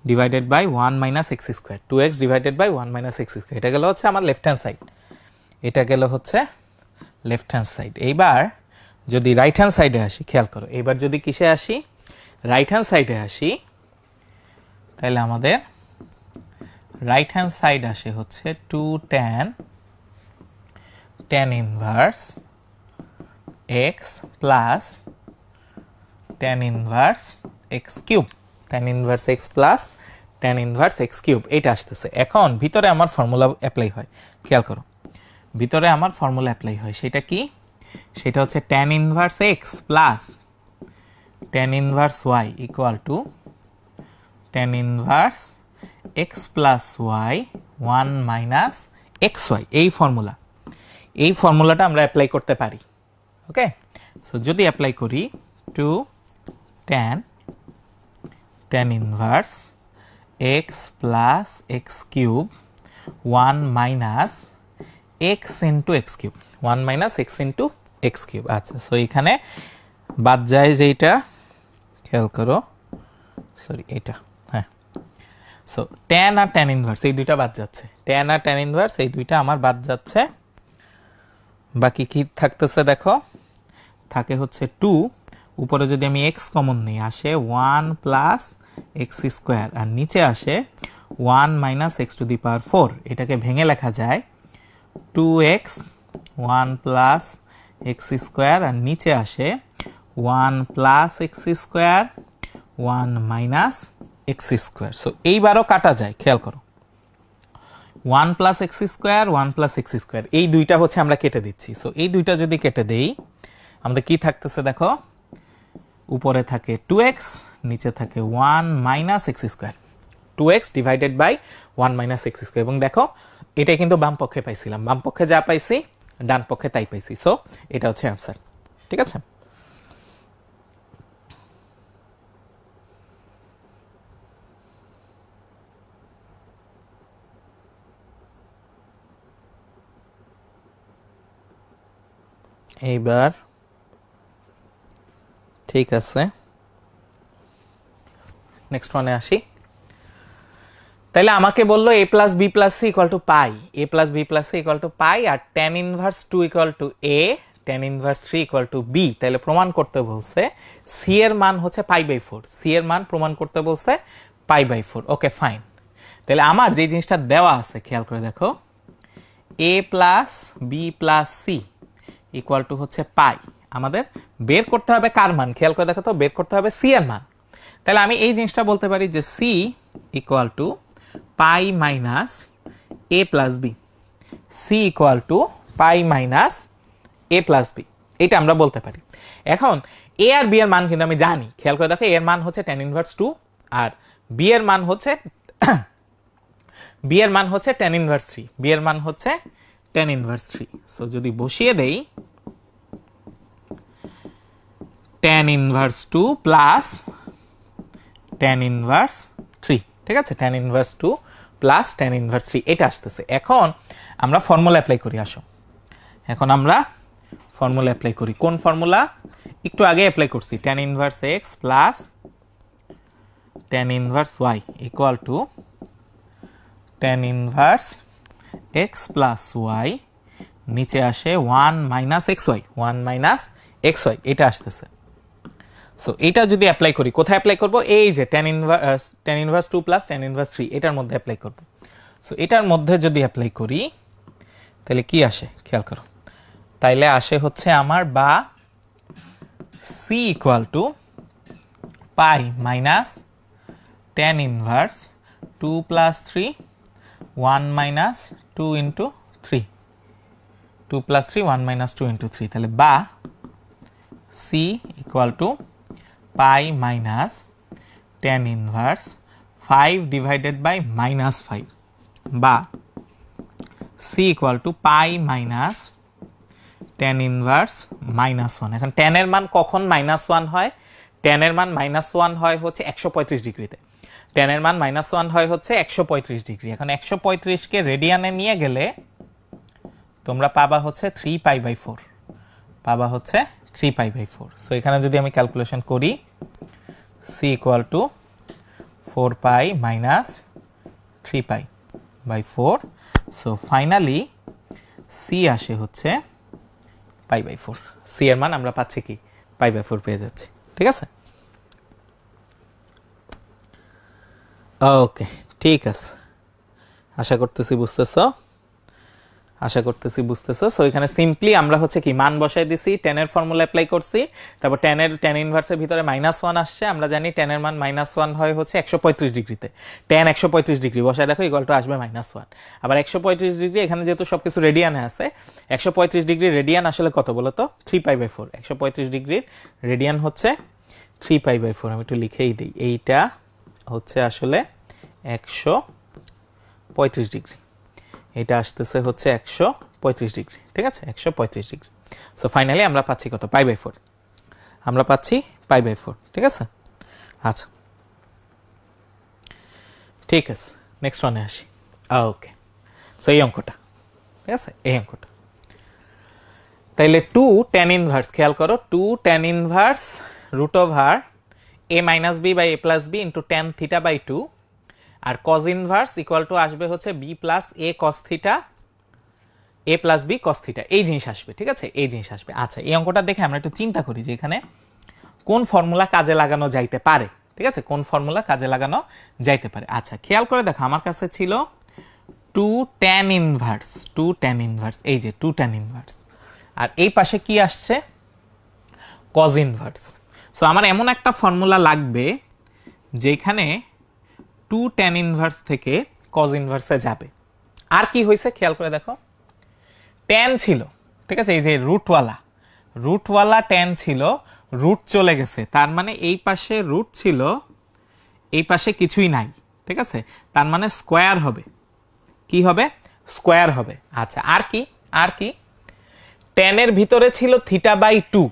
A: divided by 1 minus x square, 2x divided by 1 minus x square, এটা গেল হচ্ছে আমার লেফট হ্যান্ড সাইড, এটা গেল হচ্ছে লেফট হ্যান্ড সাইড। এইবার যদি রাইট হ্যান্ড সাইডে আসি, খেয়াল করো, এইবার যদি কিসে আসি, রাইট হ্যান্ড সাইডে আসি, তাহলে আমাদের রাইট হ্যান্ড সাইড আসে হচ্ছে 2 tan inverse x plus tan inverse x cube, tan inverse x plus tan inverse x cube, এটা আসতেছে। এখন ভিতরে আমার ফর্মুলা অ্যাপ্লাই হয়, খেয়াল করো, ভিতরে আমার ফর্মুলা অ্যাপ্লাই হয়, সেটা কি, সেটা হচ্ছে tan inverse x plus tan inverse y equal to tan inverse x plus y 1 minus x y, এই ফর্মুলা, এই ফর্মুলাটা আমরা অ্যাপ্লাই করতে পারি। ওকে, সো যদি অ্যাপ্লাই করি 2 tan inverse x plus x cube 1 minus x into x cube, 1 minus x into x cube. আচ্ছা so এখানে বাদ যায় যেটা, খেয়াল করো, সরি এটা, হ্যাঁ, সো tan আর tan ইনভার্স এই দুইটা বাদ যাচ্ছে, tan আর tan ইনভার্স এই দুইটা আমার বাদ যাচ্ছে, বাকি কি থাকতেছে দেখো, থাকে হচ্ছে 2, উপরে যদি আমি x কমন নিই আসে 1 প্লাস এক্স স্কোয়ার, আর নিচে আসে 1 মাইনাস এক্স টু দি পাওয়ার 4, এটাকে ভেঙে লেখা যায় 2x 1 প্লাস এক্স স্কোয়ার, আর নিচে আসে 1 plus x square 1 minus x square. So এইবারও কাটা যায়, খেয়াল করো 1 plus x square 1 plus x square, এই দুইটা হচ্ছে আমরা কেটে দিচ্ছি। সো এই দুইটা যদি কেটে দেই আমাদের কি থাকতেছে দেখো, উপরে থাকে 2x, নিচে থাকে 1 minus x square, 2x divided by 1 minus x square. এবং দেখো এটাই কিন্তু বাম পক্ষে পাইছিলাম, বাম পক্ষে যা পাইছি ডান পক্ষে তাই পাইছি। সো এটা হচ্ছে অ্যান্সার, ঠিক আছে। এইবার ঠিক আছে, নেক্সট ওয়ানে আসি। তাহলে আমাকে বললো a plus b plus c equal to pi, a plus b plus c equal to pi, আর tan inverse 2 equal to a, tan inverse 3 equal to b। তাহলে প্রমাণ করতে বলছে সি এর মান হচ্ছে π/4, সি এর মান প্রমাণ করতে বলছে π/4। Okay fine. তাহলে আমার যে জিনিসটা দেওয়া আছে খেয়াল করে দেখো, a plus b plus c equal to হচ্ছে পাই, আমাদের বের করতে হবে কার মান, খেয়াল করে দেখো তো, বের করতে হবে সি এর মান। তাহলে আমি এই জিনিসটা বলতে পারি যে c equal to pi minus a plus b, c equal to pi minus a plus b, এটা আমরা বলতে পারি। এখন এ আর বি এর মান কিন্তু আমি জানি, খেয়াল করে দেখো, এ এর মান হচ্ছে tan ইনভার্স 2 আর বি এর মান হচ্ছে বি এর মান হচ্ছে tan ইনভার্স 3, বি এর মান হচ্ছে tan ইনভার্স 3। সো যদি বসিয়ে দেই tan inverse 2 plus tan inverse 3, ঠিক আছে, tan inverse 2 plus tan inverse 3 এটা আসতেছে। এখন আমরা ফর্মুলা অ্যাপ্লাই করি, আসো এখন আমরা ফর্মুলা অ্যাপ্লাই করি। কোন ফর্মুলা? একটু আগে অ্যাপ্লাই করছি, tan inverse x plus tan inverse y equal to tan inverse x plus y, নিচে আসে 1 মাইনাস xy, 1 মাইনাস xy এটা আসতেছে। সো এটা যদি অ্যাপ্লাই করি, কোথায় অ্যাপ্লাই করব? এই যে tan inverse 2 plus tan inverse 3 এটার মধ্যে অ্যাপ্লাই করব। সো এটার মধ্যে যদি অ্যাপ্লাই করি তাহলে কি আসে খেয়াল করো, তাইলে আসে হচ্ছে আমার বা c equal to pi minus tan inverse 2 plus 3 1 minus 2 into 3, 2 plus 3 1 minus 2 into 3, তাহলে বা c equal to pi minus tan inverse 5 divided by minus 5, বা c equal to pi minus tan inverse minus 1। এখন tan এর মান কখন minus 1 হয়? tan এর মান মাইনাস 1 হয় হচ্ছে 135 ডিগ্রিতে, tan এর মান মাইনাস 1 হয় হচ্ছে 135 ডিগ্রি। এখন 135 কে রেডিয়ানে নিয়ে গেলে তোমরা পাবা হচ্ছে 3π/4, পাবা হচ্ছে 3π/4। সো এখানে যদি আমি ক্যালকুলেশন করি c equal to 4π minus 3π/4, so finally c আসে হচ্ছে π/4, c এর মান আমরা পাচ্ছি কি π/4 পেয়ে যাচ্ছি, ঠিক আছে। ওকে ঠিক আছে, আশা করতেছি বুঝতেছো, আশা করতেছি বুঝতেছো। সো এখানে সিম্পলি আমরা হচ্ছে কি মান বসাই দিছি, tan এর ফর্মুলা অ্যাপ্লাই করছি, তারপর tan ইনভার্সের ভিতরে -1 আসছে, আমরা জানি tan এর মান -1 হয় হচ্ছে 135 ডিগ্রিতে, tan 135 ডিগ্রি বসায় দেখো ইকুয়াল টু আসবে -1। আবার 135 ডিগ্রি এখানে যেহেতু সবকিছু রেডিয়ানে আছে, 135 ডিগ্রি রেডিয়ান আসলে কত বলো তো? 3π/4, 135 ডিগ্রির রেডিয়ান হচ্ছে 3π/4। আমি একটু লিখেই দিই, এইটা হচ্ছে আসলে 135 ডিগ্রি, এটা আসতেছে হচ্ছে 135 ডিগ্রি, ঠিক আছে, 135 ডিগ্রি। সো ফাইনালি আমরা পাচ্ছি কত? π/4, আমরা পাচ্ছি π/4, ঠিক আছে। আচ্ছা ঠিক আছে, নেক্সট ওয়ানে আসি। ওকে, সো এই অঙ্কটা, ঠিক আছে, এই অঙ্কটা। তাইলে 2 tan ইনভার্স, খেয়াল করো, 2 tan inverse root over a minus b by a plus b into tan theta by 2, আর cos ইনভার্স ইকুয়াল টু আসবে হচ্ছে b plus a cos theta, a plus b cos theta, এই জিনিস আসবে, ঠিক আছে, এই জিনিস আসবে। আচ্ছা এই অঙ্কটা দেখে আমরা একটু চিন্তা করি যে এখানে কোন ফর্মুলা কাজে লাগানো যাইতে পারে, ঠিক আছে, কোন ফর্মুলা কাজে লাগানো যাইতে পারে। আচ্ছা খেয়াল করে দেখো, আমার কাছে ছিল 2 tan ইনভার্স, 2 tan ইনভার্স, এই যে 2 tan ইনভার্স, আর এই পাশে কি আসছে? Cos inverse. সো আমার এমন একটা ফর্মুলা লাগবে যেখানে 2 tan ইনভার্স থেকে কজ ইনভার্সে যাবে। আর কি হয়েছে খেয়াল করে দেখো, ট্যান ছিল, ঠিক আছে, এই যে রুটওয়ালা ট্যান ছিল, রুট চলে গেছে, তার মানে এই পাশে রুট ছিল, এই পাশে কিছুই নাই, ঠিক আছে, তার মানে স্কোয়ার হবে। কি হবে? স্কোয়ার হবে। আচ্ছা, আর কি ট্যানের ভিতরে ছিল θ/2,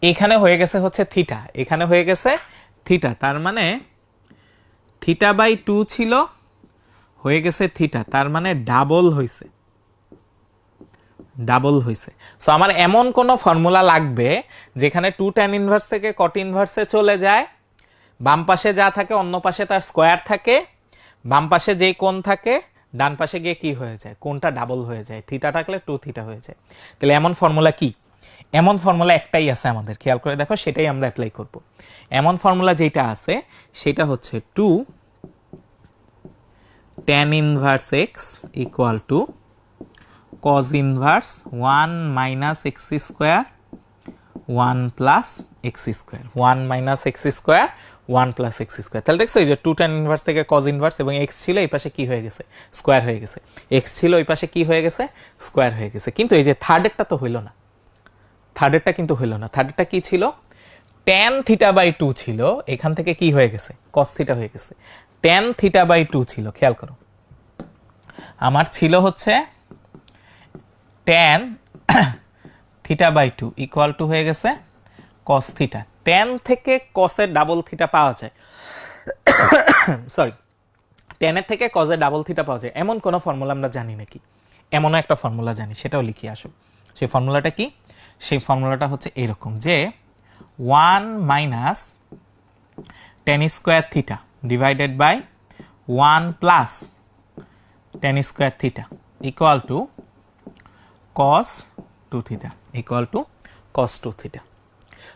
A: এখানে হয়ে গেছে হচ্ছে থিটা, এখানে হয়ে গেছে থিটা, তার মানে θ/2 ছিল, হয়ে গেছে থিটা, তার মানে ডাবল হইছে। সো আমার এমন কোন ফর্মুলা লাগবে যেখানে 2 tan ইনভার্স থেকে cot ইনভার্সে চলে যায়, বাম পাশে যা থাকে অন্য পাশে তার স্কোয়ার থাকে, বাম পাশে যেই কোণ থাকে ডান পাশে গিয়ে কি হয়ে যায়, কোণটা ডাবল হয়ে যায়, থিটা থাকলে 2 থিটা হয়ে যায়। তাহলে এমন ফর্মুলা কি? এমন ফর্মুলা একটাই আছে আমাদের, খেয়াল করে দেখো, সেটাই আমরা অ্যাপ্লাই করব। এমন ফর্মুলা যেটা আছে সেটা হচ্ছে 2 tan inverse x equal to cos inverse 1 minus x square 1 plus x square, 1 minus x square 1 plus x square. তাহলে দেখছো এই যে 2 tan ইনভার্স থেকে cos ইনভার্স, এবং x ছিল এই পাশে কি হয়ে গেছে, স্কোয়ার হয়ে গেছে, x ছিল ওই পাশে কি হয়ে গেছে, স্কোয়ার হয়ে গেছে। কিন্তু এই যে থার্ডেরটা তো হইল না, থার্ডেরটা কি ছিল, tan θ/2 ছিল, এখান থেকে কি হয়ে গেছে, cos থিটা হয়ে গেছে, tan θ/2 ছিল, খেয়াল করো, আমার ছিল হচ্ছে tan θ/2 ইকুয়াল টু হয়ে গেছে cos থিটা। tan থেকে cos এর ডাবল থিটা পাওয়া যায়, সরি, tan এর থেকে cos এর ডাবল থিটা পাওয়া যায়, এমন কোন ফর্মুলা আমরা জানি নাকি? এমন একটা ফর্মুলা জানি, সেটাও লিখে আসো। সেই ফর্মুলাটা কি? সেই ফর্মুলাটা হচ্ছে এরকম যে 1 minus tan square theta divided by 1 plus tan square theta equal to cos 2 theta equal to cos 2 theta.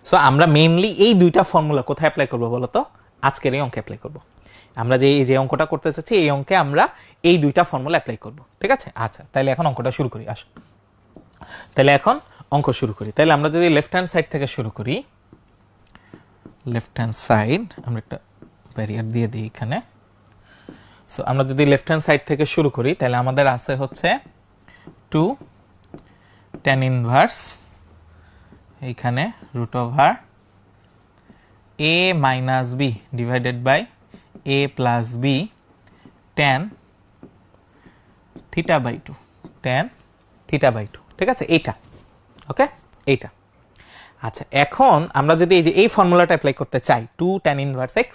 A: So আমরা মেইনলি এই দুইটা ফর্মুলা কোথায় অ্যাপ্লাই করবো বলো তো? আজকের এই অঙ্কে অ্যাপ্লাই করবো। আমরা যে অঙ্কটা করতে চাচ্ছি এই অঙ্কে আমরা এই দুইটা ফর্মুলা অ্যাপ্লাই করব, ঠিক আছে? আচ্ছা, তাহলে এখন অঙ্কটা শুরু করি, আসো। তাহলে এখন অঙ্ক শুরু করি। তাহলে আমরা যদি লেফট হ্যান্ড সাইড থেকে শুরু করি, লেফট হ্যান্ড সাইড আমরা একটা ব্যারিয়ার দিয়ে দিই এখানে। সো আমরা যদি লেফট হ্যান্ড সাইড থেকে শুরু করি তাহলে আমাদের আছে হচ্ছে 2 tan ইনভার্স এইখানে root over a minus b divided by a plus b tan θ/2, tan θ/2, ঠিক আছে? এইটা, ওকে, এইটা। আচ্ছা, এখন আমরা যদি এই ফর্মুলাটা অ্যাপ্লাই করতে চাই, 2 tan inverse x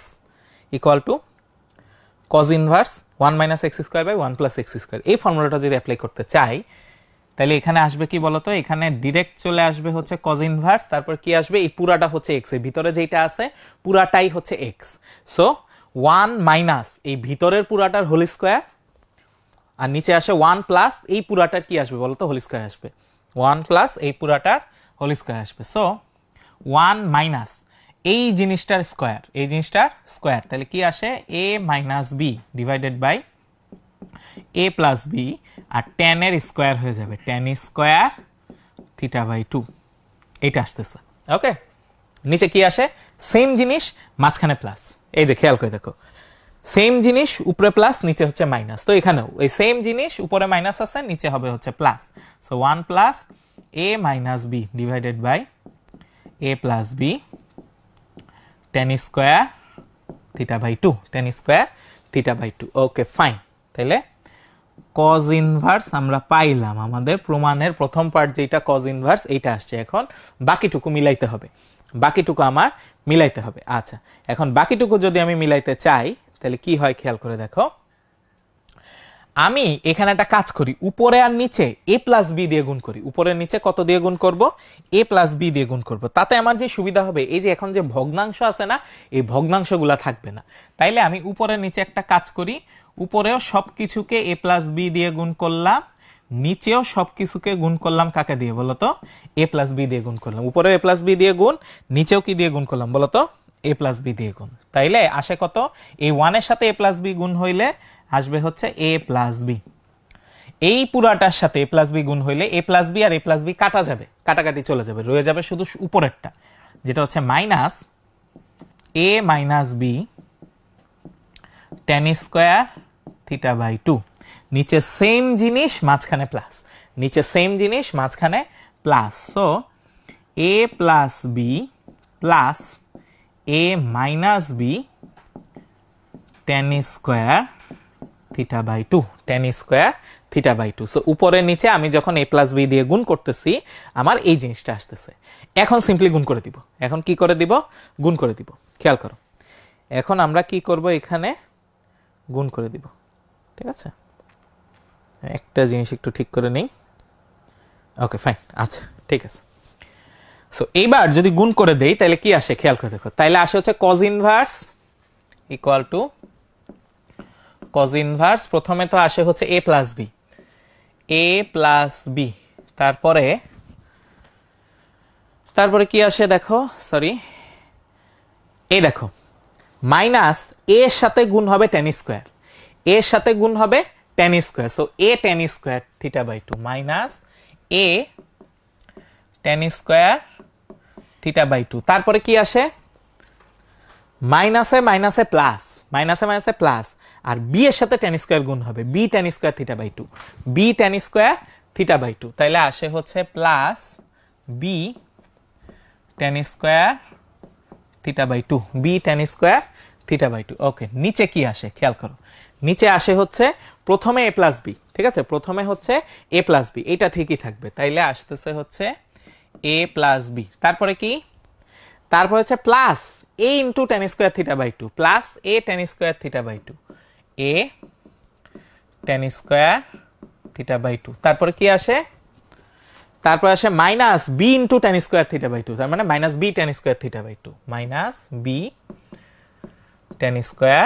A: equal to cos inverse 1 minus x square by 1 plus x square, এই ফর্মুলাটা যদি অ্যাপ্লাই করতে চাই তাহলে এখানে আসবে কি বলতো? এখানে ডিরেক্ট চলে আসবে হচ্ছে cos ইনভার্স, তারপর কি আসবে, এই পুরাটা হচ্ছে x, এর ভিতরে যেটা আছে পুরাটাই হচ্ছে x। সো 1 মাইনাস এই ভিতরের পুরাটার হোল স্কোয়ার, আর নিচে আসে 1 প্লাস এই পুরাটার কি আসবে বলতো, হোল স্কোয়ার আসবে, 1 প্লাস এই পুরাটার হোল স্কোয়ার আসবে। সো 1 মাইনাস এই জিনিসটার স্কোয়ার, এই জিনিসটার স্কোয়ার, তাহলে কি আসে, a minus b divided by a plus b, আর tan এর স্কোয়ার হয়ে যাবে tan স্কোয়ার θ/2, এটা আসতেছে, ওকে? নিচে কি আসে, সেম জিনিস মাঝখানে প্লাস, এই যে খেয়াল করে দেখো, সেম জিনিস উপরে প্লাস নিচে হচ্ছে মাইনাস, তো এখানেও এই সেম জিনিস উপরে মাইনাস আছে নিচে হবে হচ্ছে plus. So 1 plus a minus b divided by a plus b tan square θ/2, tan square θ/2, okay, fine. তাহলে cos ইনভার্স আমরা পাইলাম, আমাদের প্রমাণের প্রথম পার্ট যেটা cos ইনভার্স এইটা আসছে, এখন বাকিটুকু মিলাইতে হবে, আমার মিলাইতে হবে। আচ্ছা, এখন বাকিটুকু যদি আমি মিলাইতে চাই তাহলে কি হয় খেয়াল করে দেখো, আমি এখানে একটা কাজ করি, উপরে আর নিচে a প্লাস b দিয়ে গুণ করি, উপরের নিচে কত দিয়ে গুণ করব, a প্লাস b দিয়ে গুণ করব, তাতে আমার যে সুবিধা হবে, এই যে এখন যে ভগ্নাংশ আছে না, এই ভগ্নাংশগুলা থাকবে না। তাইলে আমি উপরের নিচে একটা কাজ করি, উপরেও সবকিছুকে a প্লাস b দিয়ে গুণ করলাম, নিচেও সবকিছুকে গুণ করলাম কাকে দিয়ে বলতো, a প্লাস b দিয়ে গুণ করলাম, উপরেও a প্লাস b দিয়ে গুণ, নিচেও কি দিয়ে গুণ করলাম বলতো, a প্লাস b দিয়ে গুণ। তাইলে আসে কত, এই 1 এর সাথে a প্লাস b গুণ হইলে আসবে হচ্ছে a প্লাস b, এই পুরাটার সাথে a প্লাস বি গুণ হইলে a প্লাস বি আর a প্লাস বি কাটা যাবে, কাটাকাটি চলে যাবে, রয়ে যাবে শুধু উপরেরটা, যেটা হচ্ছে minus a minus b tan square theta by 2। নিচে সেম জিনিস, মাঝখানে প্লাস, নিচে সেম জিনিস, মাঝখানে plus. So a plus b plus a minus b tan square theta by 2, tan square theta by 2। So উপরে নিচে আমি যখন a প্লাস বি দিয়ে গুণ করতেছি আমার এই জিনিসটা আসতেছে। এখন সিম্পলি গুণ করে দিব। এখন কি করে দিব? গুণ করে দিব। খেয়াল করো, এখন আমরা কি করব, এখানে গুণ করে দিব। ঠিক আছে, একটা জিনিস একটু ঠিক করে নেই। ওকে ফাইন, আচ্ছা ঠিক আছে। সো এইবার যদি গুণ করে দেই তাহলে কি আসে খেয়াল করে দেখো, তাইলে আসে হচ্ছে cos inverse equal to cos inverse, প্রথমে তো আসে হচ্ছে a plus b, a plus b, তারপরে কি আসে দেখো, সরি, এই দেখো মাইনাস a এর সাথে গুণ হবে tan স্কোয়ার, a এর সাথে গুণ হবে tan square. So a tan square theta by 2 minus a tan square theta by 2। তারপরে কি আসে, মাইনাসে মাইনাসে প্লাস, মাইনাসে মাইনাসে প্লাস, আর b এর সাথে tan স্কোয়ার গুণ হবে b tan square theta by 2, b tan square theta by 2। তাইলে আসে হচ্ছে plus b tan square theta by 2, b tan square theta by 2। Okay, নিচে কি আসে খেয়াল করো, নিচে আসে হচ্ছে প্রথমে a প্লাস বি, ঠিক আছে, প্রথমে হচ্ছে a প্লাস বি, এটা ঠিকই থাকবে। তাইলে আসতেছে হচ্ছে a প্লাস বি, তারপরে কি, তারপর হচ্ছে plus a into tan square theta by 2 plus a tan square theta by 2, a tan square theta by 2। তারপরে কি আসে, তারপর আসে minus b into tan square theta by 2, তার মানে minus b tan square theta by 2, minus b tan square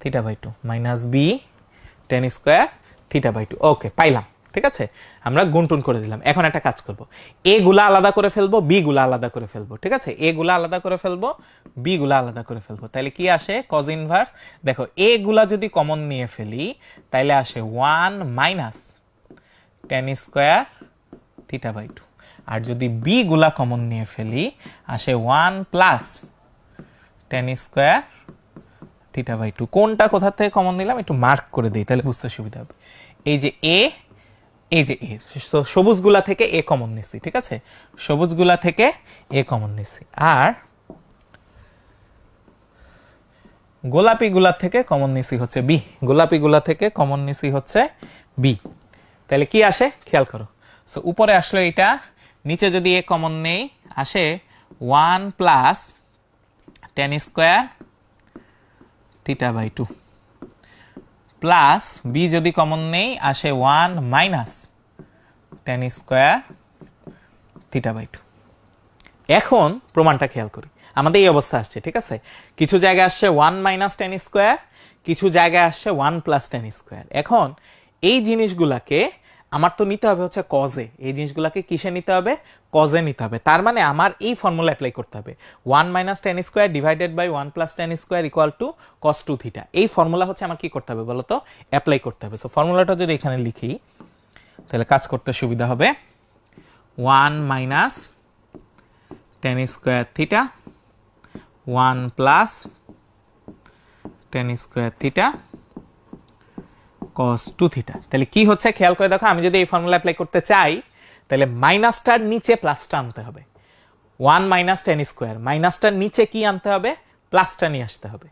A: theta by 2, minus b tan square theta by 2। Okay, পাইলাম। ঠিক আছে, আমরা গুণটুন করে দিলাম। এখন একটা কাজ করব, a গুলা আলাদা করে ফেলবো, b গুলা আলাদা করে ফেলবো। ঠিক আছে, a গুলা আলাদা করে ফেলবো, b গুলা আলাদা করে ফেলবো। তাহলে কি আসে, cos ইনভার্স, দেখো a গুলা যদি কমন নিয়ে ফেলি তাহলে আসে 1 minus tan square theta by 2, আর যদি b গুলা কমন নিয়ে ফেলি আসে 1 plus tan square theta by 2। কোনটা কোথা থেকে কমন নিলাম একটু মার্ক করে দিই, তাহলে বুঝতে সুবিধা হবে। এই যে a, এই যে a, সবুজগুলা থেকে a কমন নিছি। ঠিক আছে, সবুজগুলা থেকে a কমন নিছি, আর গোলাপিগুলা থেকে কমন নিছি হচ্ছে b, গোলাপিগুলা থেকে কমন নিছি হচ্ছে b। তাহলে কি আসে খেয়াল করো, সো উপরে আসলে এটা, নিচে যদি a কমন নেই আসে 1 plus tan square theta by 2 plus b যদি কমন নেই আসে 1 minus tan square theta by 2। এখন প্রমাণটা খেয়াল করি, আমাদের এই অবস্থা আসছে। ঠিক আছে, কিছু জায়গায় আসছে 1 মাইনাস tan স্কোয়ার, কিছু জায়গায় আসছে 1 প্লাস tan স্কোয়ার। এখন এই জিনিসগুলাকে আমার তো নিতে হবে হচ্ছে কজে, এই জিনিসগুলোকে কিসে নিতে হবে, কজে নিতে হবে। তার মানে আমার এই ফর্মুলা অ্যাপ্লাই করতে হবে, 1 minus tan square divided by 1 plus tan square equal to cos 2 theta. এই ফর্মুলা হচ্ছে আমার কি করতে হবে বলো তো, অ্যাপ্লাই করতে হবে। সো ফর্মুলাটা যদি এখানে লিখি তাহলে কাজ করতে সুবিধা হবে, 1 minus tan square theta 1 plus tan square theta cos 2 theta. তাহলে কি হচ্ছে খেয়াল করে দেখো, আমি যদি এই ফর্মুলা অ্যাপ্লাই করতে চাই তাহলে মাইনাসটার নিচে প্লাসটা আনতে হবে, 1 মাইনাস tan স্কোয়ার, মাইনাসটার নিচে কি আনতে হবে, প্লাসটা নিয়ে আসতে হবে।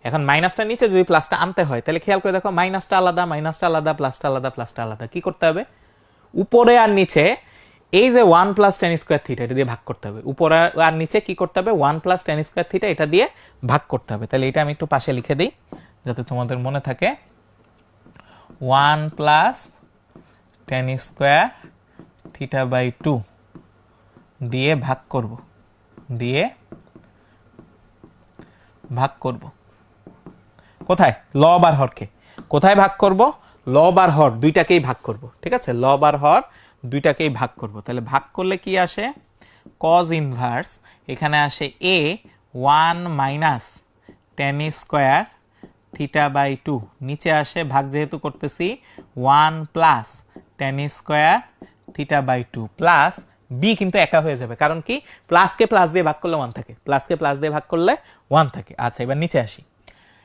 A: এখন মাইনাসটার নিচে যদি প্লাসটা আনতে হয় তাহলে খেয়াল করে দেখো, মাইনাসটা আলাদা, মাইনাসটা আলাদা, প্লাসটা আলাদা, প্লাসটা আলাদা। কি করতে হবে, উপরে আর নিচে এই যে 1 প্লাস tan স্কোয়ার থিটা এটা দিয়ে ভাগ করতে হবে, উপরে আর নিচে কি করতে হবে, 1 প্লাস tan স্কোয়ার থিটা এটা দিয়ে ভাগ করতে হবে। তাহলে এটা আমি একটু পাশে লিখে দিই যাতে তোমাদের মনে থাকে, 1 plus tan square theta by 2 দিয়ে ভাগ করব, দিয়ে ভাগ করব কোথায়, লব আর হরকে কোথায় ভাগ করব, লব আর হর দুইটাকেই ভাগ করব। ঠিক আছে, লব আর হর দুইটাকেই ভাগ করব। তাহলে ভাগ করলে কি আসে, cos ইনভার্স, এখানে আসে a 1 minus tan square theta by 2 নিচে আসে ভাগ যেহেতু করতেছি 1 plus tan square theta by 2 plus b কিন্তু একা হয়ে যাবে কারণ কি প্লাসকে প্লাস দিয়ে ভাগ করলে 1 থাকে প্লাসকে প্লাস দিয়ে ভাগ করলে 1 থাকে আচ্ছা এবার নিচে আসি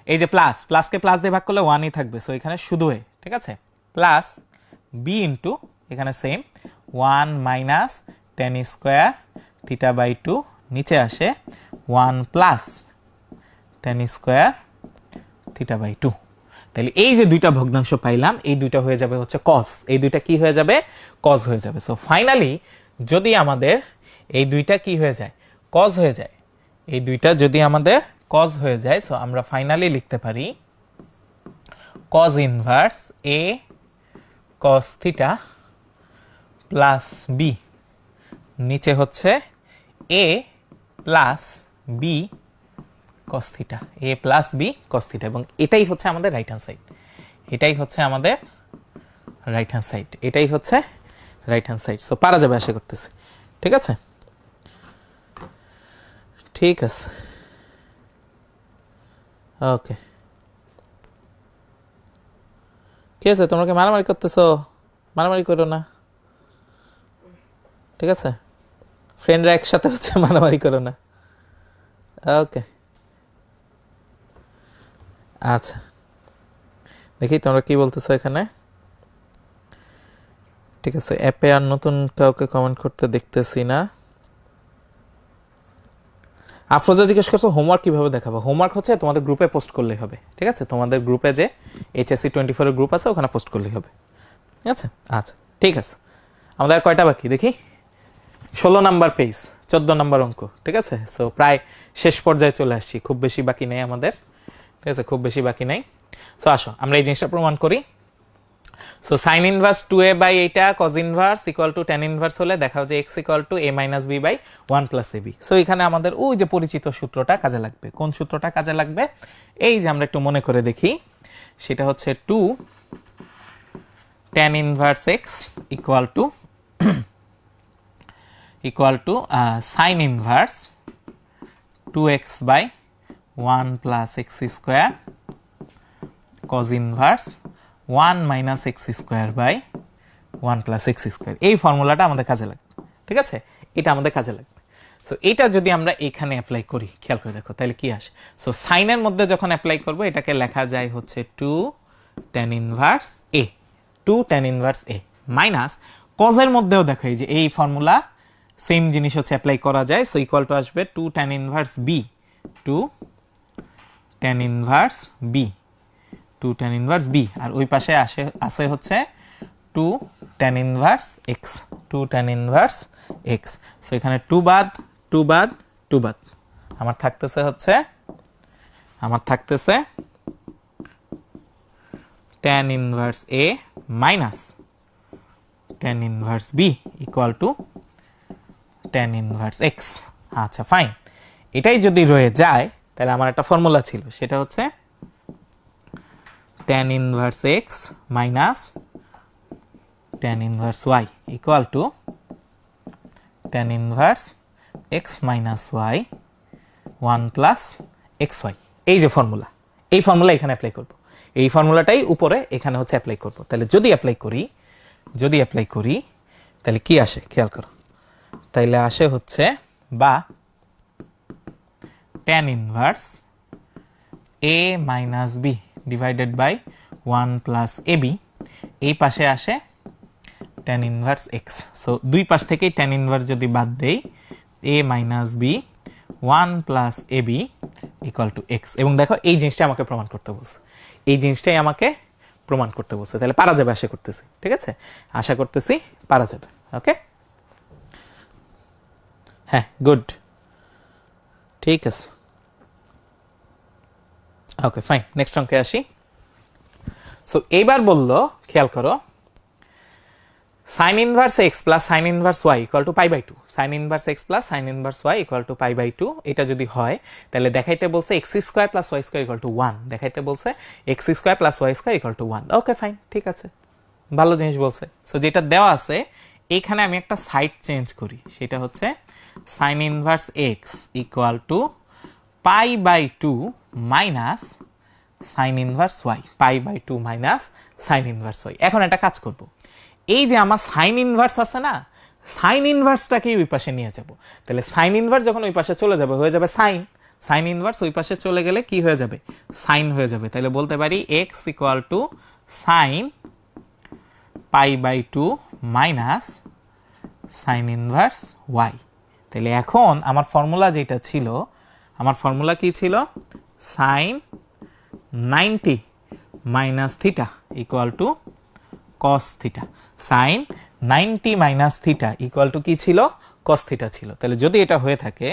A: এই যে প্লাসকে প্লাস দিয়ে ভাগ করলে 1ই থাকবে সো এখানে শুধু এ ঠিক আছে প্লাস বি ইনটু এখানে same 1 minus tan square theta by 2 নিচে আসে 1 plus tan square theta by 2 তাহলে এই যে দুইটা ভগ্নাংশ পাইলাম এই দুইটা হয়ে যাবে হচ্ছে cos এই দুইটা কি হয়ে যাবে cos হয়ে যাবে সো ফাইনালি যদি আমাদের এই দুইটা কি হয়ে যায় cos হয়ে যায় এই দুইটা যদি আমাদের cos হয়ে যায় সো আমরা ফাইনালি লিখতে পারি cos inverse a cos theta plus b নিচে হচ্ছে a plus b cos theta a plus b cos theta এবং এটাই হচ্ছে আমাদের রাইট হ্যান্ড সাইড এটাই হচ্ছে আমাদের রাইট হ্যান্ড সাইড এটাই হচ্ছে রাইট হ্যান্ড সাইড সো পারা যাবে আশা করতেছি ঠিক আছে ঠিক আছে ওকে কি আছে তোমরা কি মারামারি করতেছো মারামারি করো না ঠিক আছে ফ্রেন্ডরা একসাথে হচ্ছে মারামারি করো না ওকে আচ্ছা দেখি তোমরা কি বলতেছো এখানে ঠিক আছে অ্যাপে আর নতুন কাউকে কমেন্ট করতে দেখতেছি না আফরোজা জিজ্ঞেস করছো হোমওয়ার্ক কিভাবে দেখাবো হোমওয়ার্ক হচ্ছে তোমাদের গ্রুপে পোস্ট করলেই হবে ঠিক আছে তোমাদের গ্রুপে যে HSC 24 এর গ্রুপ আছে ওখানে পোস্ট করলেই হবে ঠিক আছে আচ্ছা ঠিক আছে আমাদের আর কয়টা বাকি দেখি 16 নাম্বার পেজ 14 নাম্বার অঙ্ক ঠিক আছে সো প্রায় শেষ পর্যায়ে চলে আসছি খুব বেশি বাকি নেই আমাদের ঠিক আছে খুব বেশি বাকি নেই সো আসো আমরা এই জিনিসটা প্রমাণ করি so sin inverse 2a by এইটা cos inverse equal to tan inverse হলে দেখাও যে x equal to a minus b by 1 plus ab so এখানে আমাদের ওই যে পরিচিত সূত্রটা কাজে লাগবে কোন সূত্রটা কাজে লাগবে এই যে আমরা একটু মনে করে দেখি সেটা হচ্ছে 2 tan inverse x equal to sin inverse 2x by 1 plus x square cos inverse 1 minus x square by 1 plus x square এই ফর্মুলাটা আমাদের কাজে লাগবে ঠিক আছে এটা আমাদের কাজে লাগবে সো এটা যদি আমরা এখানে অ্যাপ্লাই করি খেয়াল করে দেখো তাহলে কি আসে সো sin এর মধ্যে যখন অ্যাপ্লাই করব এটাকে লেখা যায় হচ্ছে 2 tan inverse a 2 tan inverse a minus cos এর মধ্যেও দেখো এই যে এই ফর্মুলা সেম জিনিস হচ্ছে অ্যাপ্লাই করা যায় সো ইকুয়াল টু আসবে 2 tan inverse b 2 tan inverse b 2 tan inverse b আর ওই পাশে আসে হচ্ছে 2 tan inverse x 2 tan inverse x so এখানে 2 বাদ 2 বাদ 2 বাদ আমার থাকতেছে tan inverse a minus tan inverse b equal to tan inverse x আচ্ছা ফাইন এটাই যদি রয়ে যায় তাহলে আমার একটা ফর্মুলা ছিল সেটা হচ্ছে tan inverse x minus tan inverse y equal to tan inverse x minus y 1 plus xy এই যে ফর্মুলা এই ফর্মুলা এখানে অ্যাপ্লাই করব এই ফর্মুলাটাই উপরে এখানে হচ্ছে অ্যাপ্লাই করব তাহলে যদি অ্যাপ্লাই করি তাহলে কি আসে খেয়াল করো তাহলে আসে হচ্ছে বা tan inverse a minus b divided by 1 plus ab এই পাশে আসে tan ইনভার্স x সো দুই পাশ থেকেই tan ইনভার্স যদি বাদ দেই a minus b 1 plus ab equal to x এবং দেখো এই জিনিসটা আমাকে প্রমাণ করতে বলছে তাহলে পারা যাবে আশা করতেছি ঠিক আছে আশা করতেছি পারা যাবে ওকে হ্যাঁ গুড ঠিক আছে ওকে ফাইন নেক্সট অঙ্কে আসি সো এইবার বললো খেয়াল করো sin inverse x plus sin inverse y equal to pi by 2 sin inverse x plus sin inverse y equal to pi by 2 এটা যদি হয় তাহলে দেখাইতে বলছে x square plus y square equal to 1 দেখাইতে বলছে x square plus y square equal to 1 okay fine ঠিক আছে ভালো জিনিস বলছে সো যেটা দেওয়া আছে এখানে আমি একটা সাইড চেঞ্জ করি সেটা হচ্ছে sin inverse x equal to pi by 2 minus sine inverse y, pi by 2 minus sine inverse Y. এখন একটা কাজ করব, এই যে আমার সাইন ইনভার্স আছে না, সাইন ইনভার্সটাকে ওই পাশে নিয়ে যাব। তাহলে সাইন ইনভার্স যখন ওই পাশে চলে যাবে হয়ে যাবে সাইন, সাইন ইনভার্স ওই পাশে চলে গেলে কি হয়ে যাবে, সাইন হয়ে যাবে। তাহলে বলতে পারি x equal to sine pi by 2 minus sine inverse y. তাহলে এখন আমার ফর্মুলা যেটা ছিল, আমার ফর্মুলা কি ছিল, sine 90 minus theta equal to cos theta. Sine 90 minus theta equal to কি ছিল, কস থিটা ছিল। তাহলে যদি এটা হয়ে থাকে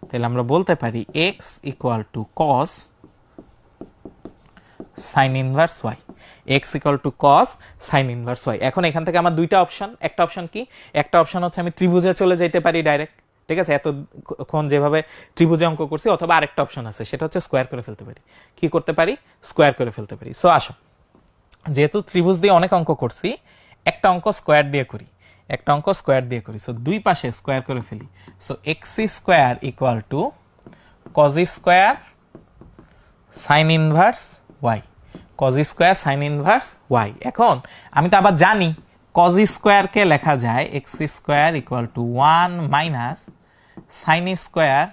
A: তাহলে আমরা বলতে পারি x equal to cos sine inverse y, x equal to cos sine inverse Y. এখন এখান থেকে আমার দুইটা অপশন, একটা অপশন কি, একটা অপশন হচ্ছে আমি ত্রিভুজে চলে যেতে পারি ডাইরেক্ট, ঠিক আছে, এতক্ষণ যেভাবে ত্রিভুজে অঙ্ক করছি, অথবা আরেকটা অপশন আছে সেটা হচ্ছে স্কোয়ার করে ফেলতে পারি। কি করতে পারি, স্কোয়ার করে ফেলতে পারি। সো আসো, যেহেতু ত্রিভুজ দিয়ে অনেক অঙ্ক করছি, একটা অঙ্ক স্কোয়ার দিয়ে করি, একটা অঙ্ক স্কোয়ার দিয়ে করি। সো দুই পাশে স্কোয়ার করে ফেলি। So X square equal to cos square sine inverse Y, cos square sine inverse Y. এখন আমি তো আবার জানি কজ স্কোয়ারকে লেখা যায় X square equal to 1 minus sine square,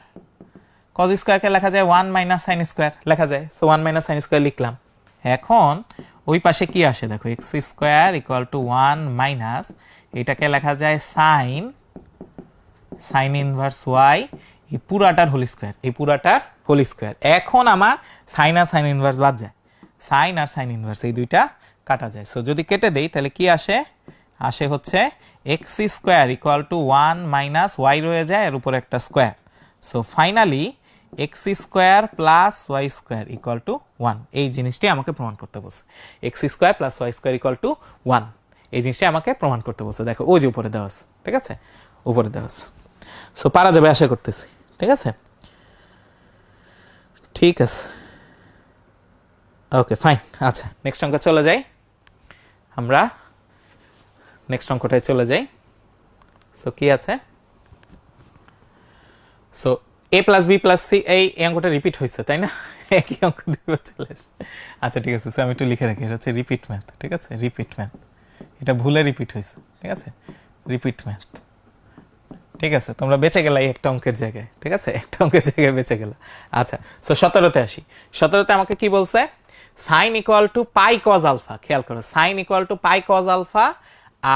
A: cos স্কোয়ারকে লেখা যায় 1 মাইনাস সাইন স্কোয়ার লেখা যায়। সো 1 মাইনাস সাইন স্কোয়ার লিখলাম। এখন ওই পাশে কি আসে দেখো, x square equal to 1 minus, এটাকে লেখা যায় সাইন, সাইন ইনভার্স ওয়াই, এই পুরাটার হোল স্কোয়ার, এই পুরাটার হোল স্কোয়ার। এখন আমার সাইন আর সাইন ইনভার্স বাদ যায়, সাইন আর সাইন ইনভার্স এই দুইটা কাটা যায়। সো যদি কেটে দেই তাহলে কি আসে, আসে হচ্ছে x square equal to 1 minus y রয়ে যায়, এর উপর একটা square. So finally x square plus Y square equal to 1, এই জিনিসটি আমাকে প্রমাণ করতে বলছে। X square plus Y square equal to 1, এই জিনিসটি আমাকে প্রমাণ করতে বলছে। দেখো ওই যে উপরে দেওয়া আছে, ঠিক আছে, উপরে দেওয়া আছে। সো পারা যাবে আশা করতেছি, ঠিক আছে, ঠিক আছে, ওকে ফাইন। আচ্ছা নেক্সট অঙ্ক চলে যাই, আমরা নেক্সট অঙ্কটায় চলে যাই। সো কি আছে, সো এ প্লাস বি প্লাস সি, এই অঙ্কটা রিপিট হয়েছে তাই না, একই অঙ্ক দুইবার চলে আসে। আচ্ছা ঠিক আছে, আমি একটু লিখে রাখি, এটা হচ্ছে রিপিট ম্যাথ, ঠিক আছে, রিপিট ম্যাথ, এটা ভুলে রিপিট হয়েছে, ঠিক আছে, রিপিট ম্যাথ, ঠিক আছে। তোমরা বেঁচে গেলা একটা অঙ্কের জায়গায়, ঠিক আছে, একটা অঙ্কের জায়গায় বেঁচে গেলা। আচ্ছা সো 17তে আসি। 17তে আমাকে কি বলছে, sine equal to pi cos alpha, খেয়াল করো, sine equal to pi cos alpha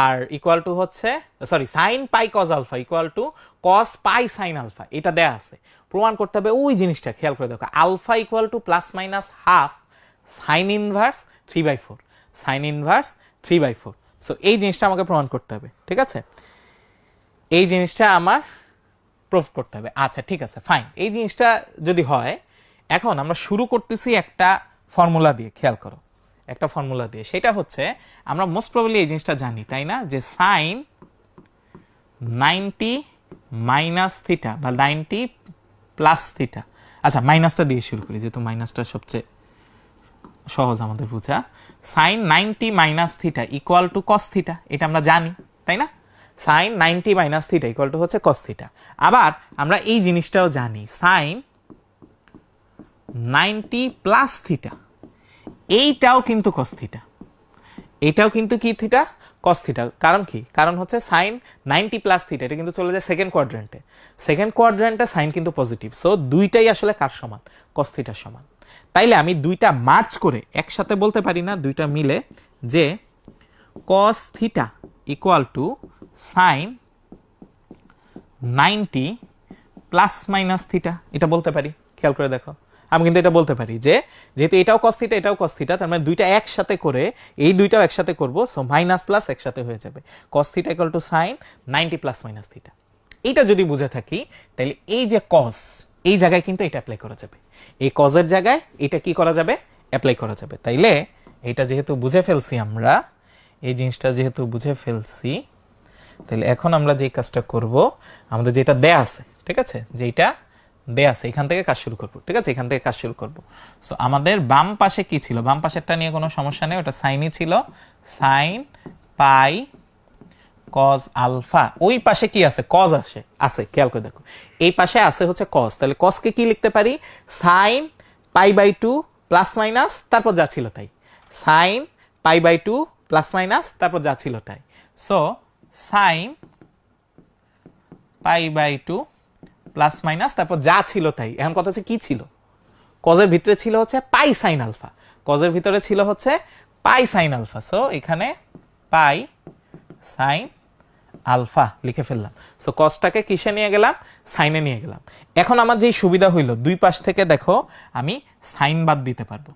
A: আর ইকুয়াল টু হচ্ছে, sorry, sine pi cos alpha equal to cos pi sine alpha, এটা দেয়া আছে। প্রমাণ করতে হবে ওই জিনিসটা, খেয়াল করে দেখো, alpha equal to plus minus half sine inverse 3/4, sine inverse 3/4। So এই জিনিসটা আমাকে প্রমাণ করতে হবে, ঠিক আছে, এই জিনিসটা আমার প্রুফ করতে হবে। আচ্ছা ঠিক আছে ফাইন, এই জিনিসটা যদি হয়, এখন আমরা শুরু করতেছি একটা ফর্মুলা দিয়ে, খেয়াল করো, একটা ফর্মুলা দিয়ে, সেটা হচ্ছে আমরা মোস্ট প্রবাবলি এই জিনিসটা জানি তাই না, যে সাইন 90 মাইনাস থিটা বা 90 প্লাস থিটা। আচ্ছা মাইনাসটা দিয়ে শুরু করি, যেহেতু মাইনাসটা সবচেয়ে সহজ আমাদের বোঝা। Sine 90 minus theta equal to cos theta, এটা আমরা জানি তাই না, sine 90 minus theta equal to হচ্ছে কস থিটা। আবার আমরা এই জিনিসটাও জানি, সাইন 90 প্লাস থিটা, এইটাও কিন্তু কস থিটা, এটাও কিন্তু কি থিটা, কস থিটা। কারণ কি, কারণ হচ্ছে সাইন 90 প্লাস থিটা, এটা কিন্তু চলে যায় সেকেন্ড কোয়াড্রেন্টে, সেকেন্ড কোয়াড্রেন্টে সাইন কিন্তু পজিটিভ। সো দুইটাই আসলে কার সমান, কস থিটার সমান। তাইলে আমি দুইটা মার্চ করে একসাথে বলতে পারি না, দুইটা মিলে, যে cos theta equal to sine 90 plus minus theta, এটা বলতে পারি। খেয়াল করে দেখো, আমি কিন্তু এটা বলতে পারি যে যেহেতু এটাও কস থিটা এটাও কস থিটা, তার মানে দুইটা একসাথে করে এই দুইটাও একসাথে করব, সো মাইনাস প্লাস একসাথে হয়ে যাবে, cos theta equal to sine 90 plus minus theta. এটা যদি বুঝে থাকি তাহলে এই যে কস, এই জায়গায় কিন্তু এটা অ্যাপ্লাই করা যাবে, এই কজের জায়গায় এটা কি করা যাবে, অ্যাপ্লাই করা যাবে। তাইলে এটা যেহেতু বুঝে ফেলছি আমরা, এই জিনিসটা যেহেতু বুঝে ফেলছি, তাহলে এখন আমরা যে কাজটা করব, আমাদের যেটা দেয়া আছে, ঠিক আছে, যেটা দেয়া আছে এখান থেকে কাজ শুরু করব, ঠিক আছে, এখান থেকে কাজ শুরু করব। সো আমাদের বাম পাশে কি ছিল, বাম পাশেরটা নিয়ে কোনো সমস্যা নেই, ওটা সাইনই ছিল, সাইন পাই কজ আলফা। ওই পাশে কি আছে, কজ আছে, আছে, খেয়াল করে দেখো, এই পাশে আছে হচ্ছে কজ। তাহলে কজকে কি লিখতে পারি, sine pi by 2 plus minus তারপর যা ছিল তাই, sine pi by 2 plus minus তারপর যা ছিল তাই। So sine pi by 2 plus minus তারপর যা ছিল তাই। এখন কথা হচ্ছে কি ছিল, কজের ভিতরে ছিল হচ্ছে পাই সাইন আলফা, কজের ভিতরে ছিল হচ্ছে পাই সাইন আলফা। সো এখানে পাই সাইন আলফা লিখে ফেললাম। সো কজটাকে কিসে নিয়ে গেলাম, সাইনে নিয়ে গেলাম। এখন আমার যেই সুবিধা হইলো, দুই পাশ থেকে দেখো আমি সাইন বাদ দিতে পারবো,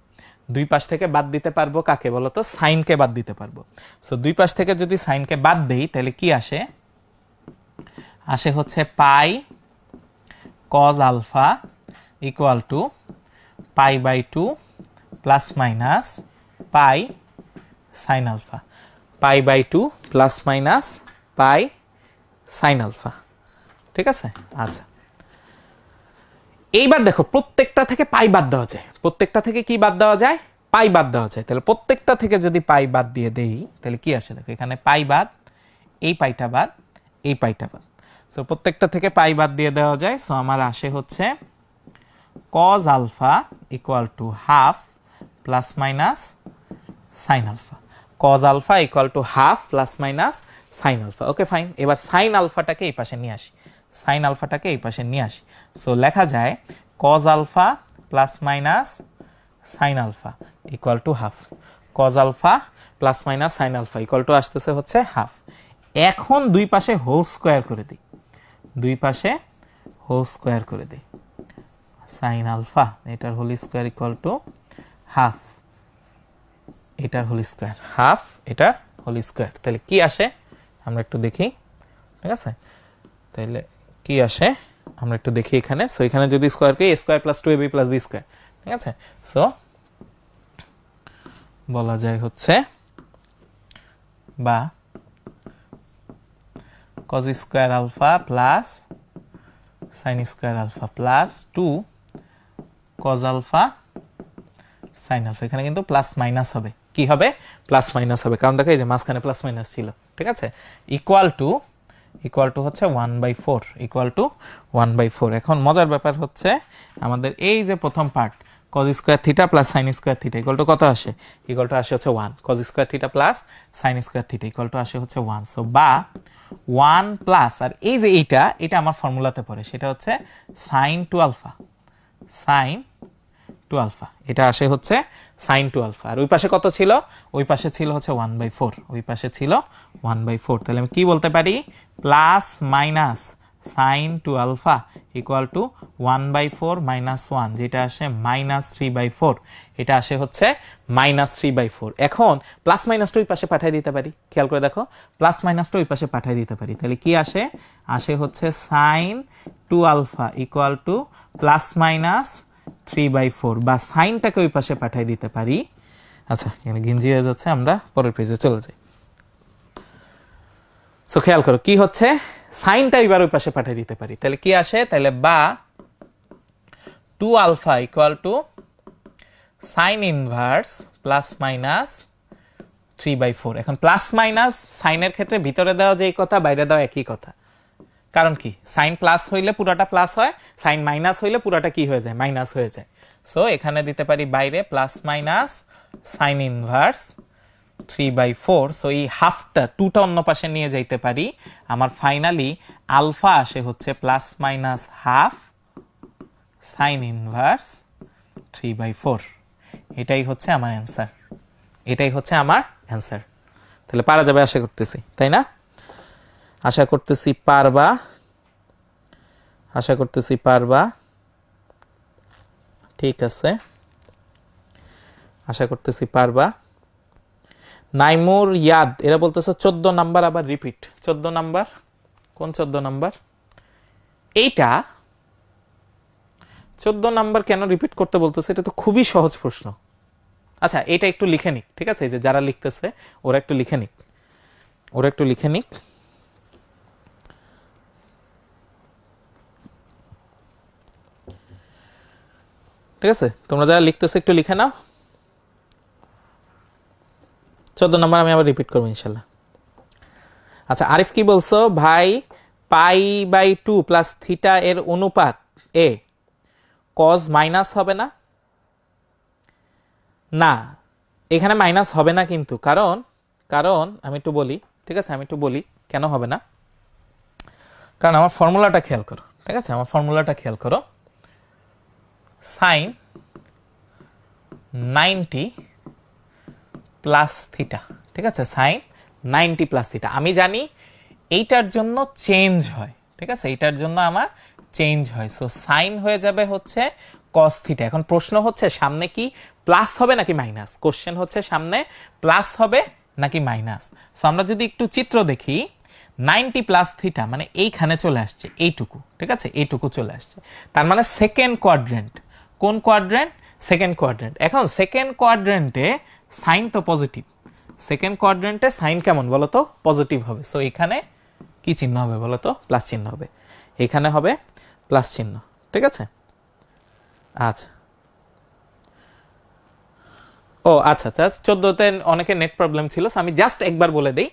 A: দুই পাশ থেকে বাদ দিতে পারবো কাকে বলতো, সাইনকে বাদ দিতে পারবো। সো দুই পাশ থেকে যদি সাইনকে বাদ দেই তাহলে কি আসে, আসে হচ্ছে pi cos alpha equal to pi by 2 plus minus pi sine alpha, pi by 2 plus minus pi sine alpha. ঠিক আছে, আচ্ছা এইবার দেখো প্রত্যেকটা থেকে পাই বাদ দেওয়া যায়, প্রত্যেকটা থেকে কি বাদ দেওয়া যায়, পাই বাদ দেওয়া যায়। তাহলে প্রত্যেকটা থেকে যদি পাই বাদ দিয়ে দেই তাহলে কি আসে, দেখো এখানে পাই বাদ, এই পাইটা বাদ, এই পাইটা বাদ। সো প্রত্যেকটা থেকে পাই বাদ দিয়ে দেওয়া যায়। সো আমার আসে হচ্ছে cos alpha equal to half plus minus sine alpha, cos alpha equal to half plus minus sine alpha. Okay fine, এবার সাইন আলফাটাকে এই পাশে নিয়ে আসি, সাইন আলফাটাকে এই পাশে নিয়ে আসি। সো লেখা যায় cos alpha plus minus sine alpha equal to half, cos alpha plus minus sine alpha equal to আসতেছে হচ্ছে হাফ। এখন দুই পাশে হোল স্কোয়ার করে দিই, দুই পাশে হোল স্কোয়ার করে দিই, সাইন আলফা এটার whole square equal to half, এটার হোল স্কোয়ার হাফ, এটার হোল স্কোয়ার। তাহলে কি আসে আমরা একটু দেখি, ঠিক আছে, তাহলে কি আসে আমরা একটু দেখি এখানে। সো এখানে যদি স্কোয়ারকে A square plus 2ab plus B square, ঠিক আছে। সো বলা যায় হচ্ছে বা cos square alpha plus sine square alpha plus 2 cos alpha sine alpha, এখানে কিন্তু প্লাস মাইনাস হবে, কি হবে প্লাস মাইনাস হবে, কারণ দেখো এই যে মাঝখানে প্লাস মাইনাস ছিল, ঠিক আছে। ইকুয়াল টু হচ্ছে 1/4, ইকুয়াল টু 1/4। এখন মজার ব্যাপার হচ্ছে আমাদের এই যে প্রথম part cos square theta plus sine square theta equal two কত আসে, ইকুয়াল টু আসে হচ্ছে 1, cos square theta plus sine square theta equal to আসে হচ্ছে 1। সো বা 1 প্লাস, আর এই যে এটা আমার ফর্মুলাতে পড়ে, সেটা হচ্ছে sine two alpha, sine two alpha, এটা আসে হচ্ছে সাইন টু আলফা। আর ওই পাশে কত ছিল, ওই পাশে ছিল হচ্ছে 1/4, ওই পাশে ছিল 1/4। তাহলে আমি কি বলতে পারি, plus minus sine two alpha equal to 1/4 minus 1, যেটা আসে মাইনাস 3/4, এটা আসে হচ্ছে মাইনাস 3/4। এখন প্লাস মাইনাসটা ওই পাশে পাঠিয়ে দিতে পারি, খেয়াল করে দেখো প্লাস মাইনাসটা ওই পাশে পাঠিয়ে দিতে পারি। তাহলে কি আসে, আসে হচ্ছে sine two alpha equal to plus minus 3/4, বা সাইনটাকে ওই পাশে পাঠিয়ে দিতে পারি। আচ্ছা এখানে গিঞ্জি হয়ে যাচ্ছে, আমরা পরের পেজে চলে যাই। সো খেয়াল করো কি হচ্ছে, সাইনটা এবার ওই পাশে পাঠিয়ে দিতে পারি। তাহলে কি আসে, তাহলে বা 2 alpha equal to sine inverse plus minus 3/4। এখন প্লাস মাইনাস সাইনের ক্ষেত্রে ভিতরে দেওয়া যেই কথা, বাইরে দেওয়া একই কথা। কারণ কি, সাইন প্লাস হইলে পুরাটা প্লাস হয়, সাইন মাইনাস হইলে পুরাটা কি হয়ে যায়, মাইনাস হয়ে যায়। সো এখানে দিতে পারি বাইরে plus minus sine inverse 3/4। So এই হাফটা, 2টা অন্য পাশে নিয়ে যাইতে পারি, আমার ফাইনালি আলফা আসে হচ্ছে plus minus half sine inverse 3/4। এটাই হচ্ছে আমার অ্যান্সার, এটাই হচ্ছে আমার অ্যান্সার। তাহলে পারা যাবে আশা করতেছি, তাই না? আশা করতেছি পারবা, আশা করতেছি পারবা, ঠিক আছে, আশা করতেছি পারবা। নাইমুর ইয়াদ এরা বলতেছে 14 নাম্বার আবার রিপিট। 14 নাম্বার, কোন 14 নাম্বার? এইটা 14 নাম্বার কেন রিপিট করতে বলতেছে, এটা তো খুবই সহজ প্রশ্ন। আচ্ছা এটা একটু লিখে নিক, ঠিক আছে, এই যে যারা লিখতেছে ওরা একটু লিখে নিক, ওরা একটু লিখে নিক। ঠিক আছে, তোমরা যারা লিখতেছো একটু লিখে নাও। 14 নম্বর আমি আবার রিপিট করবো ইনশাল্লাহ। আচ্ছা আরিফ কি বলছো, ভাই π/2 প্লাস থিটা এর অনুপাত এ কজ মাইনাস হবে না? না, এখানে মাইনাস হবে না কিন্তু, কারণ কারণ আমি একটু বলি, ঠিক আছে, আমি একটু বলি কেন হবে না। কারণ আমার ফর্মুলাটা খেয়াল করো, ঠিক আছে, আমার ফর্মুলাটা খেয়াল করো। সাইন 90 প্লাস থিটা, ঠিক আছে, সাইন 90 প্লাস থিটা। আমি জানি এইটার জন্য চেঞ্জ হয়, ঠিক আছে, এইটার জন্য আমার চেঞ্জ হয়। সো সাইন হয়ে যাবে হচ্ছে কস থিটা। এখন প্রশ্ন হচ্ছে সামনে কি প্লাস হবে নাকি মাইনাস? কোশ্চেন হচ্ছে সামনে প্লাস হবে নাকি মাইনাস। সো আমরা যদি একটু চিত্র দেখি, 90 প্লাস থিটা মানে এইখানে চলে আসছে, এইটুকু, ঠিক আছে, এইটুকু চলে আসছে। তার মানে সেকেন্ড কোয়াড্রেন্ট। কোন কোয়াড্রেন্ট? Second quadrant. এখন সেকেন্ড কোয়াড্রেন্টে সাইন তো পজিটিভ, সেকেন্ড কোয়াড্রেন্টে সাইন কেমন বলো তো? পজিটিভ হবে। সো এখানে কি চিহ্ন হবে বলো তো? প্লাস চিহ্ন হবে, এখানে হবে প্লাস চিহ্ন, ঠিক আছে। আচ্ছা, ও আচ্ছা, 14তে অনেকের নেট প্রবলেম ছিল, আমি জাস্ট একবার বলে দেই।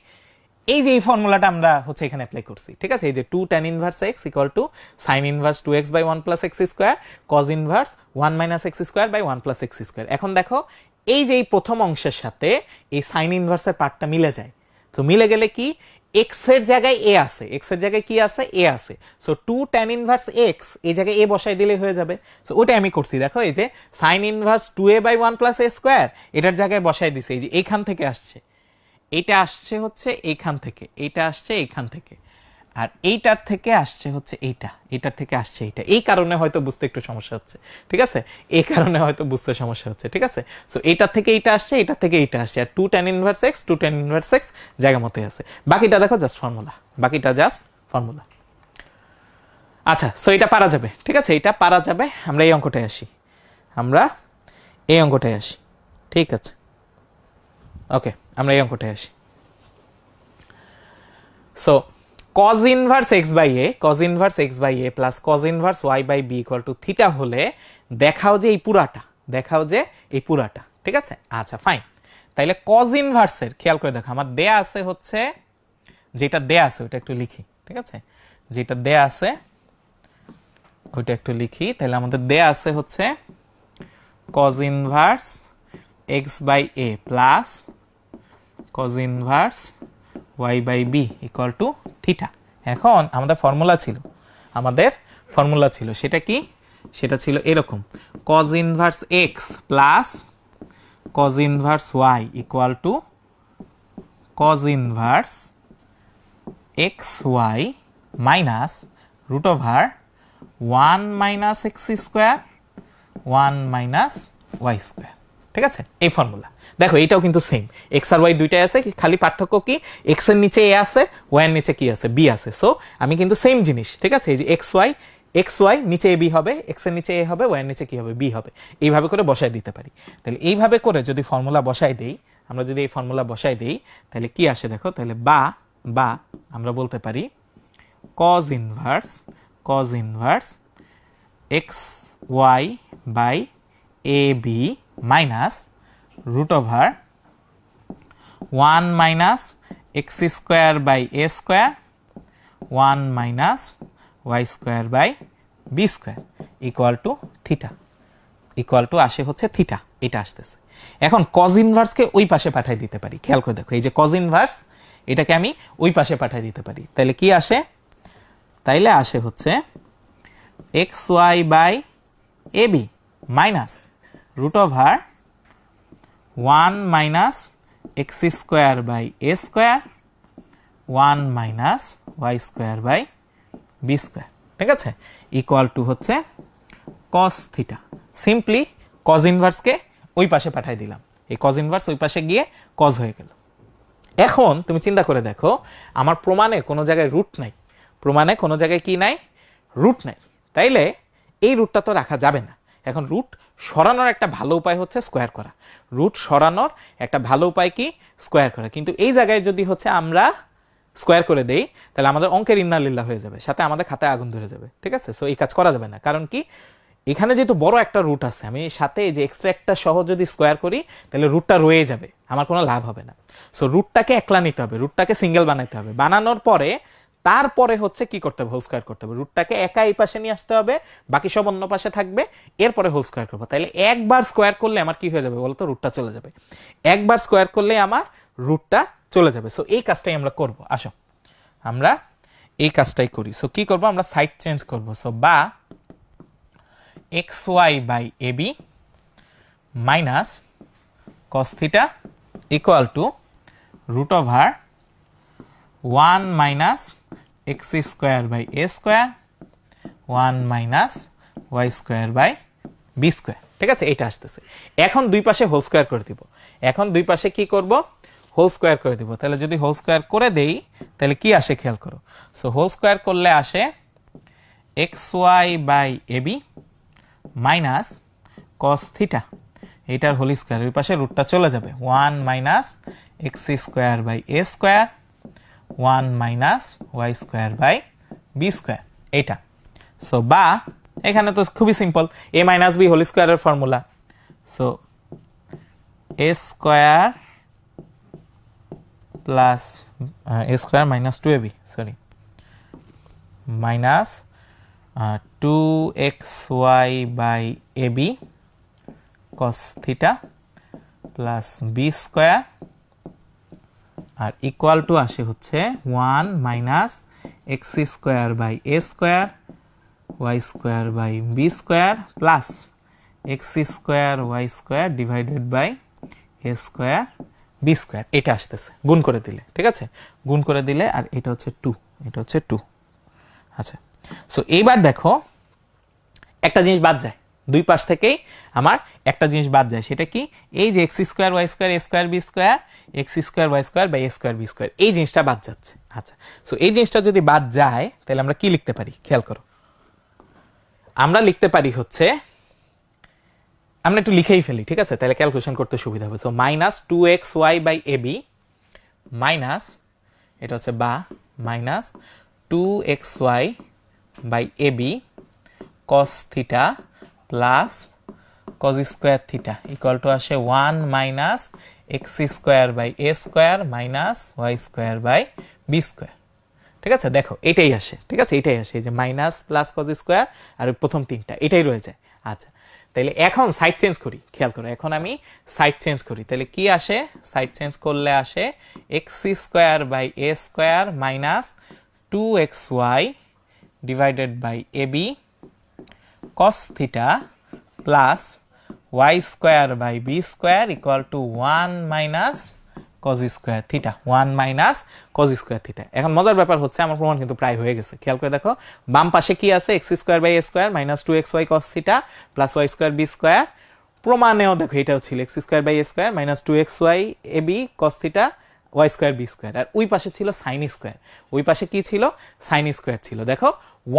A: এই যে এই ফর্মুলাটা আমরা হচ্ছে এখানে অ্যাপ্লাই করছি, ঠিক আছে, এই যে 2 tan inverse x equal to sin inverse 2x by 1 plus x square cos inverse 1 minus x square by 1 plus x square. এখন দেখো এই যে এই প্রথম অংশের সাথে এই sin ইনভার্সের পার্টটা মিলে যায়। তো মিলে গেলে কি x এর জায়গায় a আছে, x এর জায়গায় কি আছে? a আছে। সো 2 tan ইনভার্স x এই জায়গায় a বসাই দিলে হয়ে যাবে। সো ওটাই আমি করছি, দেখো এই যে sin inverse 2a by 1 plus a square এটার জায়গায় বসাই দিছে, এই যে এইখান থেকে আসছে, এটা আসছে হচ্ছে এইখান থেকে, এইটা আসছে এইখান থেকে, আর এইটার থেকে আসছে হচ্ছে এইটা, এইটার থেকে আসছে এইটা। এই কারণে হয়তো বুঝতে একটু সমস্যা হচ্ছে, ঠিক আছে, এই কারণে হয়তো বুঝতে সমস্যা হচ্ছে, ঠিক আছে। সো এইটার থেকে এইটা আসছে, এইটার থেকে এইটা আসছে, আর 2 tan inverse x 2 tan inverse x জায়গা মতোই আছে। বাকিটা দেখো জাস্ট ফর্মুলা, বাকিটা জাস্ট ফর্মুলা। আচ্ছা, সো এটা পারা যাবে, ঠিক আছে, এটা পারা যাবে। আমরা এই অঙ্কটায় আসি, আমরা এই অঙ্কটায় আসি, ঠিক আছে, ওকে, আমরা এই অঙ্কটায় আসি। So cos inverse x by a, cos inverse x by a plus cos inverse y by b equal to theta হলে দেখাও যে এই পুরাটা, দেখাও যে এই পুরাটা, ঠিক আছে। আচ্ছা ফাইন, তাইলে cos ইনভার্সের খেয়াল করে দেখো, আমার দেয়া আছে হচ্ছে, যেটা দেয়া আছে ওটা একটু লিখি, ঠিক আছে, যেটা দেয়া আছে ওইটা একটু লিখি। তাহলে আমাদের দেয়া আছে হচ্ছে cos inverse x by a plus cos inverse y by b equal to theta. এখন আমাদের ফর্মুলা ছিল, আমাদের ফর্মুলা ছিল, সেটা কি? সেটা ছিল এরকম, cos inverse x plus cos inverse y equal to cos inverse xy minus root over 1 minus x square 1 minus y square, ঠিক আছে, এই ফর্মুলা। দেখো এটাও কিন্তু সেম, এক্স আর ওয়াই দুইটাই আছে, খালি পার্থক্য কি এক্স এর নিচে এ আছে, ওয়াই এর নিচে কি আছে? বি আছে। সো আমি কিন্তু সেম জিনিস, ঠিক আছে, এই যে এক্স ওয়াই নিচে এ বি হবে, এক্স এর নিচে এ হবে, ওয়াই এর নিচে কি হবে? বি হবে। এইভাবে করে বসাই দিতে পারি। তাহলে এইভাবে করে যদি ফর্মুলা বসাই দেই, আমরা যদি এই ফর্মুলা বসাই দেই তাহলে কি আসে দেখো, তাহলে বা আমরা বলতে পারি cos inverse x y by a b minus root over 1 minus x square by A square 1 minus y square by b square equal to theta, equal to আসে হচ্ছে থিটা, এটা আসতেছে। এখন cos ইনভার্সকে ওই পাশে পাঠাই দিতে পারি, খেয়াল করে দেখো, এই যে cos ইনভার্স এটাকে আমি ওই পাশে পাঠাই দিতে পারি। তাহলে কি আসে? তাইলে আসে হচ্ছে x y by a b minus root over 1 minus x square by A square 1 minus y square by b square, ঠিক আছে, ইকুয়াল টু হচ্ছে cos থিটা। সিম্পলি cos ইনভার্সকে ওই পাশে পাঠাই দিলাম, এই cos ইনভার্স ওই পাশে গিয়ে cos হয়ে গেল। এখন তুমি চিন্তা করে দেখো, আমার প্রমাণে কোনো জায়গায় রুট নাই, প্রমাণে কোনো জায়গায় কি নাই? রুট নাই। তাইলে এই রুটটা তো রাখা যাবে না। এখন রুট সরানোর একটা ভালো উপায় হচ্ছে স্কোয়ার করা। রুট সরানোর একটা ভালো উপায় কি? স্কোয়ার করা। কিন্তু এই জায়গায় যদি হচ্ছে আমরা স্কোয়ার করে দেই তাহলে আমাদের অঙ্কের ইন্নালিল্লাহ হয়ে যাবে, সাথে আমাদের খাতায় আগুন ধরে যাবে, ঠিক আছে। সো এই কাজ করা যাবে না। কারণ কি, এখানে যেহেতু বড় একটা রুট আছে, আমি সাথে এই যে এক্সট্রা একটা সহ যদি স্কোয়ার করি তাহলে রুটটা রয়ে যাবে, আমার কোনো লাভ হবে না। সো রুটটাকে একলা নিতে হবে, রুটটাকে সিঙ্গেল বানাইতে হবে। বানানোর পরে তারপরে হচ্ছে কি করতে হবে, হোল স্কয়ার করতে হবে। রুটটাকে একা এই পাশে নিয়ে আসতে হবে, বাকি সব অন্য পাশে থাকবে, এরপরে হোল স্কয়ার করবো। তাহলে একবার স্কয়ার করলে আমার কি হয়ে যাবে বলতো, রুটটা চলে যাবে। একবার স্কয়ার করলে আমার রুটটা চলে যাবে। সো এই কাজটাই আমরা করব। আসো আমরা এই কাজটাই করি। সো কি করব, আমরা সাইড চেঞ্জ করব। সো বা xy by a b minus cos theta equal to root over 1 minus x square by A square 1 minus y square by b square. ঠিক আছে, এটা আসতেছে। এখন দুই পাশে হোল স্কোয়ার করে দিব। এখন দুই পাশে কি করব, হোল স্কোয়ার করে দিব। তাহলে যদি হোল স্কোয়ার করে দেই তাহলে কি আসে খেয়াল করো। সো হোল স্কোয়ার করলে আসে x y by a b minus cos theta, এটার হোল স্কোয়ার, ওই পাশে রুটটা চলে যাবে 1 minus x square by A square 1 minus y square by b square, এইটা। সো বা এখানে তো খুবই simple, a minus b whole স্কোয়ারের formula. So a square plus a square minus 2ab, sorry, minus 2xy by a b cos theta plus B square, আর equal to আসে হচ্ছে 1 minus x square by A square y square by b square plus x square y square divided by A square B square, এটা আসতেছে গুণ করে দিলে। ঠিক আছে, গুণ করে দিলে, আর এটা হচ্ছে 2, এটা হচ্ছে 2। আচ্ছা, সো এইবার দেখো একটা জিনিস বাদ যায়, দুই পাশ থেকেই আমার একটা জিনিস বাদ যায়। সেটা কি, এই যে x square y square a square B square x square y square by A square B square, এই জিনিসটা বাদ যাচ্ছে। আচ্ছা, সো এই জিনিসটা যদি বাদ যায় তাহলে আমরা কি লিখতে পারি খেয়াল করো। আমরা লিখতে পারি হচ্ছে, আমরা একটু লিখেই ফেলি, ঠিক আছে, তাহলে ক্যালকুলেশন করতে সুবিধা হবে। So minus 2xy by a b minus, এটা হচ্ছে বা, minus 2xy by a b cos theta plus cos square theta equal to আসে 1 minus x square by A square minus y square by b square. ঠিক আছে, দেখো এটাই আসে। ঠিক আছে, এটাই আসে, এই যে মাইনাস প্লাস cos স্কোয়ার আর প্রথম তিনটা এটাই রয়ে যায়। আচ্ছা, তাহলে এখন সাইড চেঞ্জ করি, খেয়াল করো, এখন আমি সাইড চেঞ্জ করি। তাহলে কি আসে, সাইড চেঞ্জ করলে আসে x square by A square minus 2xy divided by a b cos theta plus Y square by b square equal to 1 minus cos square theta 1 minus cos square theta. এখন মজার ব্যাপার হচ্ছে আমার প্রমাণ কিন্তু প্রায় হয়ে গেছে। খেয়াল করে দেখো, বাম পাশে কি আছে, X square by A square minus 2xy cos theta plus Y square B square. প্রমাণেও দেখো এটাও ছিল X square by A square minus 2xy AB cos theta Y square B square, আর ওই পাশে ছিল সাইন স্কোয়ার। ওই পাশে কি ছিল, সাইন স্কোয়ার ছিল। দেখো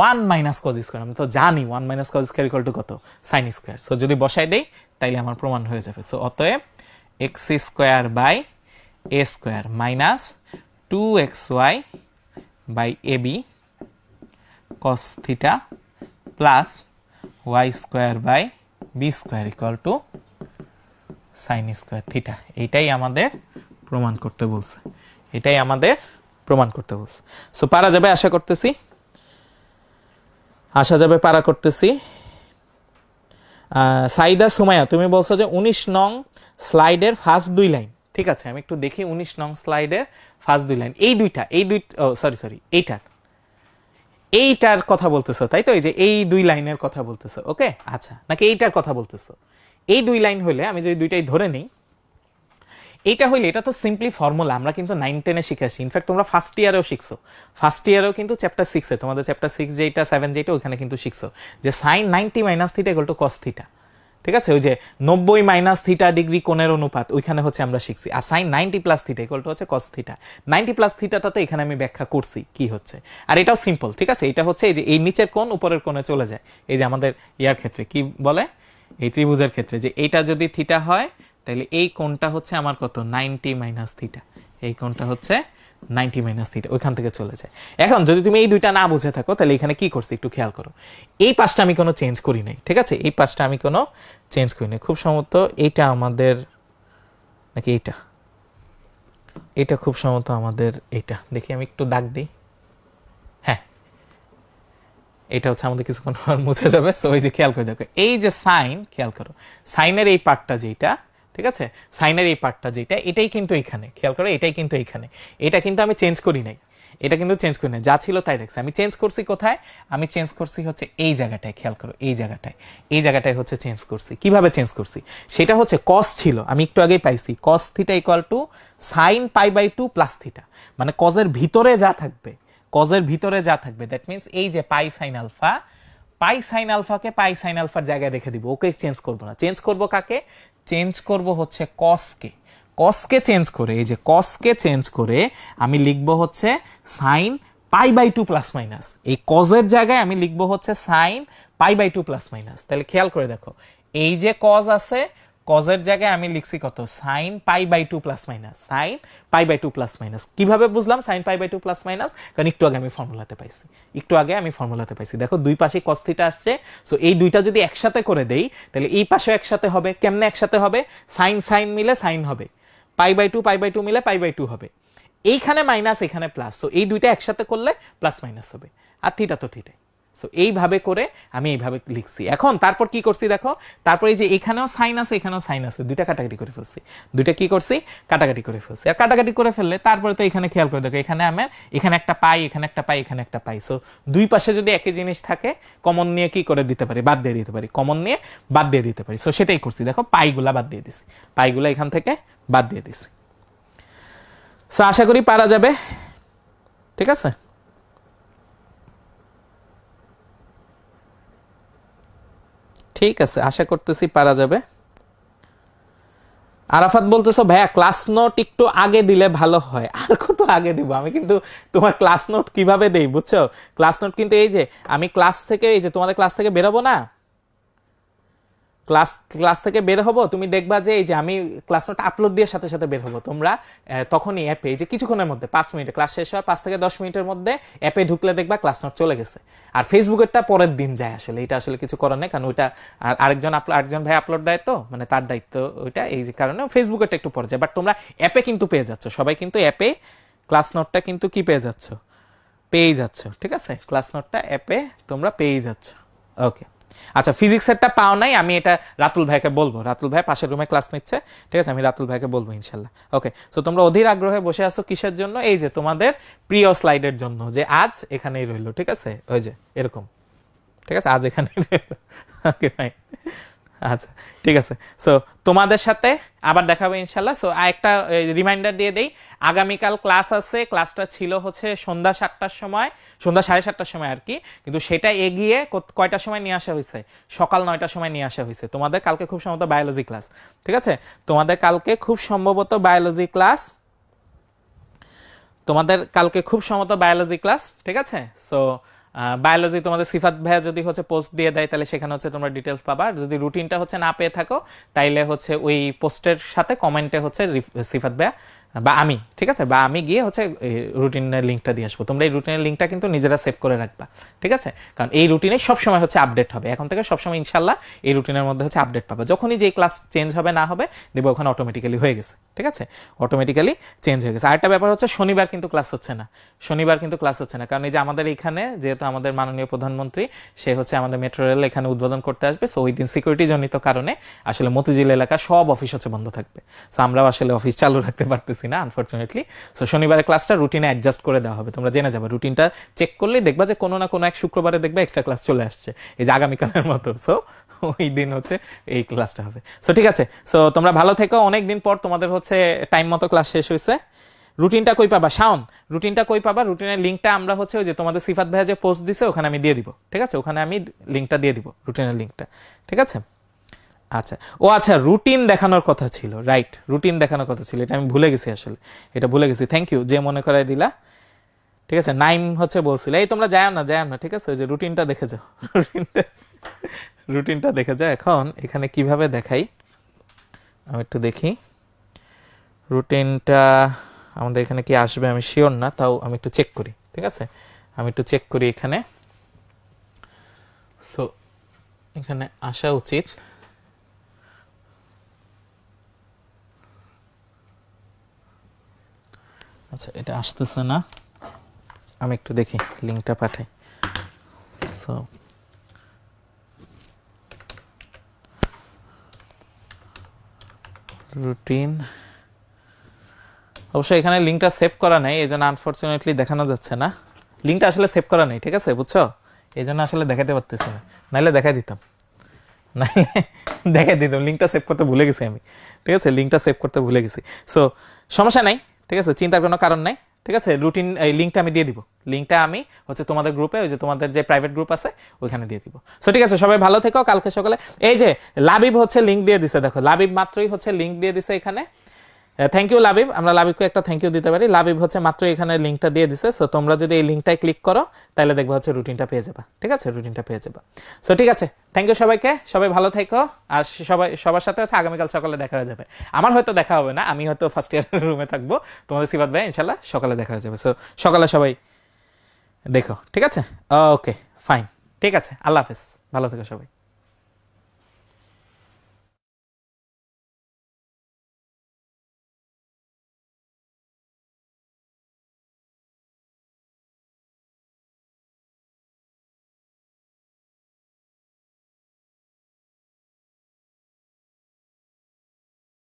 A: 1 মাইনাস cos স্কোয়ার, আমরা তো জানি 1 minus cos square equal two কত, সাইন স্কোয়ার। সো যদি বসাই দেই তাইলে আমার প্রমাণ হয়ে যাবে। সো অতএব x square by A square minus 2xy by a b cos theta plus Y square by b square equal to sine square theta. এইটাই আমাদের প্রমাণ করতে বলছে, এটাই আমাদের প্রমাণ করতে বলছে। সো পারা যাবে আশা করতেছি, আসা যাবে, পারা করতেছি। সাইদা সুমাইয়া তুমি বলছো যে 19 নং স্লাইডের ফার্স্ট দুই লাইন। ঠিক আছে, আমি একটু দেখি 19 নং স্লাইডের ফার্স্ট দুই লাইন, এই দুইটা সরি এইটার কথা বলতেছো তাই তো, এই যে এই দুই লাইনের কথা বলতেছো, ওকে। আচ্ছা, নাকি এইটার কথা বলতেছো? এই দুই লাইন হলে আমি যদি দুইটাই ধরে নিই, এইটা হইলে এটা তো সিম্পলি ফর্মুলা, আমরা কিন্তু 9-10-এ শিখে আসি। ইনফ্যাক্ট তোমরা ফার্স্ট ইয়ারেও শিখছো, ফার্স্ট ইয়ারেও কিন্তু চ্যাপ্টার 6-এ, তোমাদের চ্যাপ্টার 6 যেটা 7 যেটা ওইখানে কিন্তু শিখছো যে sine 90 minus theta equal to cos theta. ঠিক আছে, ওই যে 90 মাইনাস থিটা ডিগ্রি কোণের অনুপাত ওইখানে হচ্ছে আমরা শিখছি। আর sine 90 plus theta equal to হচ্ছে কস থিটা। 90 প্লাস থিটাটা তো এখানে আমি ব্যাখ্যা করছি কি হচ্ছে, আর এটাও সিম্পল। ঠিক আছে, এটা হচ্ছে এই যে এই নিচের কোণ উপরের কোণে চলে যায়, এই যে আমাদের ইয়ার ক্ষেত্রে কি বলে, এই ত্রিভুজের ক্ষেত্রে, যে এইটা যদি থিটা হয় তাহলে এই কোণটা হচ্ছে আমার কত, 90 মাইনাস থিটা, এই কোণটা হচ্ছে 90 মাইনাস থিটা, ওইখান থেকে চলে যায়। এখন যদি তুমি এই দুইটা না বুঝে থাকো তাহলে এখানে কি করছি একটু খেয়াল করো। এই পাশটা আমি কোনো চেঞ্জ করি নাই, ঠিক আছে, এই পাশটা আমি কোনো চেঞ্জ করি নাই। খুব সম্ভবত এইটা আমাদের, নাকি এটা খুব সম্ভবত আমাদের, এইটা দেখি আমি একটু দাগ দিই, এটা হচ্ছে আমাদের কিছুক্ষণ পর মুছে যাবে। সো এই যে খেয়াল করে দেখো, এই যে সাইন, খেয়াল করো সাইনের এই পার্টটা যেটা, ঠিক আছে, সাইনের এই পার্টটা যেটা, এটাই কিন্তু এখানে, খেয়াল করো এটাই কিন্তু এখানে, এটা কিন্তু আমি চেঞ্জ করি নাই, এটা কিন্তু চেঞ্জ করি না, যা ছিল তাই রাখছি। আমি চেঞ্জ করছি কোথায়? আমি চেঞ্জ করছি হচ্ছে এই জায়গাটায়, খেয়াল করো এই জায়গাটায়, এই জায়গাটায় হচ্ছে চেঞ্জ করছি। কিভাবে চেঞ্জ করছি? সেটা হচ্ছে কস ছিল, আমি একটু আগেই পাইছি cos theta equal to sine π/2 plus theta, মানে কজের ভিতরে যা থাকবে, কজের ভিতরে যা থাকবে, দ্যাট মিনস এই যে পাই সাইন আলফা, পাই সাইন আলফাকে পাই সাইন আলফার জায়গায় রেখে দিব, ওকে চেঞ্জ করবো না। চেঞ্জ করব কাকে? চেঞ্জ করব হচ্ছে কসকে। কসকে চেঞ্জ করে, এই যে কসকে চেঞ্জ করে আমি লিখবো হচ্ছে সাইন π/2 প্লাস মাইনাস, এই কজের জায়গায় আমি লিখবো হচ্ছে সাইন π/2 প্লাস মাইনাস। তাহলে খেয়াল করে দেখো, এই যে কজ আছে, কজের জায়গায় আমি লিখছি কত? Sine π/2 plus minus, sine π/2 plus minus. কিভাবে বুঝলাম সাইন π/2 প্লাস মাইনাস? কারণ একটু আগে আমি ফর্মুলাতে পাইছি, একটু আগে আমি ফর্মুলাতে পাইছি। দেখো দুই পাশে কস থিটা আসছে, সো এই দুইটা যদি একসাথে করে দেই তাহলে এই পাশেও একসাথে হবে। কেমনে একসাথে হবে? সাইন সাইন মিলে সাইন হবে, π/2 মিলে π/2 হবে, এইখানে মাইনাস এখানে প্লাস, সো এই দুইটা একসাথে করলে প্লাস মাইনাস হবে, আর থিটা তো থিটাই। সো এইভাবে করে আমি এইভাবে লিখছি। এখন তারপর কি করছি দেখো, তারপর এই যে এখানেও সাইন আছে এখানেও সাইন আছে, দুইটা কাটাকাটি করে ফেলছি, দুইটা কি করছি? কাটাকাটি করে ফেলছি। আর কাটাকাটি করে ফেললে তারপরে তো এখানে খেয়াল করে দেখো, এখানে আমার এখানে একটা পাই, এখানে একটা পাই, এখানে একটা পাই, সো দুই পাশে যদি একই জিনিস থাকে কমন নিয়ে কি করে দিতে পারি? বাদ দিয়ে দিতে পারি, কমন নিয়ে বাদ দিয়ে দিতে পারি। সো সেটাই করছি, দেখো পাইগুলা বাদ দিয়ে দিছি, পাইগুলা এখান থেকে বাদ দিয়ে দিছি। সো আশা করি পারা যাবে, ঠিক আছে। ঠিক আছে, আশা করতেছি পারা যাবে। আরাফাত বলতেছো ভাইয়া ক্লাস নোট একটু আগে দিলে ভালো হয়। আর কত আগে দিব? আমি কিন্তু তোমার ক্লাস নোট কিভাবে দেই বুঝছো? ক্লাস নোট কিন্তু এই যে আমি ক্লাস থেকে, এই যে তোমাদের ক্লাস থেকে বেরোবো না, ক্লাস থেকে বের হবো, তুমি দেখবা যে এই যে আমি ক্লাস নোট আপলোড দিয়ে সাথে সাথে বের হবো, তোমরা তখনই অ্যাপে যে কিছুক্ষণের মধ্যে 5 মিনিটে ক্লাস শেষ হয়, 5 থেকে 10 মিনিটের মধ্যে অ্যাপে ঢুকলে দেখবা ক্লাস নোট চলে গেছে। আর ফেসবুকেরটা পরের দিন যায়, আসলে এটা আসলে কিছু করার নেই, কারণ ওইটা আরেকজন ভাই আপলোড দেয়, তো মানে তার দায়িত্ব ওইটা, এই যে কারণে ফেসবুকেরটা একটু পরে যায়। বাট তোমরা অ্যাপে কিন্তু পেয়ে যাচ্ছ, সবাই কিন্তু অ্যাপে ক্লাস নোটটা কিন্তু কি পেয়ে যাচ্ছ? পেয়েই যাচ্ছ, ঠিক আছে, ক্লাস নোটটা অ্যাপে তোমরা পেয়েই যাচ্ছ। ওকে, আচ্ছা ফিজিক্সেরটা পাও নাই, আমি এটা রাতুল ভাইকে বলবো, রাতুল ভাই পাশের রুমে ক্লাস নিচ্ছে, ঠিক আছে, আমি রাতুল ভাইকে বলবো ইনশাল্লাহ। ওকে, সো তোমরা অধীর আগ্রহে বসে আছো কিসের জন্য? এই যে তোমাদের প্রিয় স্লাইডের জন্য, যে আজ এখানেই রইলো, ঠিক আছে, ওই যে এরকম, ঠিক আছে, আজ এখানেই রইলো। ওকে ফাইন, আচ্ছা ঠিক আছে। সো তোমাদের সাথে আবার দেখাবো ইনশাল্লাহ। সো একটা রিমাইন্ডার দিয়ে দেই, আগামীকাল ক্লাস আছে, ক্লাসটা ছিল হচ্ছে সন্ধ্যা 7টার সময়, সন্ধ্যা 7:30টার সময় আর কি, কিন্তু সেটা এগিয়ে কয়টার সময় নিয়ে আসা হয়েছে? সকাল 9টার সময় নিয়ে আসা হয়েছে। তোমাদের কালকে খুব সম্ভবত বায়োলজি ক্লাস, ঠিক আছে, তোমাদের কালকে খুব সম্ভবত বায়োলজি ক্লাস, তোমাদের কালকে খুব সম্ভবত বায়োলজি ক্লাস, ঠিক আছে। সো বায়োলজি তোমাদের সিফাত ভাইয়া যদি হচ্ছে পোস্ট দিয়ে দেয় তাহলে সেখানে হচ্ছে তোমরা ডিটেলস পাবা। আর যদি রুটিনটা হচ্ছে না পেয়ে থাকো তাইলে হচ্ছে ওই পোস্টের সাথে কমেন্টে হচ্ছে সিফাত ভাইয়া বা আমি, ঠিক আছে, বা আমি গিয়ে হচ্ছে রুটিনের লিঙ্কটা দিয়ে আসবো। তোমরা এই রুটিনের লিঙ্কটা কিন্তু নিজেরা সেভ করে রাখবা, ঠিক আছে, কারণ এই রুটিনে সবসময় হচ্ছে আপডেট হবে, এখন থেকে সবসময় ইনশাল্লাহ এই রুটিনের মধ্যে হচ্ছে আপডেট পাবা। যখনই যে ক্লাস চেঞ্জ হবে না হবে দেবো, ওখানে অটোমেটিক্যালি হয়ে গেছে, ঠিক আছে, অটোমেটিক্যালি চেঞ্জ হয়ে গেছে। আরেকটা ব্যাপার হচ্ছে শনিবার কিন্তু ক্লাস হচ্ছে না, শনিবার কিন্তু ক্লাস হচ্ছে না, কারণ এই যে আমাদের এখানে যেহেতু আমাদের মাননীয় প্রধানমন্ত্রী সে হচ্ছে আমাদের মেট্রো রেল এখানে উদ্বোধন করতে আসবে, সো ওই দিন সিকিউরিটি জনিত কারণে আসলে মতিঝিল এলাকা সব অফিস হচ্ছে বন্ধ থাকবে, সো আমরাও আসলে অফিস চালু রাখতে পারতেছি না আনফরচুনেটলি। সো শনিবারের ক্লাসটা রুটিনে অ্যাডজাস্ট করে দেওয়া হবে, তোমরা জেনে যাবে, রুটিনটা চেক করলেই দেখবা যে কোনো না কোনো এক শুক্রবারে দেখবা এক্সট্রা ক্লাস চলে আসছে, এই যে আগামীকালের মতো। সো ওই দিন হচ্ছে এই ক্লাসটা হবে। সো ঠিক আছে, সো তোমরা ভালো থেকো, অনেক দিন পর তোমাদের হচ্ছে টাইম মতো ক্লাস শেষ হয়েছে। রুটিনটা কই পাবা শাওন? রুটিনটা কই পাবা? রুটিনের লিঙ্কটা আমরা হচ্ছে ওই যে তোমাদের সিফাত ভাইয়া যে পোস্ট দিছে ওখানে আমি দিয়ে দিব, ঠিক আছে, ওখানে আমি লিঙ্কটা দিয়ে দিব, রুটিনের লিঙ্কটা, ঠিক আছে। আচ্ছা, ও আচ্ছা, রুটিন দেখানোর কথা ছিল, রাইট, রুটিন দেখানোর কথা ছিল, এটা আমি ভুলে গেছি, আসলে এটা ভুলে গেছি, থ্যাংক ইউ যে মনে করাই দিলা, ঠিক আছে। নাইম হচ্ছে বলছিল এই তোমরা যাও না, ঠিক আছে, ওই যে রুটিনটা দেখে যাও, রুটিনটা দেখে যাও। এখন এখানে কিভাবে দেখাই আমি একটু দেখি, রুটিনটা আমাদের এখানে কি আসবে আমি শিওর না, তাও আমি একটু চেক করি, ঠিক আছে, আমি একটু চেক করি এখানে। সো এখানে আসা উচিত, আচ্ছা এটা আসতেছে না, আমি একটু দেখি লিঙ্কটা পাঠাই। সো সো রুটিন, অবশ্যই এখানে লিঙ্কটা সেভ করা নেই, এই জন্য আনফরচুনেটলি দেখানো যাচ্ছে না। লিঙ্কটা আসলে সেভ করা নেই, ঠিক আছে, বুঝছো? এই জন্য আসলে দেখাতে পারতেছি না, নাইলে দেখাই দিতাম, লিঙ্কটা সেভ করতে ভুলে গেছি আমি, ঠিক আছে, লিঙ্কটা সেভ করতে ভুলে গেছি। সো সমস্যা নাই, ঠিক আছে, চিন্তার কোনো কারণ নাই, ঠিক আছে। রুটিন এই লিঙ্কটা আমি দিয়ে দিব, লিঙ্কটা আমি হচ্ছে তোমাদের গ্রুপে, ওই যে তোমাদের যে প্রাইভেট গ্রুপ আছে ওইখানে দিয়ে দিব। সো ঠিক আছে, সবাই ভালো থেকো। কালকে সকালে এই যে লাবিব হচ্ছে লিঙ্ক দিয়ে দিছে, দেখো লাবিব মাত্রই হচ্ছে লিঙ্ক দিয়ে দিছে এখানে। থ্যাংক ইউ লাবিব, আমরা লাবিবকে একটা থ্যাংক ইউ দিতে পারি। লাবিব হচ্ছে মাত্র এখানে লিঙ্কটা দিয়ে দিছে। সো তোমরা যদি এই লিঙ্কটায় ক্লিক করো তাহলে দেখবা হচ্ছে রুটিনটা পেয়ে যাবা, ঠিক আছে, রুটিনটা পেয়ে যাবা। সো ঠিক আছে, থ্যাংক ইউ সবাইকে, সবাই ভালো থেকো। আর সবার সাথে হচ্ছে আগামীকাল সকালে দেখা হয়ে যাবে। আমার হয়তো দেখা হবে না, আমি হয়তো ফার্স্ট ইয়ারের রুমে থাকবো, তোমাদের সিফাত ভাই ইনশাল্লাহ সকালে দেখা হয়ে যাবে। সো সকালে সবাই দেখো, ঠিক আছে, ওকে ফাইন, ঠিক আছে, আল্লাহ হাফেজ, ভালো থেকো সবাই।